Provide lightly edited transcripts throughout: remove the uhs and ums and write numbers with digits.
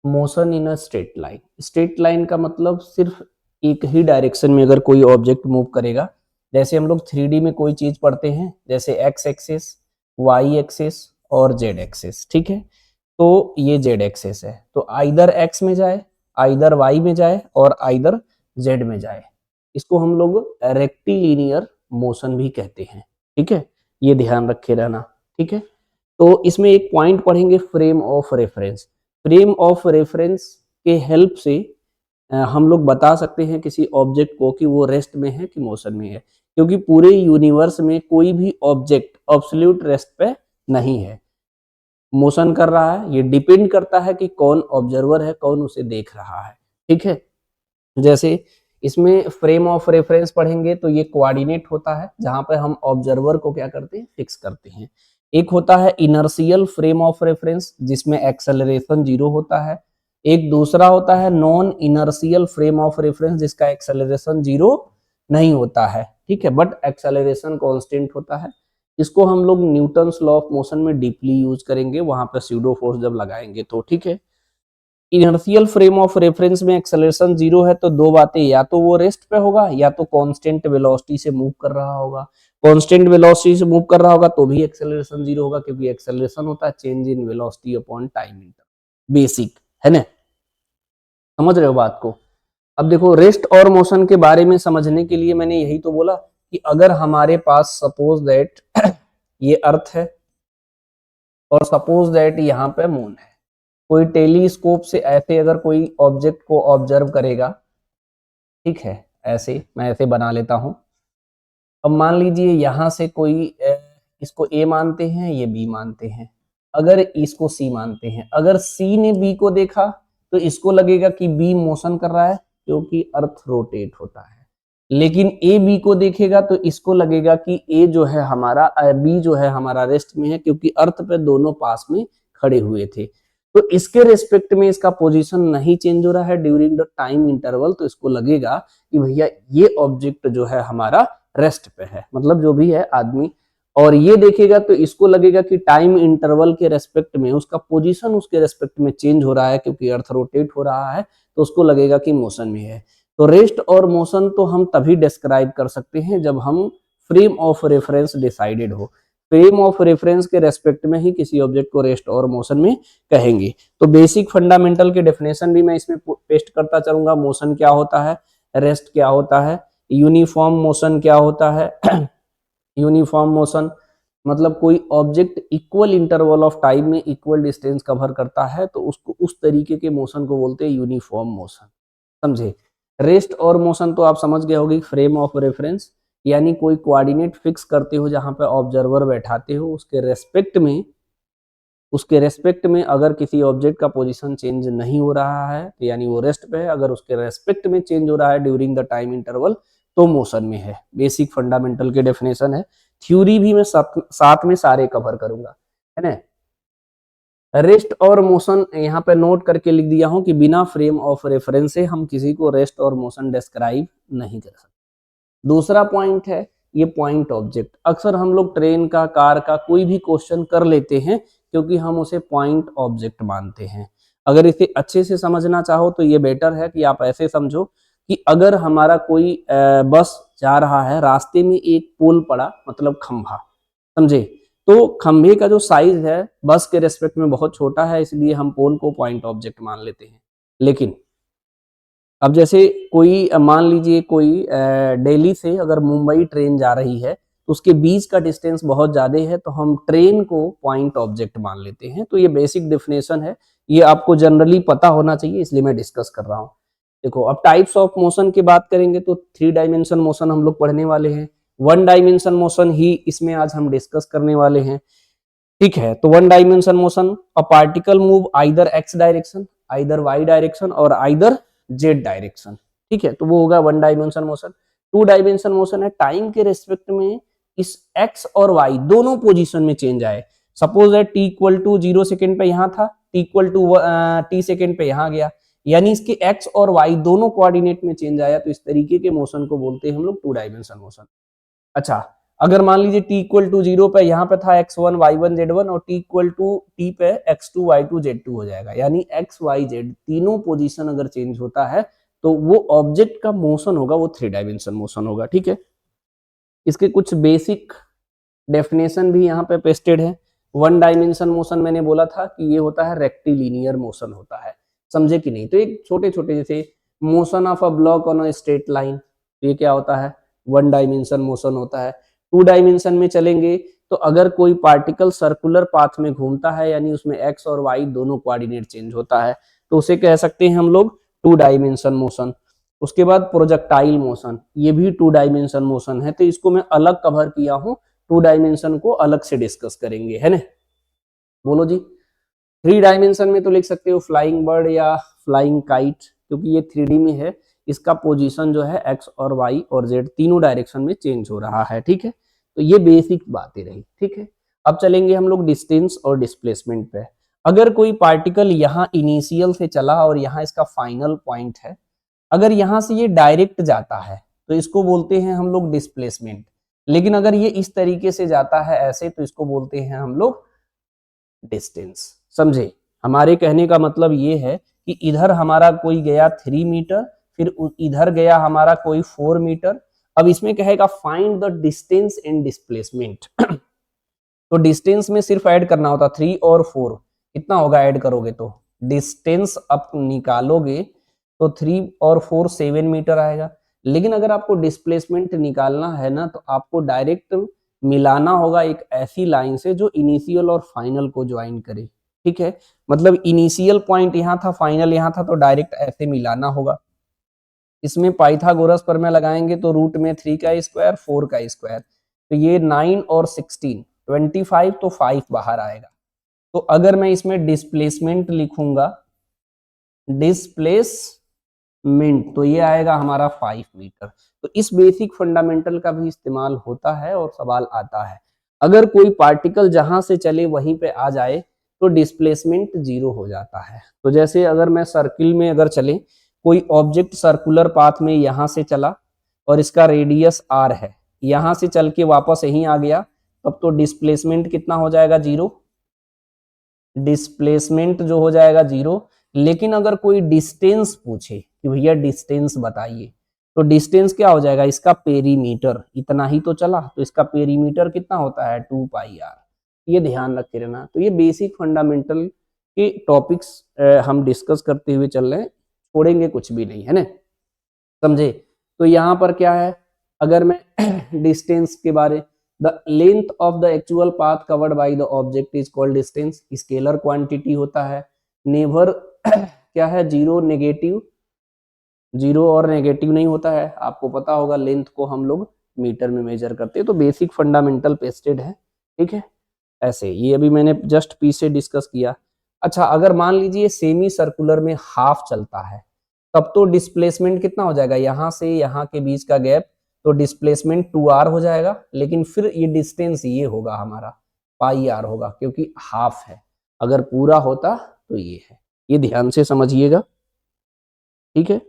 Motion in a straight line का मतलब सिर्फ एक ही डायरेक्शन में अगर कोई ऑब्जेक्ट मूव करेगा, जैसे हम लोग 3D में कोई चीज पढ़ते हैं, जैसे एक्स एक्सिस, वाई एक्सिस और जेड एक्सिस, ठीक है। तो ये जेड एक्सिस है, तो आइदर एक्स में जाए, आइदर वाई में जाए और आइदर जेड में जाए, इसको हम लोग रेक्टिलिनियर मोशन भी कहते हैं, ठीक है। ये ध्यान रखे रहना, ठीक है। तो इसमें एक पॉइंट पढ़ेंगे, frame of reference. Frame of reference के हेल्प से हम लोग बता सकते हैं किसी ऑब्जेक्ट को कि वो रेस्ट में है कि मोशन में है, क्योंकि पूरे यूनिवर्स में कोई भी ऑब्जेक्ट एब्सोल्यूट रेस्ट पे नहीं है, मोशन कर रहा है। ये डिपेंड करता है कि कौन ऑब्जर्वर है, कौन उसे देख रहा है, ठीक है। जैसे इसमें फ्रेम ऑफ रेफरेंस पढ़ेंगे तो ये कोऑर्डिनेट होता है जहां पे हम ऑब्जर्वर को क्या करते हैं, फिक्स करते हैं। एक होता है इनर्शियल फ्रेम ऑफ रेफरेंस जिसमें एक्सेलरेशन 0 होता है। एक दूसरा होता है non inertial frame of reference जिसका एक्सेलरेशन 0 नहीं होता है, ठीक है, बट एक्सेलरेशन कांस्टेंट होता है। इसको हम लोग न्यूटन्स लॉ ऑफ मोशन में डीपली यूज करेंगे, वहां पर स्यूडो फोर्स जब लगाएंगे तो, ठीक है। इनर्शियल फ्रेम ऑफ रेफरेंस में एक्सेलरेशन 0 है तो दो बातें, या तो वो रेस्ट पे होगा या तो कांस्टेंट वेलोसिटी से मूव कर रहा होगा। कांस्टेंट वेलोसिटी से मूव कर रहा होगा तो भी एक्सेलरेशन 0 होगा, क्योंकि एक्सेलरेशन होता है change in velocity upon time interval, basic है ना। समझ रहे हो बात को। अब देखो, रेस्ट और मोशन के बारे में समझने के लिए मैंने यही तो बोला कि अगर हमारे पास सपोज दैट ये अर्थ है और सपोज दैट यहाँ पे मून है, कोई टेलीस्कोप से ऐसे अगर कोई ऑब्जेक्ट को ऑब्जर्व करेगा, ठीक है, ऐसे मैं ऐसे बना लेता हूं। अब मान लीजिए यहां से कोई इसको ए मानते हैं, ये बी मानते हैं, अगर इसको सी मानते हैं, अगर सी ने बी को देखा तो इसको लगेगा कि बी मोशन कर रहा है क्योंकि अर्थ रोटेट होता है। लेकिन ए बी को देखेगा तो इसको लगेगा कि ए जो है हमारा, बी जो है हमारा रेस्ट में है, क्योंकि अर्थ पे दोनों पास में खड़े हुए थे। तो इसके रेस्पेक्ट में इसका पोजीशन नहीं चेंज हो रहा है ड्यूरिंग द टाइम इंटरवल, तो इसको लगेगा कि भैया ये ऑब्जेक्ट जो है हमारा रेस्ट पे है, मतलब जो भी है आदमी। और ये देखेगा तो इसको लगेगा कि टाइम इंटरवल के रेस्पेक्ट में उसका पोजीशन उसके रेस्पेक्ट में चेंज हो रहा है, क्योंकि अर्थ रोटेट हो रहा है, तो उसको लगेगा कि मोशन में है। तो रेस्ट और मोशन तो हम तभी डिस्क्राइब कर सकते हैं जब हम फ्रेम ऑफ रेफरेंस डिसाइडेड हो। फ्रेम ऑफ रेफरेंस के रेस्पेक्ट में ही किसी ऑब्जेक्ट को रेस्ट और मोशन में कहेंगे। तो बेसिक फंडामेंटल के डेफिनेशन भी मैं इसमें पेस्ट करता चलूंगा। मोशन क्या होता है, रेस्ट क्या होता है, यूनिफॉर्म मोशन क्या होता है यूनिफॉर्म मोशन मतलब कोई object equal interval of time में इक्वल डिस्टेंस कवर करता है, तो उसको उस तरीके के मोशन को बोलते हैं यूनिफॉर्म मोशन, समझे। रेस्ट और मोशन तो आप समझ गए होगी, फ्रेम ऑफ रेफरेंस यानी कोई कोऑर्डिनेट फिक्स करते हो जहां पे ऑब्जर्वर बैठाते हो, उसके रेस्पेक्ट में अगर किसी ऑब्जेक्ट का पोजीशन चेंज नहीं हो रहा है तो यानी वो रेस्ट पे है, अगर उसके रेस्पेक्ट में चेंज हो रहा है ड्यूरिंग द टाइम इंटरवल तो मोशन में है। बेसिक फंडामेंटल के डेफिनेशन है। थ्योरी भी मैं साथ में सारे कवर करूंगा, है ना। रेस्ट और मोशन यहाँ पे नोट करके लिख दिया हूं कि बिना फ्रेम ऑफ रेफरेंस से हम किसी को रेस्ट और मोशन डिस्क्राइब नहीं कर सकते। दूसरा पॉइंट है ये पॉइंट ऑब्जेक्ट। अक्सर हम लोग ट्रेन का, कार का कोई भी क्वेश्चन कर लेते हैं क्योंकि हम उसे पॉइंट ऑब्जेक्ट मानते हैं। अगर इसे अच्छे से समझना चाहो तो ये बेटर है कि आप ऐसे समझो कि अगर हमारा कोई बस जा रहा है, रास्ते में एक पोल पड़ा, मतलब खंभा, समझे। तो खंभे का जो साइज है बस के रेस्पेक्ट में बहुत छोटा है, इसलिए हम पोल को पॉइंट ऑब्जेक्ट मान लेते हैं। लेकिन अब जैसे कोई मान लीजिए कोई दिल्ली से अगर मुंबई ट्रेन जा रही है तो उसके बीच का डिस्टेंस बहुत ज्यादा है, तो हम ट्रेन को पॉइंट ऑब्जेक्ट मान लेते हैं। तो ये बेसिक डेफिनेशन है, ये आपको जनरली पता होना चाहिए, इसलिए मैं डिस्कस कर रहा हूँ। देखो, अब टाइप्स ऑफ मोशन की बात करेंगे तो 3 डायमेंशन मोशन हम लोग पढ़ने वाले हैं। 1 डायमेंशन मोशन ही इसमें आज हम डिस्कस करने वाले हैं, ठीक है। तो 1 dimension motion, a particle move either X direction, either Y direction और आइदर जेड डायरेक्शन, ठीक है, तो वो होगा 1 डायमेंशन मोशन। 2 डायमेंशन मोशन है टाइम के रेस्पेक्ट में इस एक्स और वाई दोनों पोजीशन में चेंज आए। सपोज है टी इक्वल टू 0 सेकेंड पे यहाँ था, T equal to T second पे यहाँ गया, यानी इसके एक्स और वाई दोनों कोऑर्डिनेट में चेंज आया, तो इस तरीके के मोशन को बोलते हैं हम लोग 2 डायमेंशन मोशन। अच्छा, अगर मान लीजिए t इक्वल टू 0 पे यहाँ पे था x1 y1 z1 और t इक्वल टू t पे x2 y2 z2 हो जाएगा, यानी x y z तीनों पोजीशन अगर चेंज होता है तो वो ऑब्जेक्ट का मोशन होगा, वो 3 डायमेंशन मोशन होगा। ठीक है, इसके कुछ बेसिक डेफिनेशन भी यहाँ पे पेस्टेड है। 1 डायमेंशन मोशन मैंने बोला था कि ये होता है रेक्टिलिनियर मोशन होता है, समझे कि नहीं। तो एक छोटे छोटे जैसे motion of a block on a straight line, ये क्या होता है, 1 डायमेंशन मोशन होता है। 2 डायमेंशन में चलेंगे तो अगर कोई पार्टिकल सर्कुलर पाथ में घूमता है, यानी उसमें एक्स और वाई दोनों कोऑर्डिनेट चेंज होता है, तो उसे कह सकते हैं हम लोग 2 डायमेंशन मोशन। उसके बाद प्रोजेक्टाइल मोशन, ये भी 2 डायमेंशन मोशन है, तो इसको मैं अलग कवर किया हूं, 2 डायमेंशन को अलग से डिस्कस करेंगे, है ना। बोलो जी। 3 डायमेंशन में तो लिख सकते हो फ्लाइंग बर्ड या फ्लाइंग काइट, क्योंकि ये 3D में है, इसका पोजीशन जो है एक्स और वाई और जेड तीनों डायरेक्शन में चेंज हो रहा है। ठीक है, तो ये बेसिक बातें रही। ठीक है, अब चलेंगे हम लोग डिस्टेंस और डिस्प्लेसमेंट पे। अगर कोई पार्टिकल यहाँ इनिशियल से चला और यहाँ इसका फाइनल पॉइंट है, अगर यहाँ से ये डायरेक्ट जाता है तो इसको बोलते हैं हम लोग डिस्प्लेसमेंट, लेकिन अगर ये इस तरीके से जाता है ऐसे, तो इसको बोलते हैं हम लोग डिस्टेंस। समझे, हमारे कहने का मतलब ये है कि इधर हमारा कोई गया 3 मीटर, फिर इधर गया हमारा कोई 4 मीटर। अब इसमें कहेगा find the distance in displacement. तो डिस्टेंस में सिर्फ ऐड करना होता 3 और 4, कितना होगा ऐड करोगे तो डिस्टेंस अब निकालोगे तो 3 और 4 7 मीटर आएगा। लेकिन अगर आपको डिस्प्लेसमेंट निकालना है ना, तो आपको डायरेक्ट मिलाना होगा एक ऐसी लाइन से जो इनिशियल और फाइनल को ज्वाइन करे। ठीक है, मतलब इनिशियल पॉइंट यहाँ था, फाइनल यहाँ था, तो डायरेक्ट ऐसे मिलाना होगा। इसमें पाइथागोरस पर में लगाएंगे तो रूट में 3 का स्क्वायर 4 का स्क्वायर, तो ये 9 और 16 25, तो 5 बाहर आएगा। तो अगर मैं इसमें डिस्प्लेसमेंट लिखूंगा, डिस्प्लेसमेंट, तो ये आएगा हमारा 5 मीटर। तो इस बेसिक फंडामेंटल का भी इस्तेमाल होता है और सवाल आता है। अगर कोई पार्टिकल जहां से चले वहीं पे आ जाए तो डिस्प्लेसमेंट 0 हो जाता है। तो जैसे अगर मैं सर्किल में अगर चले, कोई ऑब्जेक्ट सर्कुलर पाथ में यहां से चला और इसका रेडियस r है, यहां से चल के वापस यहीं आ गया, तब तो डिस्प्लेसमेंट कितना हो जाएगा 0, डिस्प्लेसमेंट जो हो जाएगा 0। लेकिन अगर कोई डिस्टेंस पूछे कि भैया डिस्टेंस बताइए, तो डिस्टेंस क्या हो जाएगा, इसका पेरीमीटर, इतना ही तो चला तो इसका पेरीमीटर कितना होता है 2 पाई r। ये ध्यान रखे रहना। तो ये बेसिक फंडामेंटल के टॉपिक्स हम डिस्कस करते हुए चल रहे हैं, छोड़ेंगे कुछ भी नहीं, है ना, समझे। तो यहाँ पर क्या है, अगर मैं डिस्टेंस के बारे, the length of the actual path covered by the object is called distance, scalar quantity होता है। नेवर क्या है, जीरो नेगेटिव, जीरो और नेगेटिव नहीं होता है, आपको पता होगा लेंथ को हम लोग मीटर में मेजर करते हैं। तो बेसिक फंडामेंटल पेस्टेड है। ठीक है, ऐसे ये अभी मैंने जस्ट पीस से डिस्कस किया। अच्छा, अगर मान लीजिए सेमी सर्कुलर में हाफ चलता है, तब तो डिस्प्लेसमेंट कितना हो जाएगा, यहां से यहां के बीच का गैप, तो डिस्प्लेसमेंट 2r हो जाएगा। लेकिन फिर ये डिस्टेंस ये होगा हमारा पाई r होगा, क्योंकि हाफ है, अगर पूरा होता तो ये है। ये ध्यान से समझिएगा। ठीक है,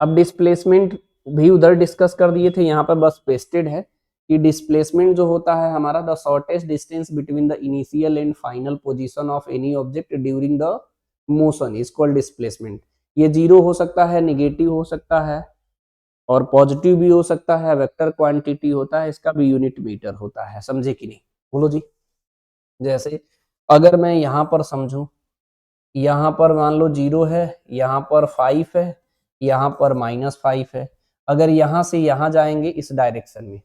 अब डिस्प्लेसमेंट भी उधर डिस्कस कर दिए थे, यहाँ पर बस पेस्टेड है कि डिस्प्लेसमेंट जो होता है हमारा, the shortest distance between the initial and final position of any object during the motion is called displacement. ये 0 हो सकता है, नेगेटिव हो सकता है और पॉजिटिव भी हो सकता है, वेक्टर क्वांटिटी होता है, इसका भी यूनिट मीटर होता है। समझे कि नहीं, बोलो जी। जैसे अगर मैं यहाँ पर समझूं, यहाँ पर मान लो 0 है, यहाँ पर 5 है, यहाँ पर -5 है। अगर यहाँ से यहाँ जाएंगे इस डायरेक्शन में,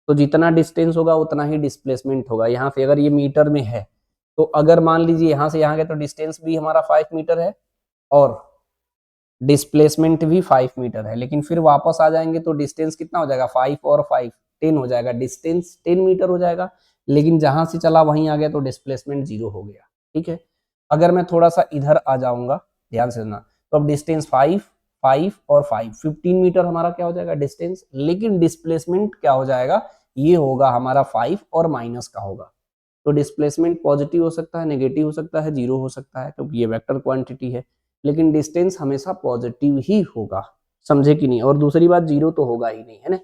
तो जितना डिस्टेंस होगा उतना ही डिस्प्लेसमेंट होगा। यहाँ से अगर ये मीटर में है, तो अगर मान लीजिए यहाँ से यहाँ गए तो डिस्टेंस भी हमारा 5 मीटर है और डिस्प्लेसमेंट भी 5 मीटर है। लेकिन फिर वापस आ जाएंगे तो डिस्टेंस कितना हो जाएगा, 5 और 5 10 हो जाएगा, डिस्टेंस 10 मीटर हो जाएगा। लेकिन जहां से चला वहीं आ गया तो डिस्प्लेसमेंट 0 हो गया। ठीक है, अगर मैं थोड़ा सा इधर आ जाऊंगा, ध्यान से सुनना, तो अब डिस्टेंस 5 5 और 5 15 मीटर हमारा क्या हो जाएगा डिस्टेंस। लेकिन डिस्प्लेसमेंट क्या हो जाएगा, ये होगा हमारा 5 और माइनस का होगा। तो डिस्प्लेसमेंट पॉजिटिव हो सकता है, नेगेटिव हो सकता है, 0 हो सकता है, क्योंकि ये वेक्टर क्वांटिटी है। लेकिन डिस्टेंस हमेशा पॉजिटिव ही होगा। समझे कि नहीं, और दूसरी बात 0 तो होगा ही नहीं, है ना।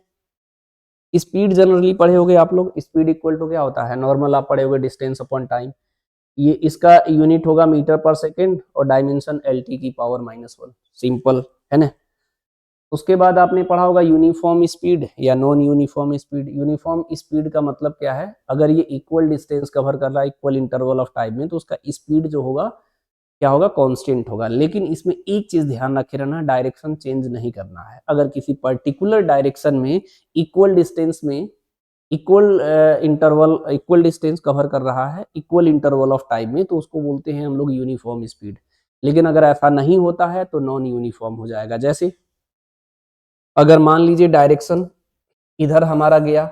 स्पीड जनरली पढ़े होगे आप लोग, स्पीड इक्वल टू क्या होता है, नॉर्मल आप पढ़े होगे डिस्टेंस अपॉन टाइम। ये इसका यूनिट होगा मीटर पर सेकेंड और डायमेंशन LT की पावर -1, सिंपल है ना। उसके बाद आपने पढ़ा होगा यूनिफॉर्म स्पीड या non uniform speed. Uniform speed का मतलब क्या है, अगर ये इक्वल डिस्टेंस कवर कर रहा है इक्वल इंटरवल ऑफ टाइम में, तो उसका स्पीड जो होगा क्या होगा, कांस्टेंट होगा। लेकिन इसमें एक चीज ध्यान रखे रहना, डायरेक्शन चेंज नहीं करना है। अगर किसी पर्टिकुलर डायरेक्शन में इक्वल डिस्टेंस में equal interval equal distance cover कर रहा है इक्वल इंटरवल ऑफ टाइम में, तो उसको बोलते हैं हम लोग यूनिफॉर्म स्पीड। लेकिन अगर ऐसा नहीं होता है तो नॉन यूनिफॉर्म हो जाएगा। जैसे अगर मान लीजिए डायरेक्शन इधर हमारा गया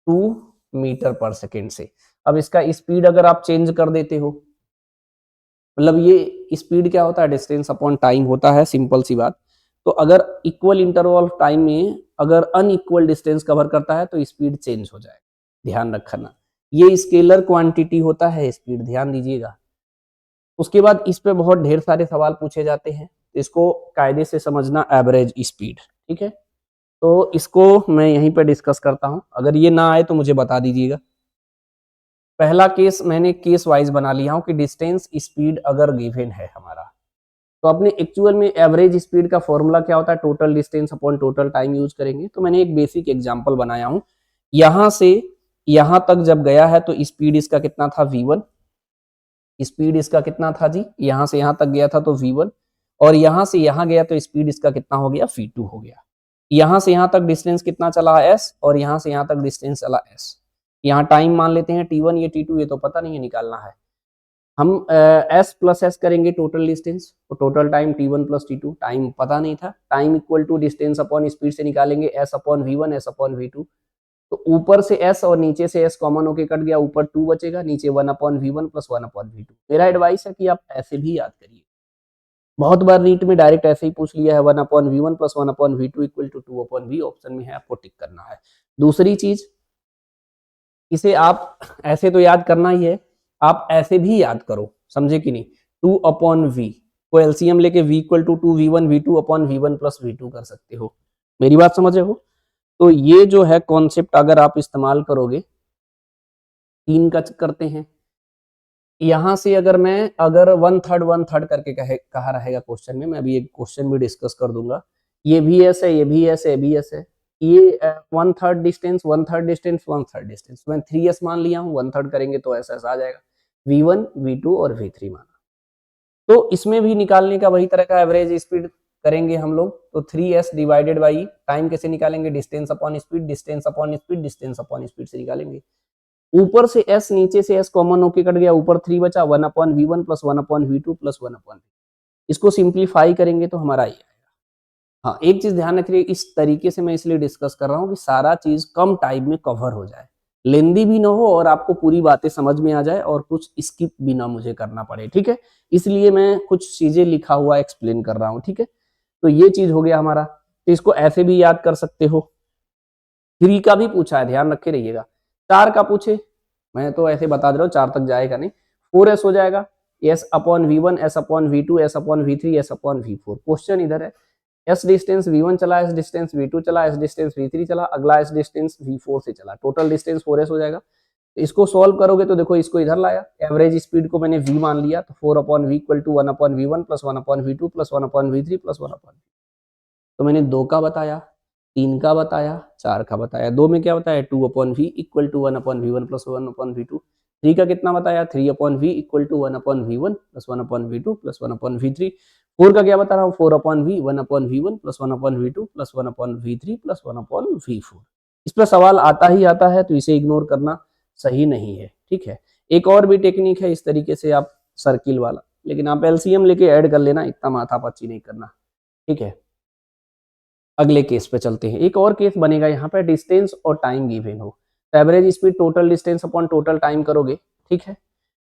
2 मीटर पर सेकेंड से, अब इसका स्पीड अगर आप चेंज कर देते हो, मतलब ये स्पीड क्या होता है, डिस्टेंस अपॉन टाइम होता है, सिंपल सी बात। तो अगर इक्वल इंटरवल ऑफ टाइम में अगर अनइक्वल डिस्टेंस कवर करता है तो स्पीड चेंज हो जाएगा, ध्यान रखना। ये स्केलर क्वांटिटी होता है स्पीड, ध्यान दीजिएगा। उसके बाद इस पे बहुत ढेर सारे सवाल पूछे जाते हैं, इसको कायदे से समझना, एवरेज स्पीड, ठीक है। तो इसको मैं यहीं पे डिस्कस करता हूं, अगर ये ना आए तो मुझे बता दीजिएगा। पहला केस मैंने केस वाइज बना लिया हूं कि डिस्टेंस स्पीड अगर गिवन है हमारा, तो अपने एक्चुअल में एवरेज स्पीड का फॉर्मूला क्या होता है, total distance upon total time use करेंगे। तो मैंने एक बेसिक एग्जांपल बनाया हूं, यहां से यहां तक जब गया है तो स्पीड इसका कितना था, v1। स्पीड इसका कितना था जी, यहां से यहां तक गया था तो v1, और यहां से यहां गया तो स्पीड इसका कितना हो गया, v2 हो गया। यहां से यहां तक डिस्टेंस कितना चला, s, और यहां से यहां तक डिस्टेंस चला s। यहाँ टाइम मान लेते हैं t1, ये t2, ये तो पता नहीं है, निकालना है। हम s प्लस एस करेंगे टोटल डिस्टेंस, तो total time t1 plus t2, time पता नहीं था, time equal to distance upon speed से निकालेंगे s upon v1 s upon v2। तो ऊपर से s और नीचे से s कॉमन होके कट गया, ऊपर 2 बचेगा, नीचे 1 upon v1 plus 1 upon v2। मेरा एडवाइस है कि आप ऐसे भी याद करिए, बहुत बार नीट में डायरेक्ट ऐसे ही पूछ लिया है, 1 upon v1 plus 1 upon v2 equal to 2 upon v, option में है, आपको टिक करना है। दूसरी चीज, इसे आप ऐसे तो याद करना ही है, आप ऐसे भी याद करो, समझे कि नहीं। 2 अपॉन वी को एलसीएम लेके v equal to 2v1 v2 upon v1 plus v2 कर सकते हो, मेरी बात समझ रहे हो। तो ये जो है कॉन्सेप्ट अगर आप इस्तेमाल करोगे, 3 का करते हैं, यहां से अगर मैं अगर 1/3 करके कहा रहेगा क्वेश्चन में, मैं अभी एक क्वेश्चन भी डिस्कस कर दूंगा, ये भी ऐसे, ये भी ऐसे, ये भी ऐसे, ये 1/3 डिस्टेंस 1/3 डिस्टेंस 1/3 डिस्टेंस, मैं 3s मान लिया हूँ, 1/3 करेंगे तो ऐसा ऐसा आ जाएगा, v1 v2 और v3 माना। तो इसमें भी निकालने का वही तरह का एवरेज स्पीड करेंगे हम लोग, तो 3s डिवाइडेड बाई टाइम कैसे निकालेंगे, distance upon speed, distance upon speed, distance upon speed से निकालेंगे। ऊपर से s नीचे से s कॉमन होके कट गया, ऊपर 3 बचा, 1 upon v1 plus 1 upon v2 plus 1 upon, इसको सिंप्लीफाई करेंगे तो हमारा ये आएगा। हाँ, एक चीज ध्यान रखिए, इस तरीके से मैं इसलिए डिस्कस कर रहा हूँ कि सारा चीज कम टाइम में कवर हो जाए, लेंदी भी ना हो और आपको पूरी बातें समझ में आ जाए और कुछ स्किप भी ना मुझे करना पड़े, ठीक है। इसलिए मैं कुछ चीजें लिखा हुआ एक्सप्लेन कर रहा हूँ, ठीक है। तो ये चीज हो गया हमारा, तो इसको ऐसे भी याद कर सकते हो। 3 का भी पूछा है, ध्यान रखे रहिएगा। 4 का पूछे, मैं तो ऐसे बता दे रहा हूँ, 4 तक जाएगा नहीं, 4s हो जाएगा, s upon v1 s upon v2 s upon v3 s upon v4। Question इधर है, s डिस्टेंस v1 चला, s डिस्टेंस v2 चला, s डिस्टेंस v3 चला, अगला s डिस्टेंस v4 से चला, टोटल डिस्टेंस 4s हो जाएगा। इसको सॉल्व करोगे तो देखो, इसको इधर लाया, एवरेज स्पीड को मैंने v मान लिया, तो 4 upon v equal to 1 upon v1 plus 1 upon v2 plus 1 upon v3 plus 1 upon, तो मैंने 2 का बताया, 3 का बताया, 4 का बताया। 2 में क्या बताया, 2 upon V equal to 1 upon v1 plus 1 upon v2। 3 का कितना बताया, 3 upon V equal to 1 upon v1 plus 1 upon v2 plus 1 upon v3। 4 का क्या बता रहा हूँ, 4 upon V 1 upon v1 plus 1 upon v2 plus 1 upon v3 plus 1 upon v4। इस पर सवाल आता ही आता है, तो इसे इग्नोर करना सही नहीं है, ठीक है। एक और भी टेक्निक है इस तरीके से, आप सर्किल वाला, लेकिन आप एलसीएम लेके ऐड कर लेना, इतना माथापच्ची नहीं करना, ठीक है। अगले केस पे चलते हैं, एक और केस बनेगा यहाँ पे, डिस्टेंस और टाइम गिवन हो, तो average speed total distance upon total time करोगे, ठीक है।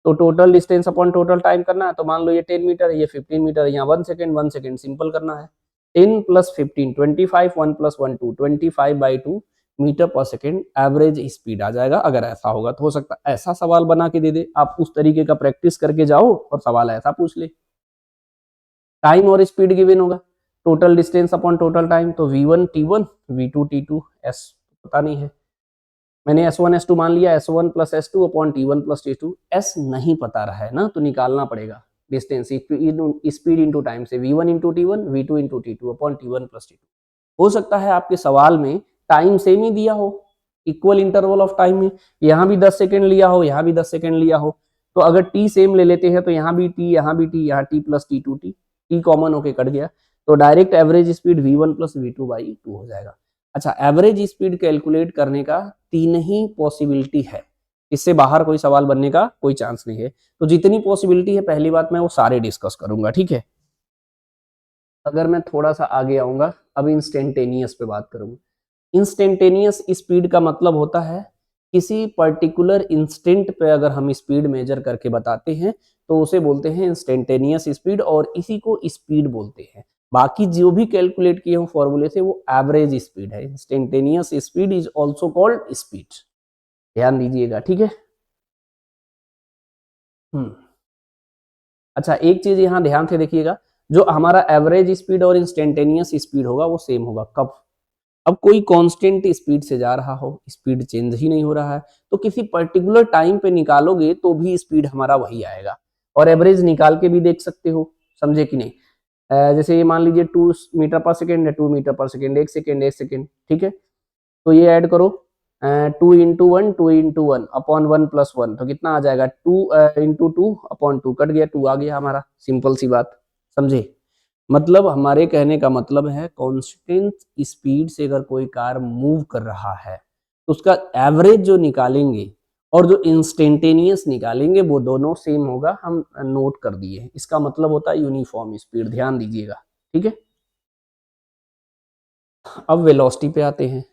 तो total distance upon total time करना है, तो मान लो ये 10 मीटर है, ये 15 मीटर है, यहाँ 1 सेकेंड 1 सेकेंड, सिंपल करना है। 10 प्लस 15 25, 1 प्लस 1 2, 25/2 मीटर पर सेकेंड एवरेज स्पीड आ जाएगा। अगर ऐसा होगा तो हो सकता है ऐसा सवाल बना के दे दे, आप उस तरीके का प्रैक्टिस करके जाओ और सवाल ऐसा पूछ ले। टाइम और स्पीड गिवन होगा, total distance upon total time, तो v1 t1 v2 t2 s पता नहीं है, मैंने S1 S2 मान लिया, S1 plus S2 upon T1 plus T2, S नहीं पता रहा है ना, तो निकालना पड़ेगा डिस्टेंस स्पीड इंटू टाइम से, V1 into T1 V2 into T2 upon T1 plus T2। हो सकता है आपके सवाल में टाइम सेम ही दिया हो, इक्वल इंटरवल ऑफ टाइम में, यहाँ भी 10 सेकेंड लिया हो, यहाँ भी 10 सेकेंड लिया हो, तो अगर T सेम ले लेते हैं तो यहाँ भी T, यहाँ भी T, यहाँ T plus T2 T common होके कट गया, तो direct average speed V1 plus V2 by 2 हो जाएगा। अच्छा, एवरेज स्पीड कैलकुलेट करने का 3 ही पॉसिबिलिटी है, इससे बाहर कोई सवाल बनने का कोई चांस नहीं है। तो जितनी पॉसिबिलिटी है पहली बात मैं वो सारे डिस्कस करूंगा, ठीक है। अगर मैं थोड़ा सा आगे आऊंगा, अब इंस्टेंटेनियस पे बात करूंगा। इंस्टेंटेनियस स्पीड का मतलब होता है किसी पर्टिकुलर इंस्टेंट पे अगर हम स्पीड मेजर करके बताते हैं तो उसे बोलते हैं इंस्टेंटेनियस स्पीड, और इसी को स्पीड बोलते हैं। बाकी जो भी कैलकुलेट किए हो फॉर्मूले से वो एवरेज स्पीड है। Instantaneous speed is also called speed, ध्यान दीजिएगा, ठीक है। अच्छा, एक चीज यहाँ ध्यान से देखिएगा, जो हमारा एवरेज स्पीड और इंस्टेंटेनियस स्पीड होगा वो सेम होगा कब, अब कोई कांस्टेंट स्पीड से जा रहा हो, स्पीड चेंज ही नहीं हो रहा है, तो किसी पर्टिकुलर टाइम पे निकालोगे तो भी स्पीड हमारा वही आएगा, और एवरेज निकाल के भी देख सकते हो, समझे कि नहीं। जैसे ये मान लीजिए 2 मीटर पर सेकेंड है, 2 मीटर पर सेकेंड, 1 सेकेंड 1 सेकेंड, ठीक है। तो ये ऐड करो, 2 इंटू 1 अपॉन 1 प्लस 1, तो कितना आ जाएगा 2 इंटू 2 अपॉन 2, कट गया 2 आ गया हमारा, सिंपल सी बात, समझे। मतलब हमारे कहने का मतलब है कांस्टेंट स्पीड से अगर कोई कार मूव कर रहा है तो उसका एवरेज जो निकालेंगे और जो इंस्टेंटेनियस निकालेंगे वो दोनों सेम होगा, हम नोट कर दिए। इसका मतलब होता है यूनिफॉर्म स्पीड, ध्यान दीजिएगा, ठीक है। अब वेलोसिटी पे आते हैं।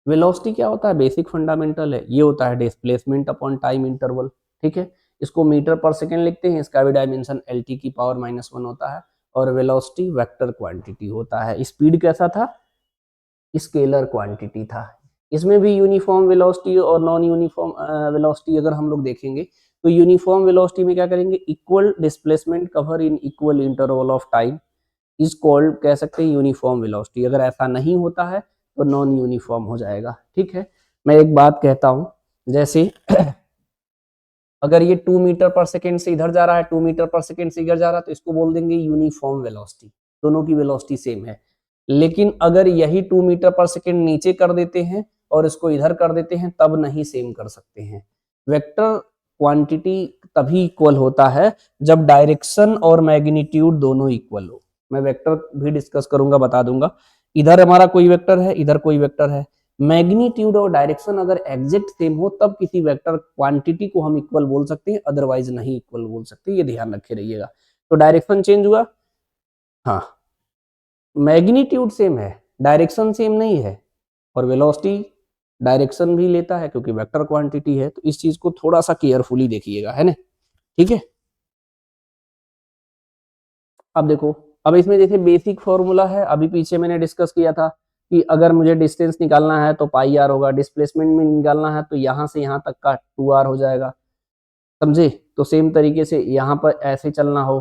वेलोसिटी क्या होता है, बेसिक फंडामेंटल है, ये होता है डिस्प्लेसमेंट अपॉन टाइम इंटरवल, ठीक है। इसको मीटर पर सेकेंड लिखते हैं, इसका भी डायमेंशन LT की पावर -1 होता है, और वेलोसिटी वेक्टर क्वांटिटी होता है। स्पीड कैसा था, स्केलर क्वांटिटी था। इसमें भी यूनिफॉर्म वेलोसिटी और नॉन यूनिफॉर्म वेलोसिटी अगर हम लोग देखेंगे तो यूनिफॉर्म वेलोसिटी में क्या करेंगे, equal displacement cover in equal interval of time is called, कह सकते हैं यूनिफॉर्म वेलोसिटी। अगर ऐसा नहीं होता है तो नॉन यूनिफॉर्म हो जाएगा, ठीक है। मैं एक बात कहता हूं, जैसे अगर ये 2 मीटर पर सेकेंड से इधर जा रहा है, 2 मीटर पर सेकेंड से इधर जा रहा है, तो इसको बोल देंगे यूनिफॉर्म वेलोसिटी, दोनों की वेलोसिटी सेम है। लेकिन अगर यही 2 मीटर पर सेकेंड नीचे कर देते हैं और इसको इधर कर देते हैं तब नहीं सेम कर सकते हैं। वेक्टर क्वांटिटी तभी इक्वल होता है जब डायरेक्शन और मैग्नीट्यूड दोनों इक्वल हो। मैं वेक्टर भी डिस्कस करूंगा, बता दूंगा। इधर हमारा कोई वेक्टर है, इधर कोई वेक्टर है, मैग्नीट्यूड और डायरेक्शन अगर एग्जैक्ट सेम हो तब किसी वेक्टर क्वांटिटी को हम इक्वल बोल सकते हैं, अदरवाइज नहीं इक्वल बोल सकते, ये ध्यान रखे रहिएगा। तो डायरेक्शन चेंज हुआ, हाँ, मैग्नीट्यूड सेम है, डायरेक्शन सेम नहीं है, और वेलोसिटी डायरेक्शन भी लेता है क्योंकि वेक्टर क्वांटिटी है। तो इस चीज को थोड़ा सा केयरफुली देखिएगा, है ना, ठीक है। अब देखो, अब इसमें जैसे बेसिक फॉर्मूला है, अभी पीछे मैंने डिस्कस किया था कि अगर मुझे डिस्टेंस निकालना है तो पाई आर होगा, डिस्प्लेसमेंट में निकालना है तो यहाँ से यहाँ तक का 2r हो जाएगा, समझे। तो सेम तरीके से यहाँ पर ऐसे चलना हो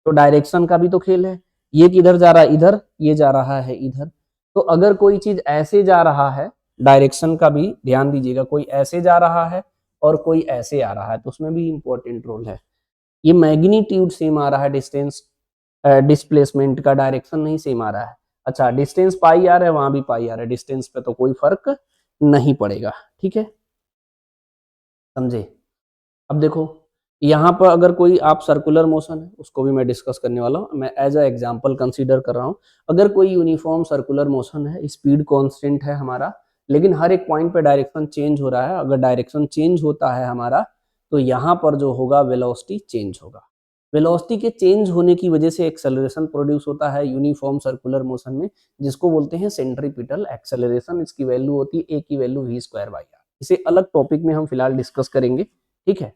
तो डायरेक्शन का भी तो खेल है, ये किधर जा रहा है, इधर, ये जा रहा है इधर। तो अगर कोई चीज ऐसे जा रहा है, डायरेक्शन का भी ध्यान दीजिएगा, कोई ऐसे जा रहा है और कोई ऐसे आ रहा है तो उसमें भी इंपॉर्टेंट रोल है। ये मैग्नीट्यूड सेम आ रहा है, डिस्टेंस डिस्प्लेसमेंट का डायरेक्शन नहीं सेम आ रहा है। अच्छा, डिस्टेंस पाई आ रहा है, वहां भी पाई आ रहा है, डिस्टेंस पे तो कोई फर्क नहीं पड़ेगा, ठीक है, समझे। अब देखो, यहाँ पर अगर कोई आप सर्कुलर मोशन है उसको भी मैं डिस्कस करने वाला हूँ, मैं एज अ एग्जांपल कंसीडर कर रहा हूँ। अगर कोई यूनिफॉर्म सर्कुलर मोशन है, स्पीड कांस्टेंट है हमारा, लेकिन हर एक पॉइंट पे डायरेक्शन चेंज हो रहा है, अगर डायरेक्शन चेंज होता है हमारा तो यहाँ पर जो होगा वेलोसिटी चेंज होगा। वेलोसिटी के चेंज होने की वजह से एक्सेलरेशन प्रोड्यूस होता है यूनिफॉर्म सर्कुलर मोशन में, जिसको बोलते हैं सेंट्रीपिटल एक्सेलरेशन। इसकी वैल्यू होती है ए की वैल्यू v²/r। इसे अलग टॉपिक में हम फिलहाल डिस्कस करेंगे, ठीक है।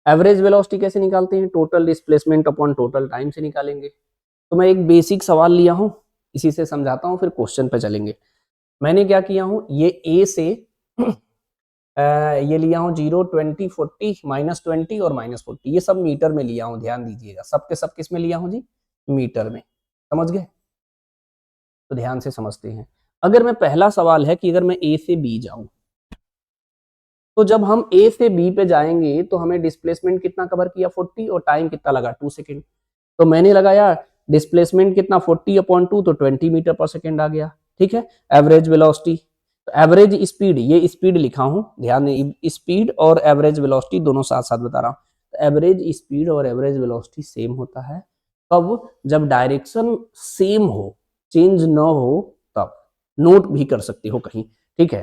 एवरेज वेलोसिटी कैसे निकालते हैं, total displacement upon total time से निकालेंगे। तो मैं एक बेसिक सवाल लिया हूं, इसी से समझाता हूं, फिर क्वेश्चन पे चलेंगे। मैंने क्या किया हूं, ये ए से ये लिया हूं 0, 20, 40, -20 और -40, ये सब मीटर में लिया हूं, ध्यान दीजिएगा। सब के सब किस में लिया हूं जी, मीटर में, समझ गए। तो ध्यान से समझते हैं। अगर मैं पहला सवाल है कि अगर मैं ए से बी जाऊं, तो जब हम ए से बी पे जाएंगे तो हमें डिस्प्लेसमेंट कितना कवर किया 40 और टाइम कितना लगा 2 सेकेंड। तो मैंने लगाया डिस्प्लेसमेंट कितना 40/2 तो 20 मीटर पर सेकेंड आ गया। ठीक है, एवरेज वेलोसिटी, तो एवरेज स्पीड, ये स्पीड लिखा हूं, ध्यान दें, स्पीड और एवरेज वेलोसिटी दोनों साथ साथ बता रहा हूं। तो एवरेज स्पीड और एवरेज वेलोसिटी सेम होता है कब, जब डायरेक्शन सेम हो, चेंज न हो तब। नोट भी कर सकते हो कहीं। ठीक है,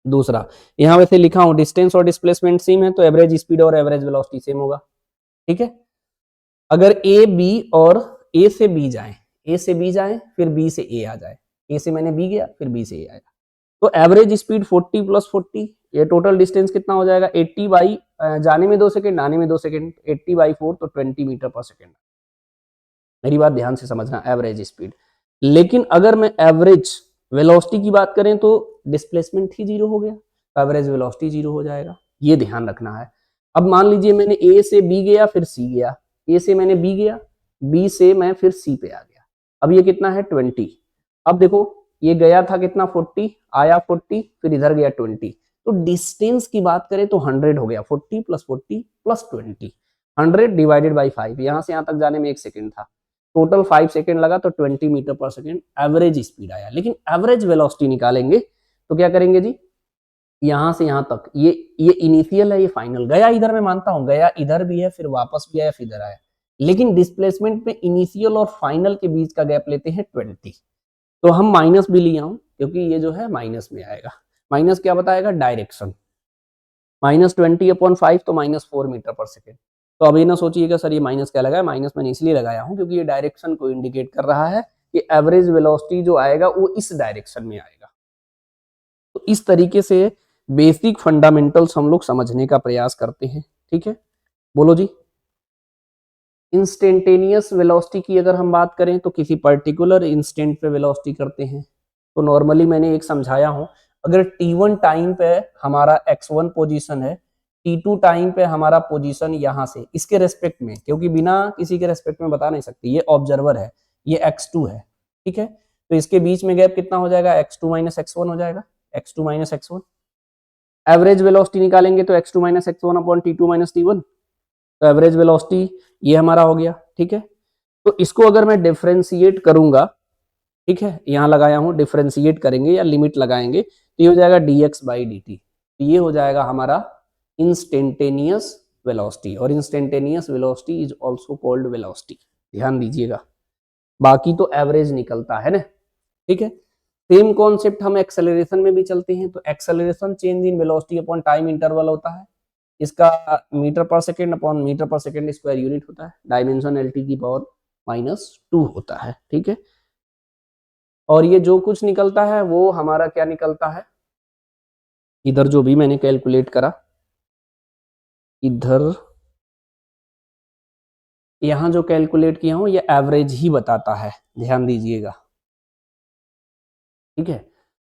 दूसरा यहां वैसे लिखा हूं डिस्टेंस और डिस्प्लेसमेंट सेम है तो एवरेज स्पीड और एवरेज वेलोसिटी सेम होगा। ठीक है, अगर ए बी और ए से बी जाए, ए से बी जाए फिर बी से ए आ जाए, ए से मैंने बी गया फिर बी से ए आया, तो एवरेज स्पीड 40 + 40, ये टोटल डिस्टेंस कितना हो जाएगा 80 बाई जाने में 2 सेकेंड आने में 2 सेकेंड, 80/4 तो 20 मीटर पर सेकेंड। मेरी बात ध्यान से समझना, एवरेज स्पीड। लेकिन अगर मैं एवरेज वेलोसिटी की बात करें तो डिस्प्लेसमेंट ही 0 हो गया, तो एवरेज वेलोसिटी 0 हो जाएगा, ये ध्यान रखना है। अब मान लीजिए मैंने ए से बी गया फिर सी गया, ए से मैंने बी गया, बी से मैं फिर सी पे आ गया, अब ये कितना है 20। अब देखो ये गया था कितना 40, आया 40 फिर इधर गया 20, तो डिस्टेंस की बात करें तो 100 हो गया, 40 + 40 + 20, 100 डिवाइडेड बाई 5, यहां से यहां तक जाने में 1 सेकेंड था, टोटल 5 सेकेंड लगा तो 20 मीटर पर सेकेंड एवरेज स्पीड आया। लेकिन एवरेज वेलोसिटी निकालेंगे तो क्या करेंगे जी, यहां से यहां तक, ये इनिशियल है, ये फाइनल, गया इधर मैं मानता हूं, गया इधर भी है फिर वापस भी आया फिर इधर आया, लेकिन डिस्प्लेसमेंट में इनिशियल और फाइनल के बीच का गैप लेते हैं 20, तो हम माइनस भी लिया हूं क्योंकि ये जो है माइनस में आएगा। माइनस क्या बताएगा, डायरेक्शन, -20/5 तो -4 मीटर पर सेकेंड। तो अभी ना सोचिएगा सर ये माइनस क्या लगाया, माइनस मैंने इसलिए लगाया हूं क्योंकि ये डायरेक्शन को इंडिकेट कर रहा है कि एवरेज वेलोसिटी जो आएगा वो इस डायरेक्शन में आएगा। तो इस तरीके से बेसिक फंडामेंटल्स हम लोग समझने का प्रयास करते हैं। ठीक है, बोलो जी। इंस्टेंटेनियस वेलोसिटी की अगर हम बात करें तो किसी पर्टिकुलर इंस्टेंट पे वेलोसिटी करते हैं, तो नॉर्मली मैंने एक समझाया हूं, अगर t1 टाइम पे हमारा x1 पोजीशन है, t2 टाइम पे हमारा पोजीशन यहां से इसके रेस्पेक्ट में, क्योंकि बिना किसी के रेस्पेक्ट में बता नहीं सकती, ये ऑब्जर्वर है, ये x2 है। ठीक है, तो इसके बीच में गैप कितना हो जाएगा, x2 - x1 हो जाएगा, x2 - x1। एवरेज वेलोसिटी निकालेंगे तो x2 - x1 t2 - t1, तो एवरेज वेलोसिटी ये हमारा हो गया। ठीक है, तो इसको अगर मैं डिफरेंशिएट करूंगा, ठीक है, यहां लगाया हूं, डिफरेंशिएट करेंगे या लिमिट लगाएंगे तो ये हो जाएगा dx/dt, तो ये हो जाएगा हमारा इंस्टेंटेनियस वेलोसिटी, और instantaneous velocity is also called velocity, ध्यान दीजिएगा। बाकी तो एवरेज निकलता है ना। ठीक है, सेम कॉन्सेप्ट हम एक्सेलरेशन में भी चलते हैं, तो acceleration change in velocity upon time interval होता है, इसका मीटर पर सेकेंड अपॉन मीटर पर सेकेंड स्क्वायर यूनिट होता है, डायमेंशन LT की पावर -2 होता है। ठीक है, और ये जो कुछ निकलता है वो हमारा क्या निकलता है, इधर जो भी मैंने कैलकुलेट करा, इधर यहां जो कैलकुलेट किया हूं ये एवरेज ही बताता है, ध्यान दीजिएगा। ठीक है,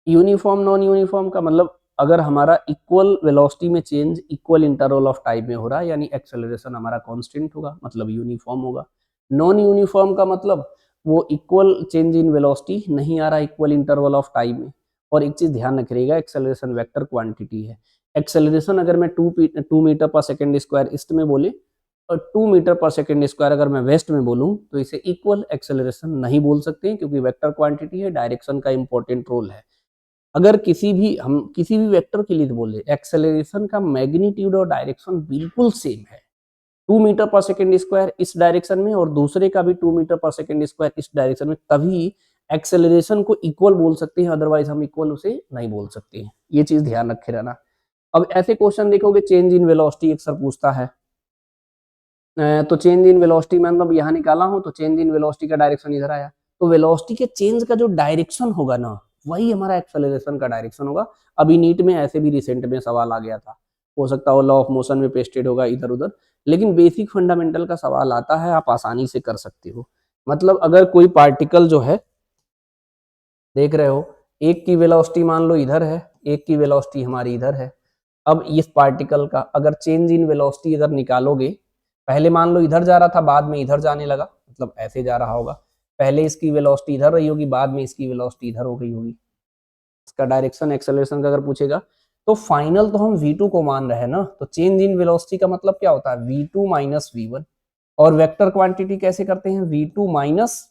यूनिफॉर्म नॉन यूनिफॉर्म का मतलब अगर हमारा इक्वल वेलोसिटी में change equal interval of time में हो रहा है, यानी एक्सेलरेशन हमारा कांस्टेंट होगा, मतलब यूनिफॉर्म होगा। नॉन यूनिफॉर्म का मतलब वो इक्वल चेंज इन वेलोसिटी नहीं आ रहा इक्वल इंटरवल ऑफ टाइम में। और एक चीज ध्यान रखिएगा, एक्सेलरेशन वेक्टर क्वांटिटी है। एक्सेलरेशन अगर मैं 2 मीटर पर सेकेंड स्क्वायर ईस्ट में बोले और 2 मीटर पर सेकेंड स्क्वायर अगर मैं वेस्ट में बोलूं तो इसे इक्वल एक्सेलरेशन नहीं बोल सकते, क्योंकि वेक्टर क्वांटिटी है, डायरेक्शन का इंपॉर्टेंट रोल है। अगर हम किसी भी वेक्टर के लिए बोले एक्सेलरेशन का मैग्नीट्यूड और डायरेक्शन बिल्कुल सेम है, 2 मीटर पर सेकेंड स्क्वायर इस डायरेक्शन में और दूसरे का भी 2 मीटर पर सेकेंड स्क्वायर इस डायरेक्शन में, तभी एक्सेलरेशन को इक्वल बोल सकते हैं, अदरवाइज हम इक्वल उसे नहीं बोल सकते हैं। ये चीज ध्यान रखे रहना। अब ऐसे क्वेश्चन देखोगे, चेंज इन वेलोसिटी अक्सर पूछता है, तो चेंज इन वेलोसिटी में मतलब यहाँ निकाला हूं तो चेंज इन वेलोसिटी का डायरेक्शन इधर आया, तो वेलोसिटी के चेंज का जो डायरेक्शन होगा ना वही हमारा एक्सेलरेशन का डायरेक्शन होगा। अभी नीट में ऐसे भी रिसेंट में सवाल आ गया था, हो सकता है लॉ ऑफ मोशन में पेस्टेड होगा इधर उधर, लेकिन बेसिक फंडामेंटल का सवाल आता है, आप आसानी से कर सकते हो। मतलब अगर कोई पार्टिकल जो है, देख रहे हो, एक की वेलोसिटी मान लो इधर है, एक की वेलोसिटी हमारी इधर है। अब इस पार्टिकल का अगर चेंज इन वेलोसिटी अगर निकालोगे, पहले मान लो इधर जा रहा था बाद में इधर जाने लगा, मतलब ऐसे जा रहा होगा, पहले इसकी वेलोसिटी इधर रही होगी बाद में इसकी वेलोसिटी इधर हो गई होगी। इसका डायरेक्शन एक्सेलरेशन का अगर पूछेगा तो फाइनल तो हम v2 को मान रहे हैं ना, तो चेंज इन वेलोसिटी का मतलब क्या होता है, v2 माइनस v1। और वेक्टर क्वांटिटी कैसे करते हैं, v2 माइनस,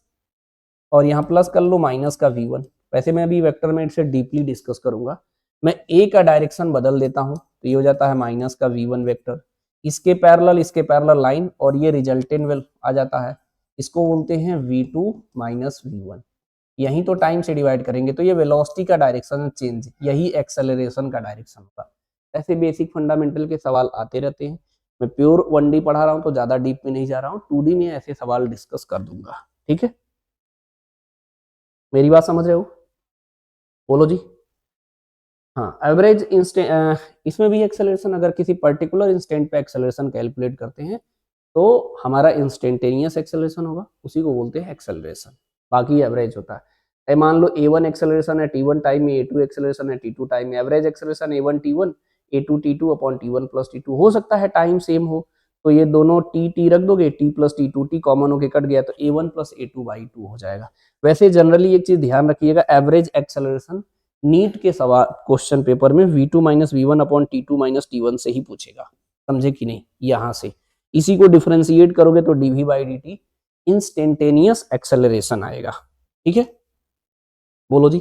और यहाँ प्लस कर लो माइनस का v1। वैसे मैं अभी वेक्टर में इससे डीपली डिस्कस करूंगा। मैं a का डायरेक्शन बदल देता हूँ, तो ये हो जाता है माइनस का v1 वेक्टर, इसके पैरेलल लाइन, और ये रिजल्टेंट वेल आ जाता है, इसको बोलते हैं v2 माइनस v1। यही तो टाइम से डिवाइड करेंगे, तो ये वेलोसिटी का डायरेक्शन चेंज, यही एक्सेलरेशन का डायरेक्शन होगा। ऐसे बेसिक फंडामेंटल के सवाल आते रहते हैं। मैं प्योर 1D पढ़ा रहा हूँ तो ज्यादा डीप में नहीं जा रहा हूँ, 2D में ऐसे सवाल डिस्कस कर दूंगा। ठीक है, मेरी बात समझ रहे हो, बोलो जी। हाँ, एवरेज इंस्टेंट, इसमें भी एक्सेलरेशन, अगर किसी पर्टिकुलर इंस्टेंट पे एक्सेलरेशन कैलकुलेट करते हैं तो हमारा इंस्टेंटेनियस एक्सेलरेशन होगा, उसी को बोलते हैं एक्सेलरेशन। बाकी एवरेज होता है। मान लो a1 एक्सेलरेशन है t1 टाइम में, a2 एक्सेलरेशन है t2 टाइम में, average acceleration a1 t1, a2 t2 upon t1 plus t2। हो सकता है टाइम सेम हो, तो ये दोनों t रख दोगे, t plus t2, t common होके कट गया तो a1 प्लस a2 बाई 2 हो जाएगा। वैसे जनरली एक चीज ध्यान रखिएगा, एवरेज एक्सेलरेशन नीट के सवाल क्वेश्चन पेपर में v2 minus V one upon t2 minus t1 से ही पूछेगा, समझे कि नहीं, यहाँ से इसी को डिफरेंशिएट करोगे तो dv by dt instantaneous acceleration आएगा। ठीक है, बोलो जी।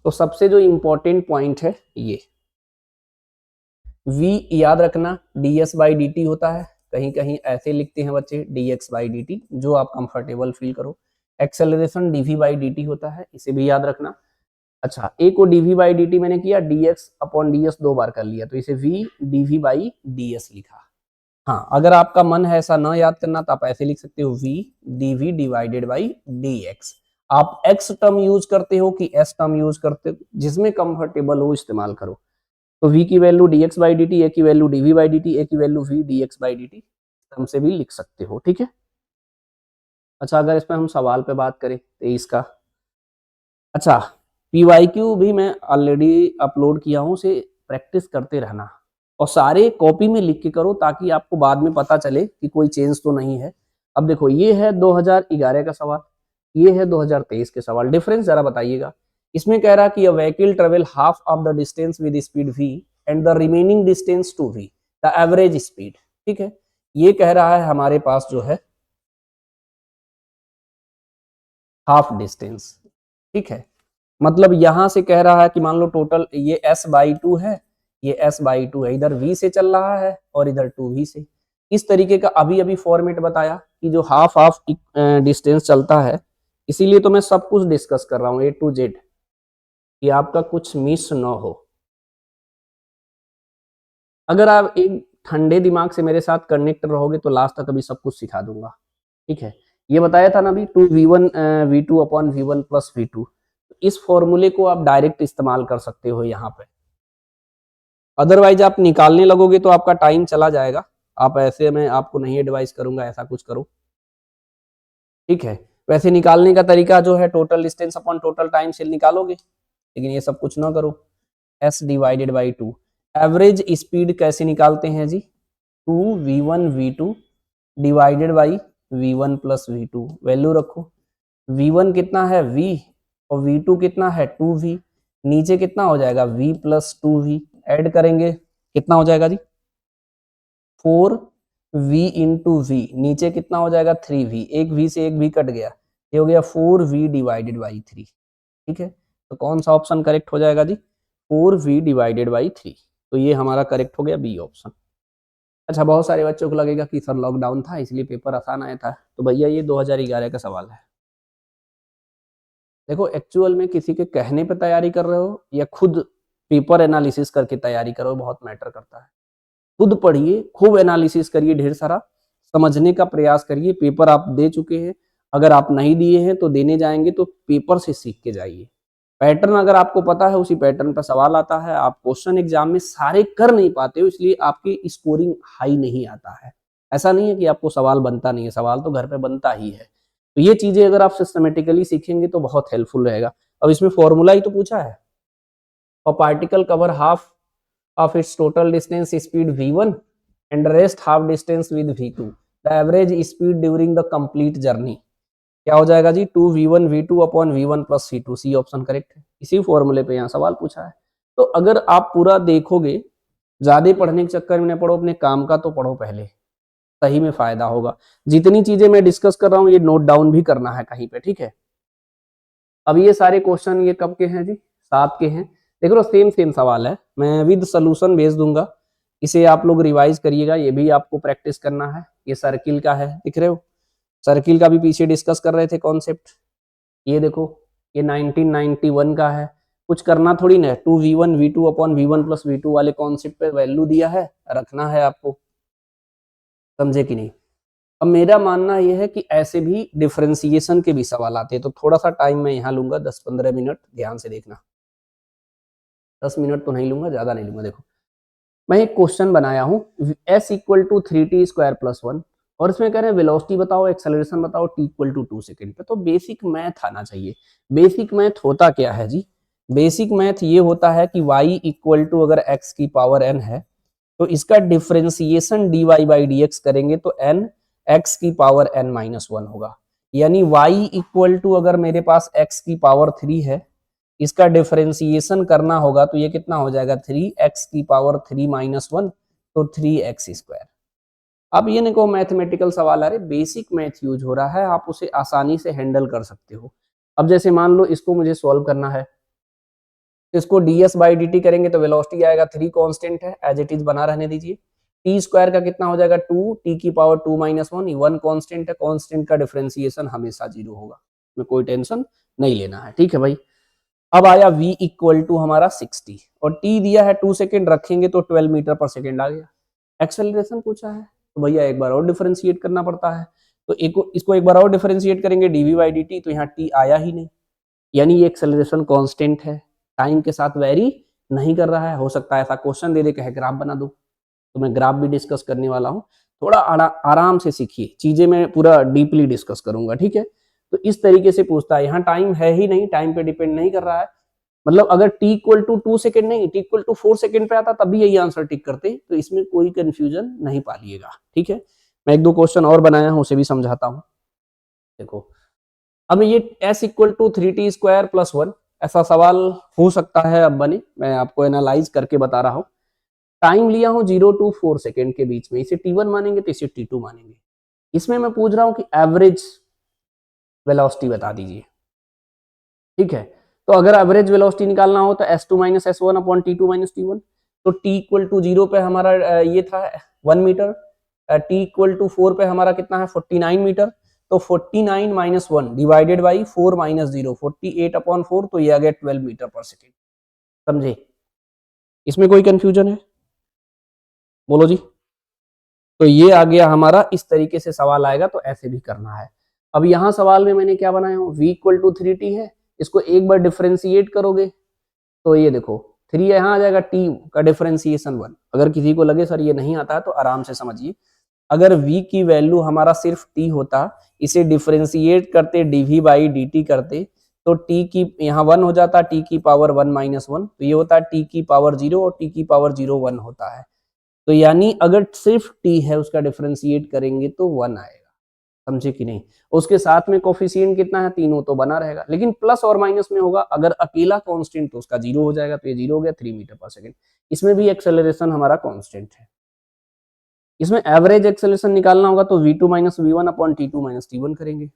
तो सबसे जो इंपॉर्टेंट पॉइंट है ये v याद रखना ds बाई dt होता है, कहीं कहीं ऐसे लिखते हैं बच्चे dx बाई dt, जो आप कंफर्टेबल फील करो। एक्सेलरेशन dv बाई dt होता है, इसे भी याद रखना। अच्छा, a को dv बाई dt मैंने किया, dx अपॉन ds 2 बार कर लिया, तो इसे v dv बाई ds लिखा। हाँ, अगर आपका मन है ऐसा ना याद करना तो आप ऐसे लिख सकते हो v dv divided by dx। आप x टर्म यूज करते हो कि s टर्म यूज करते हो, जिसमें कंफर्टेबल हो इस्तेमाल करो। तो v की value dx by dt, a की value dv by dt, a की value v dx by dt term से भी लिख सकते हो। ठीक है। अच्छा, अगर इसमें हम सवाल पे बात करें 23 का, अच्छा PYQ भी मैं ऑलरेडी अपलोड किया हूँ, उसे प्रैक्टिस करते रहना और सारे कॉपी में लिख के करो, ताकि आपको बाद में पता चले कि कोई चेंज तो नहीं है। अब देखो, ये है 2011 का सवाल, ये है 2023 के सवाल, डिफरेंस जरा बताइएगा। इसमें कह रहा कि a vehicle travel half of the distance with speed v and the remaining distance to v the average speed. ठीक है, ये कह रहा है हमारे पास जो है हाफ डिस्टेंस। ठीक है, मतलब यहां से कह रहा है कि मान लो टोटल ये s बाई 2 है, ये s बाई 2 है, इधर v से चल रहा है और इधर 2v से। इस तरीके का अभी अभी फॉर्मेट बताया कि जो हाफ हाफ डिस्टेंस चलता है, इसीलिए तो मैं सब कुछ डिस्कस कर रहा हूँ A to Z, कि आपका कुछ मिस ना हो। अगर आप एक ठंडे दिमाग से मेरे साथ कनेक्ट रहोगे तो लास्ट तक अभी सब कुछ सिखा दूंगा। ठीक है, ये बताया था ना अभी 2v1 v2 upon v1 plus v2, इस फॉर्मूले को आप डायरेक्ट इस्तेमाल कर सकते हो यहाँ पे। अदरवाइज आप निकालने लगोगे तो आपका टाइम चला जाएगा। आप ऐसे, मैं आपको नहीं एडवाइस करूंगा ऐसा कुछ करो। ठीक है, वैसे निकालने का तरीका जो है total distance upon total time से निकालोगे, लेकिन ये सब कुछ ना करो। s divided by 2, average speed कैसे निकालते हैं जी, 2v1 v2 divided by v1 plus v2। Value रखो, v1 कितना है v और v2 कितना है 2v, नीचे कितना हो जाएगा v प्लस 2v, ऐड करेंगे कितना हो जाएगा जी 4v इंटू वी, नीचे कितना हो जाएगा 3v, एक v से एक v कट गया, ये हो गया 4v डिवाइडेड बाई 3। ठीक है, तो कौन सा ऑप्शन करेक्ट हो जाएगा जी 4v डिवाइडेड बाई 3, तो ये हमारा करेक्ट हो गया बी ऑप्शन। अच्छा, बहुत सारे बच्चों को लगेगा कि सर लॉकडाउन था इसलिए पेपर आसान आया था, तो भैया ये 2011 का सवाल है। देखो, एक्चुअल में किसी के कहने पे तैयारी कर रहे हो या खुद पेपर एनालिसिस करके तैयारी करो, बहुत मैटर करता है। खुद पढ़िए, खूब एनालिसिस करिए, ढेर सारा समझने का प्रयास करिए। पेपर आप दे चुके हैं, अगर आप नहीं दिए हैं तो देने जाएंगे तो पेपर से सीख के जाइए। पैटर्न अगर आपको पता है, उसी पैटर्न पर सवाल आता है, आप क्वेश्चन एग्जाम में सारे कर नहीं पाते हो, इसलिए आपकी स्कोरिंग हाई नहीं आता है। ऐसा नहीं है कि आपको सवाल बनता नहीं है, सवाल तो घर पे बनता ही है। तो ये चीजें अगर आप सिस्टमेटिकली सीखेंगे तो बहुत हेल्पफुल रहेगा। अब इसमें फॉर्मूला ही तो पूछा है, और particle cover half of its total distance speed v1 and rest half distance with v2, the average speed during the complete journey क्या हो जाएगा जी 2v1 v2 upon v1 plus v2, C option correct है। इसी फॉर्मूले पे यहाँ सवाल पूछा है। तो अगर आप पूरा देखोगे, ज्यादा पढ़ने के चक्कर में न पढ़ो, अपने काम का तो पढ़ो पहले, सही में फायदा होगा। जितनी चीजें मैं डिस्कस कर रहा हूँ ये नोट डाउन भी करना है कहीं पे, ठीक है। अब ये सारे क्वेश्चन ये कब के हैं जी, 7 के हैं। देख लो सेम सेम सवाल है, मैं विद सोल्यूशन भेज दूंगा, इसे आप लोग रिवाइज करिएगा, ये भी आपको प्रैक्टिस करना है। ये सर्किल का है, दिख रहे हो, सर्किल का भी पीछे डिस्कस कर रहे थे कॉन्सेप्ट। ये देखो, ये 1991 का है, कुछ करना थोड़ी ना, 2v1 v2 upon v1 plus v2 वाले कॉन्सेप्ट पे वैल्यू दिया है, रखना है आपको, समझे कि नहीं। अब मेरा मानना यह है कि ऐसे भी डिफरेंशिएशन के भी सवाल आते हैं, तो थोड़ा सा टाइम मैं यहाँ लूंगा, 10-15 मिनट, ध्यान से देखना। 10 मिनट तो नहीं लूंगा, ज्यादा नहीं लूंगा। देखो मैं एक क्वेश्चन बनाया हूँ, s equal to 3t square plus 1, और इसमें कह रहे हैं वेलोसिटी बताओ, एक्सेलरेशन बताओ, t इक्वल टू 2 सेकेंड पे। तो बेसिक मैथ आना चाहिए। बेसिक मैथ होता क्या है जी, बेसिक मैथ ये होता है कि y इक्वल टू अगर x की पावर n है तो इसका डिफरेंशिएशन dy बाई dx करेंगे तो n x की पावर n माइनस 1 होगा। यानी y इक्वल टू अगर मेरे पास x की पावर 3 है, इसका डिफरेंशिएशन करना होगा तो ये कितना हो जाएगा, 3x की पावर 3 माइनस 1, तो 3x स्क्वायर। अब ये नहीं को मैथमेटिकल सवाल, अरे बेसिक मैथ यूज हो रहा है, आप उसे आसानी से हैंडल कर सकते हो। अब जैसे मान लो इसको मुझे सॉल्व करना है, इसको ds बाई dt करेंगे तो वेलोसिटी आएगा 3 कांस्टेंट है, एज इट इज बना रहने दीजिए। टी स्क्वायर का कितना हो जाएगा 2, टी की पावर 2 माइनस 1, 1 कांस्टेंट है, कांस्टेंट का डिफरेंशिएशन हमेशा 0 होगा, में कोई टेंशन नहीं लेना है, ठीक है भाई। अब आया v इक्वल टू हमारा 60 और t दिया है 2 सेकेंड, रखेंगे तो 12 मीटर पर सेकेंड आ गया। एक्सेलरेशन पूछा है तो भैया एक बार और डिफरेंशिएट करना पड़ता है, तो इसको एक बार और डिफरेंशिएट करेंगे dv बाई dt, तो यहाँ t आया ही नहीं, यानी ये एक्सेलरेशन कांस्टेंट है, टाइम के साथ वेरी नहीं कर रहा है। हो सकता है ऐसा क्वेश्चन दे दे कहे ग्राफ बना दो, तो मैं ग्राफ भी डिस्कस करने वाला हूँ, थोड़ा आराम से सीखिए चीजें, मैं पूरा डीपली डिस्कस करूंगा, ठीक है। तो इस तरीके से पूछता है, यहाँ टाइम है ही नहीं, टाइम पे डिपेंड नहीं कर रहा है, मतलब अगर t इक्वल टू 2 सेकेंड नहीं, t इक्वल टू 4 सेकेंड पे आता तब भी यही आंसर टिक करते, तो इसमें कोई कंफ्यूजन नहीं पालिएगा, ठीक है। मैं एक दो क्वेश्चन और बनाया हूँ, उसे भी समझाता हूँ। देखो अब ये s equal to 3t square plus 1, ऐसा सवाल हो सकता है अब बने, मैं आपको एनालाइज करके बता रहा हूँ। टाइम लिया हूँ 0 to 4 सेकेंड के बीच में, इसे t1 मानेंगे तो इसे t2 मानेंगे। इसमें मैं पूछ रहा हूँ कि एवरेज वेलोसिटी बता दीजिए, ठीक है। तो अगर एवरेज वेलोसिटी निकालना हो तो s2 minus s1 upon t2 minus t1, तो t इक्वल टू 0 पे हमारा ये था 1 मीटर, t इक्वल टू 4 पे हमारा कितना है 49 मीटर, तो 49 minus 1 divided by 4 minus 0, 48 upon 4, तो ये आ गया 12 मीटर पर सेकेंड, समझे। इसमें कोई कंफ्यूजन है, बोलो जी। तो ये आ गया हमारा, इस तरीके से सवाल आएगा तो ऐसे भी करना है। अब यहाँ सवाल में मैंने क्या बनाया हूँ, v इक्वल टू 3t है, इसको एक बार डिफरेंशिएट करोगे तो ये देखो 3 यहाँ आ जाएगा, t का डिफरेंशिएशन 1। अगर किसी को लगे सर ये नहीं आता है तो आराम से समझिए, अगर v की वैल्यू हमारा सिर्फ t होता, इसे डिफरेंशिएट करते dv बाई dt करते, तो t की यहाँ 1 हो जाता, t की पावर 1 माइनस 1, तो ये होता है t की पावर 0 और t की पावर 0 1 होता है। तो यानी अगर सिर्फ t है उसका डिफरेंशिएट करेंगे तो 1 आएगा, समझे कि नहीं। उसके साथ में कोफिशिएंट कितना है, तीनों तो बना रहेगा, लेकिन प्लस और माइनस में होगा, अगर अकेला कांस्टेंट तो उसका 0 हो जाएगा, तो ये 0 हो गया, 3 मीटर पर सेकेंड। इसमें भी एक्सेलरेशन हमारा कांस्टेंट है। इसमें एवरेज एक्सेलरेशन निकालना होगा तो v2 minus v1 upon t2 minus t1 करेंगे।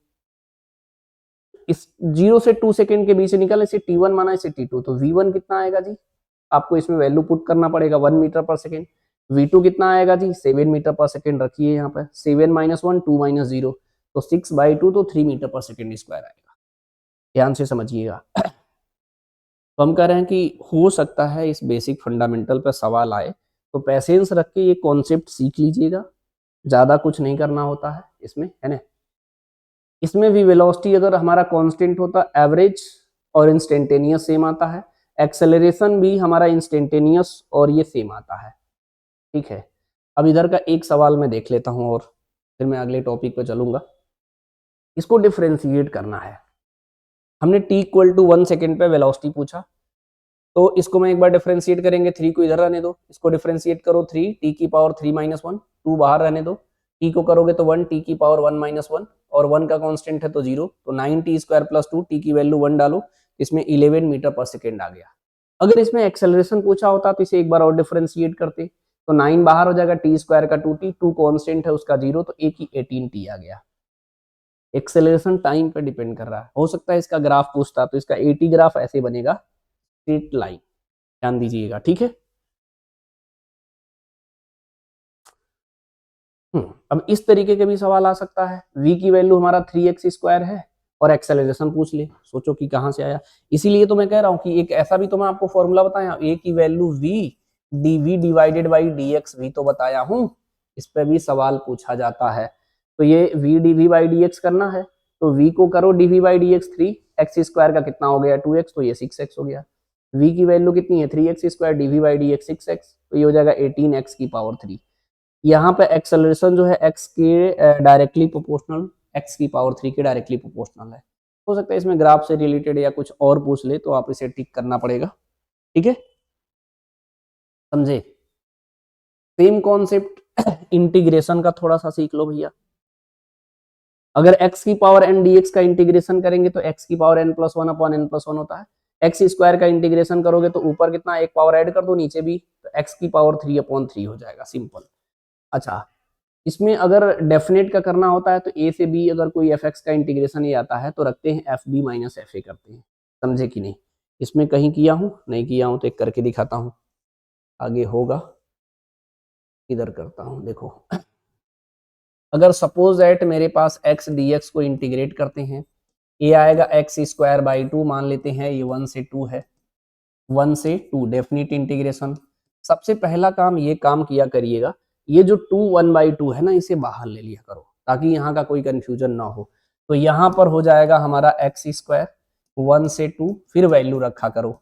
इस 0 से 2 सेकेंड के बीच से निकाले, इसे t1 माना, इसे t2, तो v1 कितना आएगा जी, आपको इसमें वैल्यू पुट करना पड़ेगा 1 मीटर पर सेकेंड। v2 कितना आएगा जी, 7 मीटर पर सेकेंड, रखिए यहाँ पर 7 माइनस 1 2 माइनस 0, तो 6 बाई 2, तो 3 मीटर पर सेकेंड स्क्वायर आएगा। ध्यान से समझिएगा। तो हम कह रहे हैं कि हो सकता है इस बेसिक फंडामेंटल पर सवाल आए, तो पैसेंस रख के ये कॉन्सेप्ट सीख लीजिएगा, ज्यादा कुछ नहीं करना होता है इसमें, है ना। इसमें भी वेलोसिटी अगर हमारा कांस्टेंट होता, एवरेज और इंस्टेंटेनियस सेम आता है, एक्सेलरेशन भी हमारा इंस्टेंटेनियस और ये सेम आता है, ठीक है। अब इधर का एक सवाल मैं देख लेता हूं और फिर मैं अगले टॉपिक पे चलूंगा। इसको डिफरेंशिएट करना है, हमने t इक्वल टू 1 सेकेंड पे वेलोसिटी पूछा, तो इसको मैं एक बार डिफरेंशिएट करेंगे, 3 को इधर रहने दो, इसको डिफरेंशिएट करो 3 t की पावर 3 माइनस 1, 2 बाहर रहने दो, t को करोगे तो 1 t की पावर 1 माइनस 1, और 1 का कांस्टेंट है तो 0, तो 9t स्क्वायर प्लस 2, t की वैल्यू 1 डालो, इसमें 11 मीटर पर सेकेंड आ गया। अगर इसमें एक्सेलरेशन पूछा होता तो इसे एक बार और डिफरेंशिएट करते, तो 9 बाहर हो जाएगा, टी स्क्वायर का 2t, 2 कांस्टेंट है उसका 0, तो एक ही 18t आ गया। एक्सेलरेशन टाइम पे डिपेंड कर रहा है। हो सकता है इसका ग्राफ पूछता तो इसका 80 ग्राफ ऐसे बनेगा, स्ट्रेट लाइन, ध्यान दीजिएगा, ठीक है। अब इस तरीके के भी सवाल आ सकता है, v की वैल्यू हमारा 3x स्क्वायर है और एक्सेलरेशन पूछ ले, सोचो कि कहां से आया। इसीलिए तो मैं कह रहा हूं कि एक ऐसा भी तो मैं आपको फॉर्मूला बताया, a की value v dv divided by dx भी तो बताया हूं, इस पे भी सवाल पूछा जाता है। तो ये v dv बाई dx करना है, तो v को करो dv by dx, 3x square का कितना हो गया 2x, तो ये 6x हो गया। v की वैल्यू कितनी है 3x square, dv by dx 6x, तो ये हो जाएगा 18x की पावर 3। यहाँ पे एक्सेलरेशन जो है x के डायरेक्टली प्रोपोर्शनल, x की पावर 3 के डायरेक्टली प्रोपोर्शनल है। हो सकता है इसमें ग्राफ से रिलेटेड या कुछ और पूछ ले, तो आप इसे टिक करना पड़ेगा, ठीक है, समझे। सेम कॉन्सेप्ट इंटीग्रेशन का थोड़ा सा सीख लो भैया। अगर x की पावर n dx का इंटीग्रेशन करेंगे तो x की power n plus one upon n plus one होता है। एक्स स्क्वायर का इंटीग्रेशन करोगे तो ऊपर कितना, एक पावर ऐड कर दो, नीचे भी, तो x की पावर 3 अपॉन 3 हो जाएगा, सिंपल। अच्छा, इसमें अगर डेफिनेट का करना होता है तो a से b अगर कोई fx का इंटीग्रेशन ये आता है तो रखते हैं fb माइनस fa करते हैं, समझे कि नहीं। इसमें कहीं किया हूं, नहीं किया हूं तो एक करके दिखाता हूं, आगे होगा, इधर करता हूं, देखो। अगर सपोज दैट मेरे पास x dx को इंटीग्रेट करते हैं, ये आएगा x स्क्वायर बाई 2, मान लेते हैं ये 1 से 2 है, 1 से 2 डेफिनिट इंटीग्रेशन। सबसे पहला काम ये काम किया करिएगा, ये जो 2 1/2 है ना, इसे बाहर ले लिया करो ताकि यहाँ का कोई कंफ्यूजन ना हो। तो यहाँ पर हो जाएगा हमारा एक्स स्क्वायर 1 से 2, फिर वैल्यू रखा करो,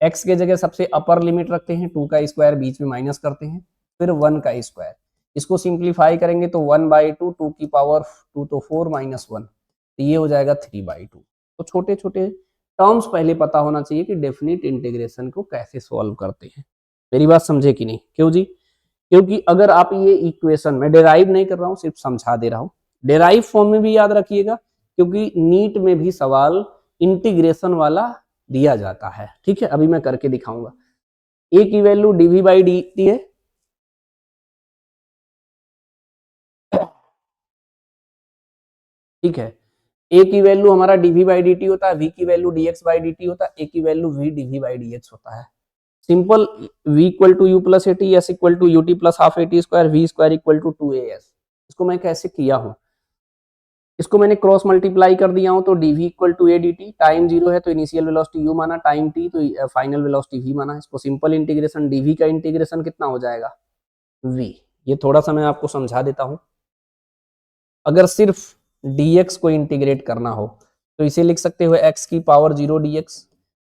x के जगह सबसे अपर लिमिट रखते हैं 2 का स्क्वायर, बीच में माइनस करते हैं, फिर 1 का स्क्वायर, इसको सिंप्लीफाई करेंगे तो 1/2, 2 की पावर 2 तो 4 माइनस 1, तो ये हो जाएगा 3/2। तो छोटे छोटे टर्म्स पहले पता होना चाहिए कि डेफिनिट इंटीग्रेशन को कैसे सॉल्व करते हैं। मेरी बात समझे कि नहीं, क्यों जी, क्योंकि अगर आप ये इक्वेशन, मैं डेराइव नहीं कर रहा हूं, सिर्फ समझा दे रहा हूं, डेराइव फॉर्म में भी याद रखिएगा, क्योंकि नीट में भी सवाल इंटीग्रेशन वाला दिया जाता है, ठीक है। अभी मैं करके दिखाऊंगा। a की वैल्यू dv बाई dt है, ठीक है। a की वैल्यू हमारा dv बाई dt होता है, v की वैल्यू dx बाई dt होता है, a की value v dv by dx होता है। Simple, v equal to U plus A T, S equal to U T plus half A T square, V square equal to 2as। इसको मैं कैसे किया हूं, इसको मैंने क्रॉस मल्टीप्लाई कर दिया हूं, तो dv equal to A D T, time 0 है तो इनिशियल वेलोसिटी u माना, टाइम t तो फाइनल वेलोसिटी v माना। इसको सिंपल इंटीग्रेशन, dv का इंटीग्रेशन कितना हो जाएगा v। ये थोड़ा सा मैं आपको समझा देता हूं। अगर सिर्फ dx को इंटीग्रेट करना हो तो इसे लिख सकते हो x की पावर 0 dx,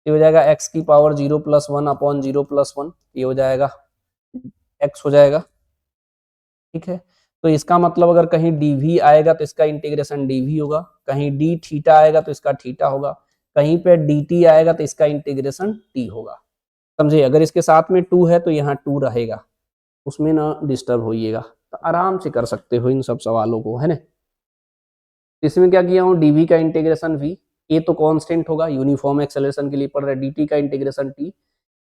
ये हो जाएगा x की पावर 0 प्लस 1 अपॉन 0 प्लस 1, ये हो जाएगा x हो जाएगा, ठीक है। तो इसका मतलब अगर कहीं dv आएगा तो इसका इंटीग्रेशन dv होगा, कहीं d थीटा आएगा तो इसका थीटा होगा, कहीं पे dt आएगा तो इसका इंटीग्रेशन t होगा, समझे। अगर इसके साथ में 2 है तो यहाँ 2 रहेगा, उसमें ना डिस्टर्ब होइएगा, तो आराम से कर सकते हो इन सब सवालों को, है ना। इसमें क्या किया हूँ, dv का इंटीग्रेशन v, a तो कांस्टेंट होगा, यूनिफॉर्म एक्सेलरेशन के लिए पढ़ रहे, dt का इंटीग्रेशन t,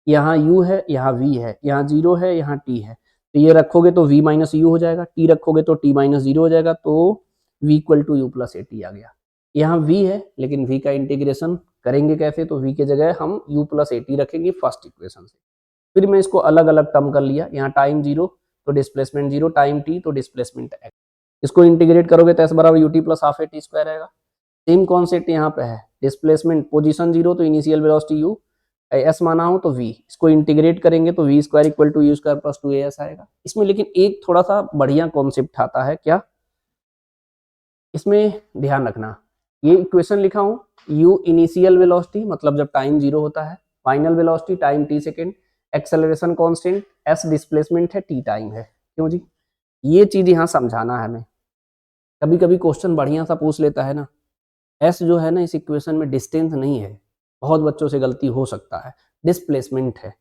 यहाँ u है, यहाँ v है, यहाँ 0 है, यहाँ t है, तो ये रखोगे तो v माइनस यू हो जाएगा, t रखोगे तो t माइनस 0 हो जाएगा, तो v equal to U plus A T आ गया। यहाँ v है, लेकिन v का इंटीग्रेशन करेंगे कैसे, तो v के जगह हम u प्लस ए टी रखेंगे फर्स्ट इक्वेशन से। फिर मैं इसको अलग अलग टर्म कर लिया, यहाँ टाइम 0 तो डिस्प्लेसमेंट 0, टाइम t तो डिस्प्लेसमेंट x, इसको इंटीग्रेट करोगे तो s बराबर U T plus half A T square आएगा। सेम कॉन्सेप्ट यहाँ पे है, डिस्प्लेसमेंट पोजीशन 0 तो इनिशियल वेलोसिटी u, एस माना हो तो v, इसको इंटीग्रेट करेंगे तो v square equal to U square plus 2as आएगा। इसमें लेकिन एक थोड़ा सा बढ़िया कॉन्सेप्ट आता है, क्या, इसमें ध्यान रखना, ये इक्वेशन लिखा हूं, u इनिशियल वेलोसिटी मतलब जब टाइम 0 होता है, final velocity time t second, acceleration constant, s displacement है, t टाइम है, क्यों जी, ये चीज यहाँ समझाना है। मैं कभी कभी क्वेश्चन बढ़िया सा पूछ लेता है ना, s जो है ना इस इक्वेशन में डिस्टेंस नहीं है, बहुत बच्चों से गलती हो सकता है, डिस्प्लेसमेंट है।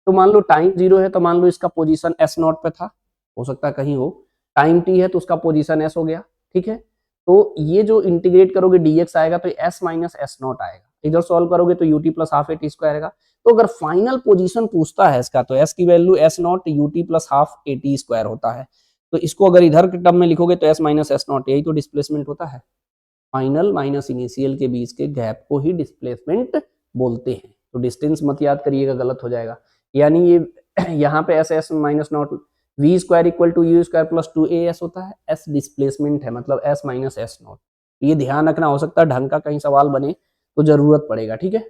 तो मान लो टाइम 0 है तो मान लो इसका पोजीशन s नॉट पे था, हो सकता है कहीं हो, टाइम t है तो उसका पोजीशन s हो गया, ठीक है। तो ये जो इंटीग्रेट करोगे dx आएगा तो s माइनस एस नॉट आएगा, इधर सॉल्व करोगे तो ut plus half A T square आएगा। तो अगर फाइनल पोजीशन पूछता है इसका, तो एस की value S not you T plus half A T square होता है। तो इसको अगर इधर के टर्म में लिखोगे तो एस माइनस एस नॉट, यही तो डिस्प्लेसमेंट होता है। फाइनल माइनस इनिशियल के बीच के गैप को ही डिस्प्लेसमेंट बोलते हैं। तो डिस्टेंस मत याद करिएगा, गलत हो जाएगा। यानी ये यहाँ पे S S minus not V square equal to U square plus 2as होता है। एस डिस्प्लेसमेंट है, मतलब एस माइनस एस नॉट। ये ध्यान रखना, हो सकता है ढंग का कहीं सवाल बने तो जरूरत पड़ेगा, ठीक है।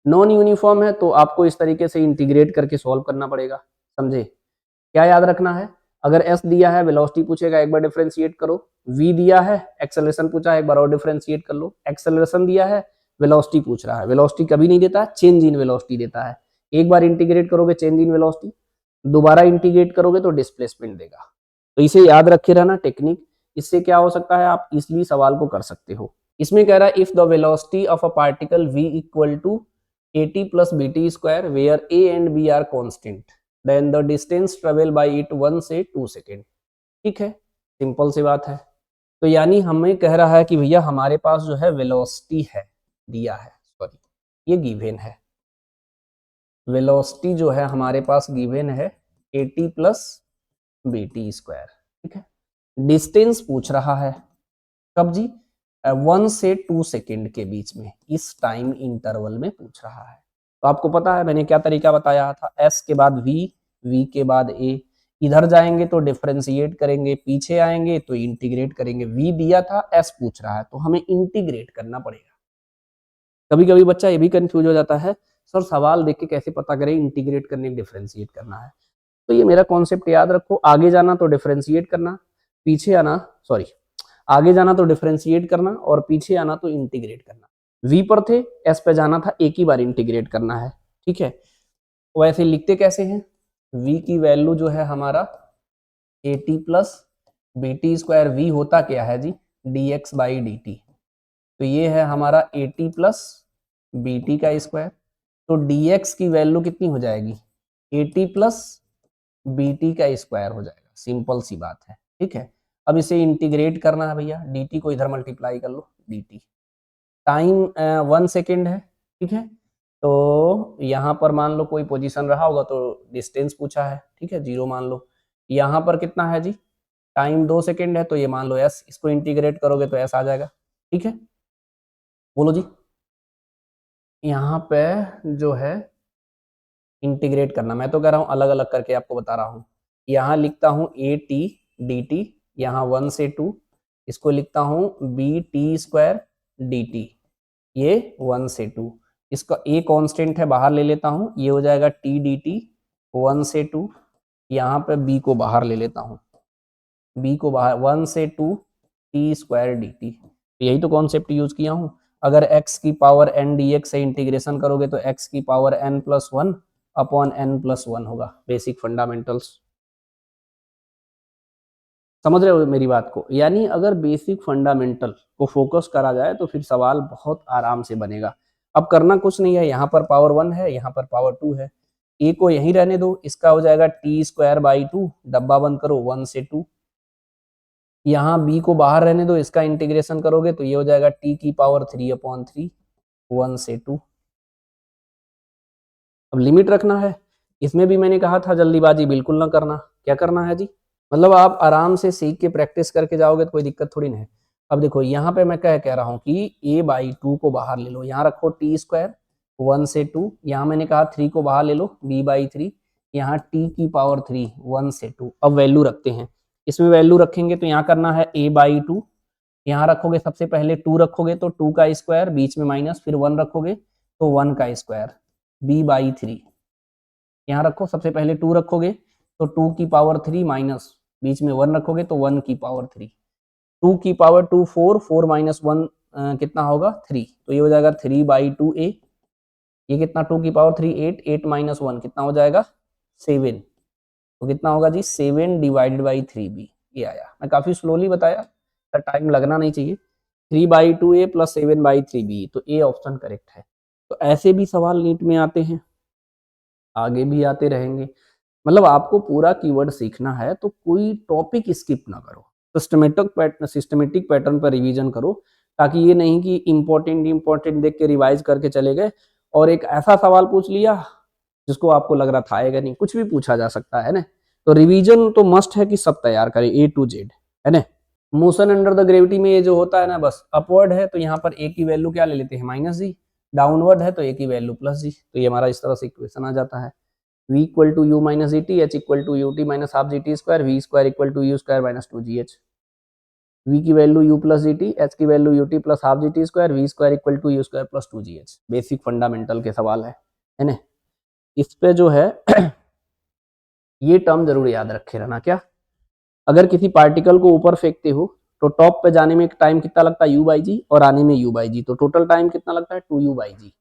नॉन यूनिफॉर्म है तो आपको इस तरीके से इंटीग्रेट करके सॉल्व करना पड़ेगा, समझे। क्या याद रखना है, अगर एस दिया है, वेलोसिटी पूछेगा, एक बार डिफरेंशिएट करो। वी दिया है, एक्सेलरेशन पूछा है, एक बार और डिफरेंशिएट कर लो। एक्सेलरेशन दिया है, वेलोसिटी पूछ रहा है। वेलोसिटी कभी नहीं देता, चेंज इन वेलोसिटी देता है। एक बार इंटीग्रेट करोगे चेंज इन वेलोसिटी, दोबारा इंटीग्रेट करोगे तो डिस्प्लेसमेंट देगा। तो इसे याद रखे रहना टेक्निक। इससे क्या हो सकता है, आप इजिली सवाल को कर सकते हो। इसमें कह रहा है if the velocity of a particle v equal to at plus bt square where a and b are constant then the distance travel by it 1 से 2 सेकेंड। ठीक है, सिंपल सी बात है। तो यानी हमें कह रहा है कि भैया हमारे पास जो है वेलोसिटी है, दिया है, सॉरी ये गिवन है। वेलोसिटी जो है हमारे पास गिवन है at प्लस bt स्क्वायर, ठीक है। डिस्टेंस पूछ रहा है, कब जी, 1 से 2 सेकेंड के बीच में, इस टाइम इंटरवल में पूछ रहा है। तो आपको पता है मैंने क्या तरीका बताया था, s के बाद v, v के बाद a, इधर जाएंगे तो डिफरेंशिएट करेंगे, पीछे आएंगे तो इंटीग्रेट करेंगे। v दिया था, s पूछ रहा है, तो हमें इंटीग्रेट करना पड़ेगा। कभी कभी बच्चा ये भी कंफ्यूज हो जाता है, सर सवाल देख के कैसे पता करें इंटीग्रेट करने डिफरेंशिएट करना है। तो ये मेरा कॉन्सेप्ट याद रखो, आगे जाना तो डिफरेंशिएट करना, पीछे आना, सॉरी आगे जाना तो डिफरेंशिएट करना और पीछे आना तो इंटीग्रेट करना। v पर थे, s पे जाना था, एक ही बार इंटीग्रेट करना है, ठीक है। वैसे लिखते कैसे हैं, v की वैल्यू जो है हमारा at plus bt square, v होता क्या है जी, dx बाई dt। तो ये है हमारा at प्लस bt का स्क्वायर। तो dx की वैल्यू कितनी हो जाएगी, at प्लस bt का स्क्वायर हो जाएगा, सिंपल सी बात है, ठीक है। अब इसे इंटीग्रेट करना है भैया, dt को इधर मल्टीप्लाई कर लो, dt टाइम 1 सेकेंड है, ठीक है। तो यहाँ पर मान लो कोई पोजीशन रहा होगा तो डिस्टेंस पूछा है, ठीक है, 0 मान लो। यहाँ पर कितना है जी, टाइम 2 सेकेंड है, तो ये मान लो s, इसको इंटीग्रेट करोगे तो s आ जाएगा, ठीक है। बोलो जी, यहाँ पे जो है इंटीग्रेट करना, मैं तो कह रहा हूँ अलग अलग करके आपको बता रहा हूँ। यहाँ लिखता हूँ at dt, यहाँ 1 से 2, इसको लिखता हूँ bt स्क्वायर dt, ये 1 से 2, इसका a कांस्टेंट है, बाहर ले लेता हूँ, ये हो जाएगा t dt 1 से 2, यहाँ पे b को बाहर ले लेता हूँ, b को बाहर 1 से 2 t स्क्वायर dt। यही तो कॉन्सेप्ट यूज किया हूँ। अगर x की पावर n dx से इंटीग्रेशन करोगे तो x की power n plus 1 upon n plus 1 होगा। बेसिक फंडामेंटल्स, समझ रहे हो मेरी बात को। यानी अगर बेसिक फंडामेंटल को फोकस करा जाए तो फिर सवाल बहुत आराम से बनेगा। अब करना कुछ नहीं है, यहाँ पर पावर 1 है, यहाँ पर पावर 2 है, a को यहीं रहने दो, इसका हो जाएगा टी स्क्वायर बाई 2, डब्बा बंद करो 1 से 2, यहाँ b को बाहर रहने दो, इसका इंटीग्रेशन करोगे तो ये हो जाएगा t की पावर 3 अपॉन 3 1 से 2। अब लिमिट रखना है, इसमें भी मैंने कहा था जल्दीबाजी बिल्कुल ना करना। क्या करना है जी, मतलब आप आराम से सीख के प्रैक्टिस करके जाओगे तो कोई दिक्कत थोड़ी ना है। अब देखो यहाँ पे मैं कह रहा हूँ कि a बाई 2 को बाहर ले लो, यहाँ रखो टी स्क्वायर 1 से 2, यहाँ मैंने कहा 3 को बाहर ले लो b बाई 3, यहाँ t की पावर 3 1 से 2। अब वैल्यू रखते हैं, इसमें वैल्यू रखेंगे तो यहाँ करना है a बाई 2, यहाँ रखोगे सबसे पहले 2 रखोगे तो 2 का स्क्वायर, बीच में माइनस, फिर 1 रखोगे तो 1 का स्क्वायर, b बाई 3, यहाँ रखो सबसे पहले 2 रखोगे तो 2 की पावर 3 माइनस, बीच में 1 रखोगे तो 1 की पावर 3, 2 की पावर 2 4, 4 माइनस 1 कितना होगा 3, तो ये हो जाएगा 3 बाई 2a, ये कितना 2 की पावर 3 8, 8 माइनस 1 कितना हो जाएगा 7, तो कितना होगा जी 7 डिवाइडेड बाई 3b। ये आया, मैं काफी स्लोली बताया, टाइम लगना नहीं चाहिए। 3 by 2a plus 7 by 3b, तो ए ऑप्शन करेक्ट है। तो ऐसे भी सवाल नीट में आते हैं, आगे भी आते रहेंगे। मतलब आपको पूरा कीवर्ड सीखना है तो कोई टॉपिक स्किप ना करो, सिस्टमेटिक पैटर्न पर रिवीजन करो, ताकि ये नहीं कि इंपॉर्टेंट देख के रिवाइज करके चले गए और एक ऐसा सवाल पूछ लिया जिसको आपको लग रहा था आएगा नहीं, कुछ भी पूछा जा सकता है ना। तो रिवीजन तो मस्ट है कि सब तैयार करें A to Z, है ना। मोशन अंडर द ग्रेविटी में ये जो होता है ना, बस अपवर्ड है तो यहाँ पर A की वैल्यू क्या ले लेते हैं, -g, डाउनवर्ड है तो A की वैल्यू +g। तो ये हमारा इस तरह से इक्वेशन आ जाता है। v equal to u minus gt, h equal to ut minus half gt square, v square equal to u square minus 2gh। v की value u plus gt, h की value ut plus half gt square, v square equal to u square plus 2gh। Basic fundamental के सवाल है ना। इस पे जो है ये टर्म जरूर याद रखे रहना। क्या, अगर किसी पार्टिकल को ऊपर फेंकते हो तो टॉप पे जाने में टाइम कितना लगता है, u बाई जी, और आने में u बाई जी, तो टोटल टाइम कितना लगता है, 2u बाई जी।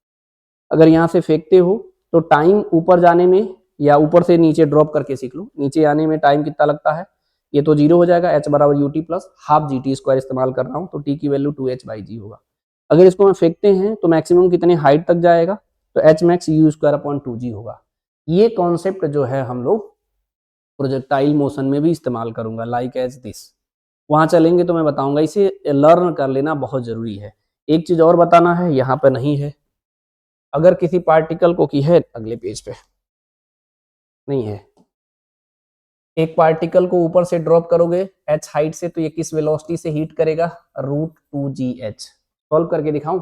अगर यहाँ से फेंकते हो तो टाइम ऊपर जाने में, या ऊपर से नीचे ड्रॉप करके सीख लो, नीचे आने में टाइम कितना लगता है, ये तो 0 हो जाएगा, h बराबर ut plus half G T square इस्तेमाल कर रहा हूँ, तो t की वैल्यू 2h बाई जी होगा। अगर इसको मैं फेंकते हैं तो मैक्सिमम कितने हाइट तक जाएगा, तो h max u square upon 2g होगा। ये कॉन्सेप्ट जो है हम लोग प्रोजेक्टाइल मोशन में भी इस्तेमाल करूंगा, लाइक एज दिस। वहां चलेंगे तो मैं बताऊंगा, इसे लर्न कर लेना बहुत जरूरी है। एक चीज और बताना है, यहाँ पे नहीं है, अगर किसी पार्टिकल को की है, अगले पेज पे नहीं है, एक पार्टिकल को ऊपर से ड्रॉप करोगे h हाइट से, तो ये किस वेलोसिटी से हीट करेगा, √2gh। सॉल्व करके दिखाऊं,